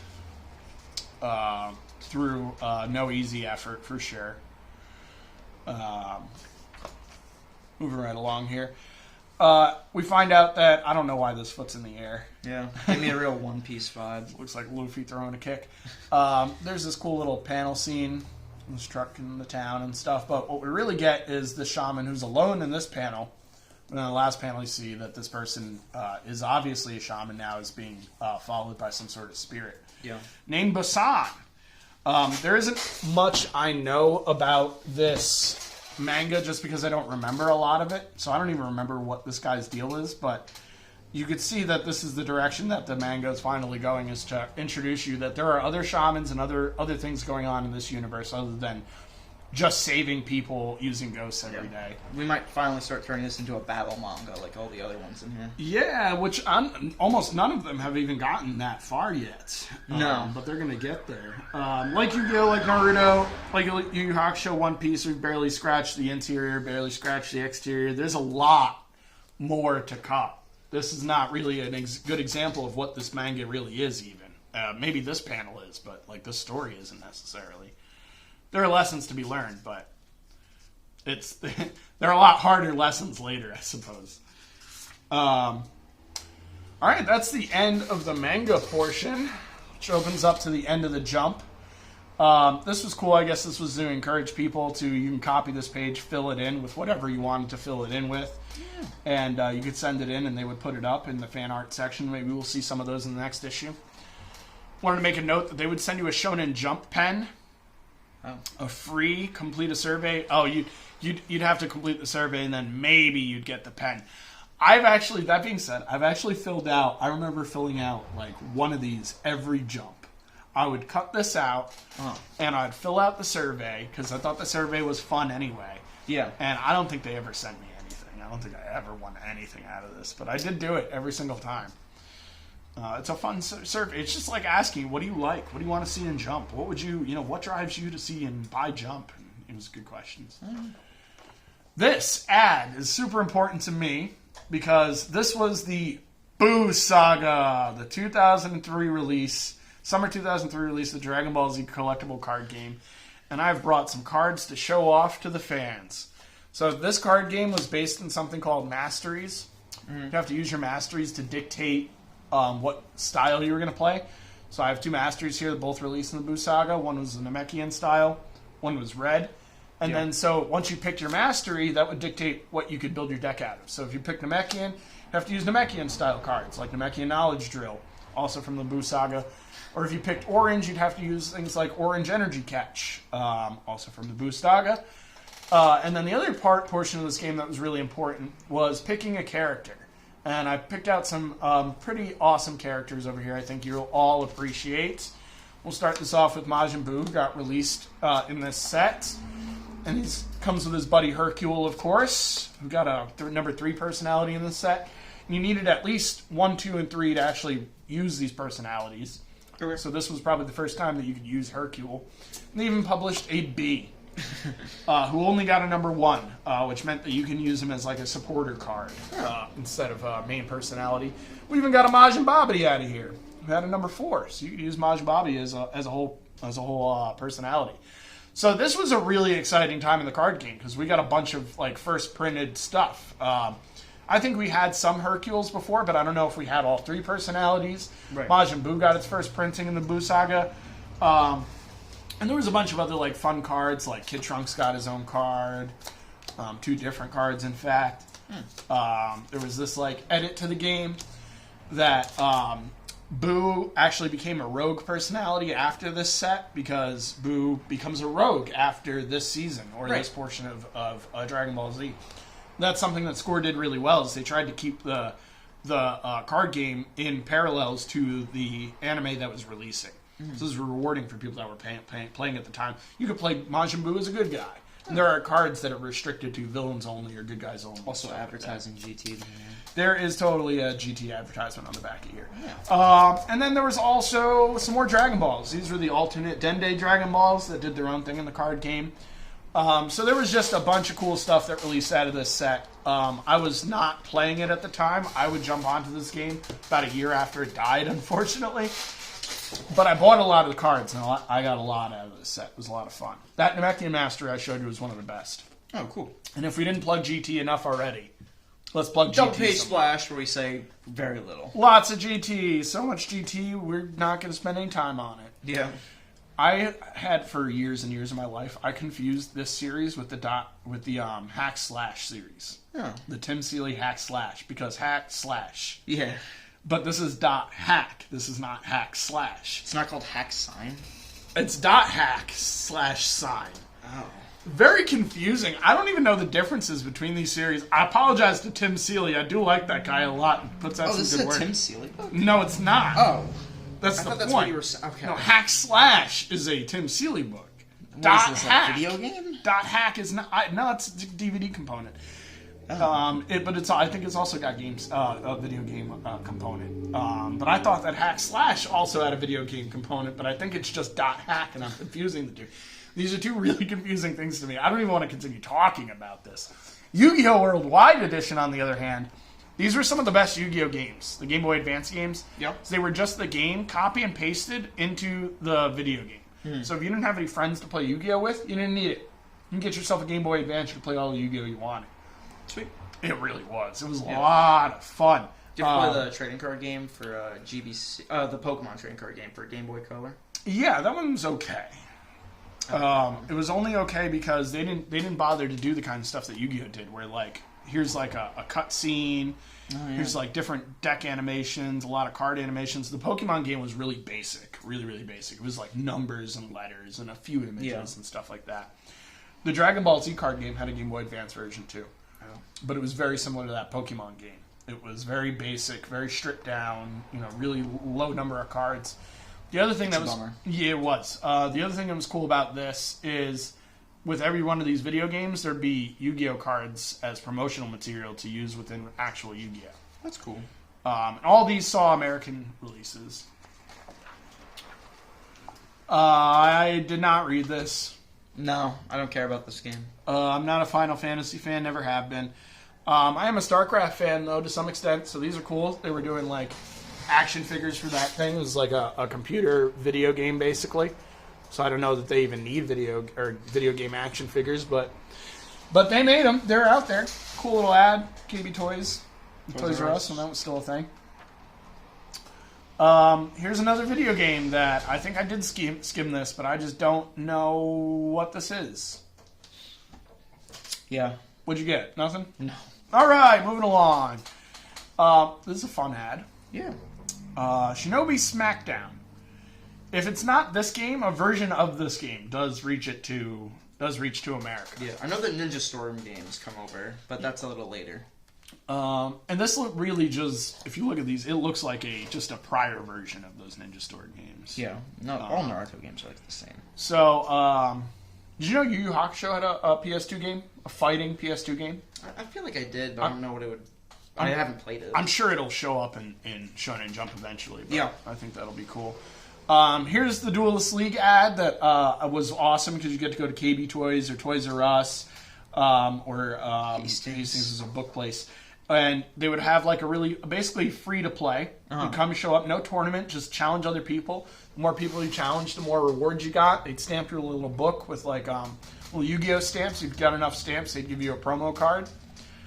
through no easy effort, for sure. Moving right along here. We find out that, I don't know why this foot's in the air. Yeah, gave me a real One Piece vibe. Looks like Luffy throwing a kick. There's this cool little panel scene, this truck in the town and stuff, but what we really get is the shaman who's alone in this panel. And in the last panel, you see that this person is obviously a shaman now, is being followed by some sort of spirit. Yeah. Named Basan. There isn't much I know about this manga just because I don't remember a lot of it. So I don't even remember what this guy's deal is, but you could see that this is the direction that the manga is finally going, is to introduce you that there are other shamans and other things going on in this universe other than just saving people using ghosts every day. We might finally start turning this into a battle manga like all the other ones in here. Yeah, which almost none of them have even gotten that far yet. No. But they're going to get there. Like Yu-Gi-Oh!, like Naruto, like YuYu Hakusho, One Piece, we've barely scratched the interior, barely scratched the exterior. There's a lot more to come. This is not really a good example of what this manga really is even. Maybe this panel is, but this story isn't necessarily. There are lessons to be learned, but there are a lot harder lessons later, I suppose. All right, that's the end of the manga portion, which opens up to the end of the Jump. This was cool. I guess this was to encourage people to, you can copy this page, fill it in with whatever you wanted to fill it in with. Yeah. And you could send it in, and they would put it up in the fan art section. Maybe we'll see some of those in the next issue. Wanted to make a note that they would send you a Shonen Jump pen. Oh. A free, complete a survey. Oh, you'd have to complete the survey, and then maybe you'd get the pen. That being said, I've actually filled out, I remember filling out one of these every Jump. I would cut this out, and I'd fill out the survey, because I thought the survey was fun anyway. Yeah. And I don't think they ever sent me anything. I don't think I ever won anything out of this, but I did do it every single time. It's a fun survey. It's just like asking, what do you like? What do you want to see in Jump? What would you, what drives you to see and buy Jump? And it was good questions. This ad is super important to me because this was the Boo Saga, the 2003 release, summer 2003 release of the Dragon Ball Z collectible card game. And I've brought some cards to show off to the fans. So this card game was based on something called Masteries. You have to use your Masteries to dictate what style you were going to play. So I have two Masteries here that both released in the Boo Saga. One was the Namekian style, one was red. And then so once you picked your Mastery, that would dictate what you could build your deck out of. So if you pick Namekian, you have to use Namekian style cards, like Namekian Knowledge Drill, also from the Boo Saga. Or if you picked Orange, you'd have to use things like Orange Energy Catch, also from the Boo Saga. And then the other portion of this game that was really important was picking a character. And I picked out some pretty awesome characters over here I think you'll all appreciate. We'll start this off with Majin Buu, who got released in this set. And he comes with his buddy Hercule, of course, who got a number 3 personality in this set. And you needed at least 1, 2, and 3 to actually use these personalities. Okay. So this was probably the first time that you could use Hercule. And they even published a B, who only got a number 1, which meant that you can use him as like a supporter card instead of a main personality. We even got a Majin Babidi out of here, who had a number 4. So you could use Majin Babidi as a whole personality. So this was a really exciting time in the card game because we got a bunch of like first printed stuff. I think we had some Hercules before, but I don't know if we had all 3 personalities. Right. Majin Buu got its first printing in the Buu Saga. And there was a bunch of other like fun cards, like Kid Trunks got his own card. 2 different cards, in fact. There was this like edit to the game that Buu actually became a rogue personality after this set because Buu becomes a rogue after this season or this portion of Dragon Ball Z. That's something that Score did really well is they tried to keep the card game in parallels to the anime that was releasing. So this is rewarding for people that were playing at the time. You could play Majin Buu as a good guy. And there are cards that are restricted to villains only or good guys only. Also advertising GT. There is totally a GT advertisement on the back of here. Yeah. And then there was also some more Dragon Balls. These were the alternate Dende Dragon Balls that did their own thing in the card game. So there was just a bunch of cool stuff that released out of this set. I was not playing it at the time. I would jump onto this game about a year after it died, unfortunately. But I bought a lot of the cards, and I got a lot out of this set. It was a lot of fun. That Namekian Master I showed you was one of the best. Oh, cool. And if we didn't plug GT enough already, let's plug Don't GT. page splash where we say very little. Lots of GT. So much GT, we're not going to spend any time on it. Yeah. I had for years and years of my life, I confused this series with the Hack Slash series. Oh. The Tim Seeley Hack Slash, because Hack Slash. Yeah. But this is .hack. This is not Hack Slash. It's not called hack sign? It's .hack/sign. Oh. Very confusing. I don't even know the differences between these series. I apologize to Tim Seeley. I do like that guy a lot. He puts out some this good is a work. Tim Seeley book? No, it's not. Oh. That's I the thought that's point. what you were saying. Okay. No, Hack Slash is a Tim Seeley book. What is this, Hack. a video game? Hack is not. No, it's a DVD component. Oh. I think it's also got a video game component. But I thought that Hack Slash also had a video game component, but I think it's just .hack, and I'm confusing the two. These are 2 really confusing things to me. I don't even want to continue talking about this. Yu-Gi-Oh! Worldwide Edition, on the other hand, these were some of the best Yu-Gi-Oh! Games, the Game Boy Advance games. Yep. So they were just the game, copy and pasted into the video game. So if you didn't have any friends to play Yu-Gi-Oh! With, you didn't need it. You can get yourself a Game Boy Advance, you can play all the Yu-Gi-Oh! You wanted. Sweet. It really was. It was a lot of fun. Did you play the trading card game for GBC? The Pokemon trading card game for Game Boy Color? Yeah, that one was okay. It was only okay because they didn't bother to do the kind of stuff that Yu-Gi-Oh! Did, where like here's like a cut scene, here's like different deck animations, a lot of card animations. The Pokemon game was really basic, really basic. It was like numbers and letters and a few images and stuff like that. The Dragon Ball Z card game had a Game Boy Advance version too, but it was very similar to that Pokemon game. It was very basic, very stripped down, really low number of cards. The other thing it was. The other thing that was cool about this is with every one of these video games, there'd be Yu-Gi-Oh! Cards as promotional material to use within actual Yu-Gi-Oh! That's cool. All these saw American releases. I did not read this. No, I don't care about this game. I'm not a Final Fantasy fan, never have been. I am a StarCraft fan, though, to some extent, so these are cool. They were doing, like, action figures for that thing. It was like a computer video game, basically. So I don't know that they even need video game action figures, but they made them. They're out there. Cool little ad. KB Toys. Toys R Us, when that was still a thing. Here's another video game that I think I did skim this, but I just don't know what this is. Yeah. What'd you get? Nothing? No. All right, moving along. This is a fun ad. Yeah. Shinobi Smackdown. If it's not this game, a version of this game does reach to America. Yeah, I know that Ninja Storm games come over, but that's a little later. And this really just, if you look at these, it looks like just a prior version of those Ninja Store games. Yeah, no, all Naruto games are like the same. So, did you know Yu Yu Hakusho had a PS2 game? A fighting PS2 game? I feel like I did, but I don't know what it would... I haven't played it. I'm sure it'll show up in Shonen Jump eventually. But yeah. I think that'll be cool. Here's the Duelist League ad that was awesome because you get to go to KB Toys or Toys R Us or Hastings is a book place. And they would have like a really, basically free to play. You come show up, no tournament, just challenge other people. The more people you challenge, the more rewards you got. They'd stamp your little book with like little Yu-Gi-Oh stamps. You've got enough stamps, they'd give you a promo card.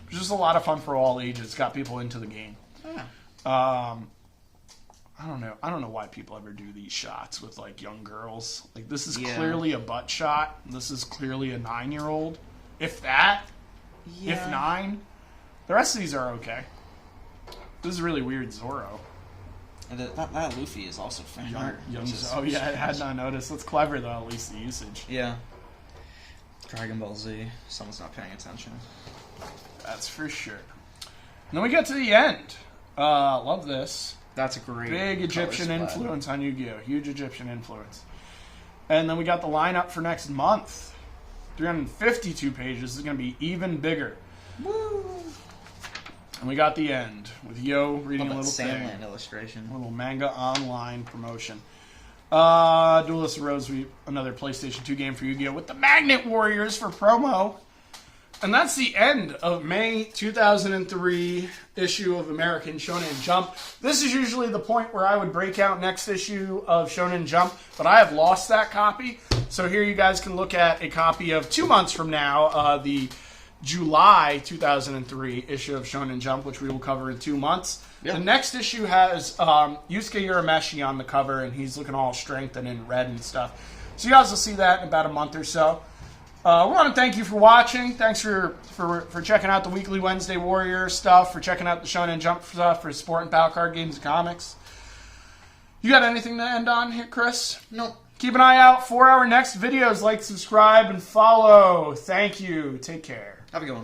It was just a lot of fun for all ages. Got people into the game. I don't know why people ever do these shots with like young girls. Like this is clearly a butt shot. This is clearly a 9-year-old. If that. Yeah. If 9. The rest of these are okay. This is really weird Zoro. And that Luffy is also fan art. Oh yeah, I had not noticed. That's clever though, at least the usage. Yeah. Dragon Ball Z. Someone's not paying attention. That's for sure. And then we get to the end. Love this. That's a great big Egyptian influence on Yu-Gi-Oh! Huge Egyptian influence. And then we got the lineup for next month. 352 pages. This is going to be even bigger. Woo! And we got the end with Yo reading a little Sandland illustration. A little manga online promotion. Duelist Rose, another PlayStation 2 game for Yu-Gi-Oh! With the Magnet Warriors for promo. And that's the end of May 2003 issue of American Shonen Jump. This is usually the point where I would break out next issue of Shonen Jump, but I have lost that copy. So here you guys can look at a copy of 2 months from now, the July 2003 issue of Shonen Jump, which we will cover in 2 months. Yep. The next issue has Yusuke Urameshi on the cover, and he's looking all strengthened and red and stuff. So you guys will see that in about a month or so. We want to thank you for watching. Thanks for checking out the weekly Wednesday Warrior stuff, for checking out the Shonen Jump stuff, for sport and battle card games and comics. You got anything to end on here, Chris? Nope. Keep an eye out for our next videos. Like, subscribe, and follow. Thank you. Take care. Have a good one.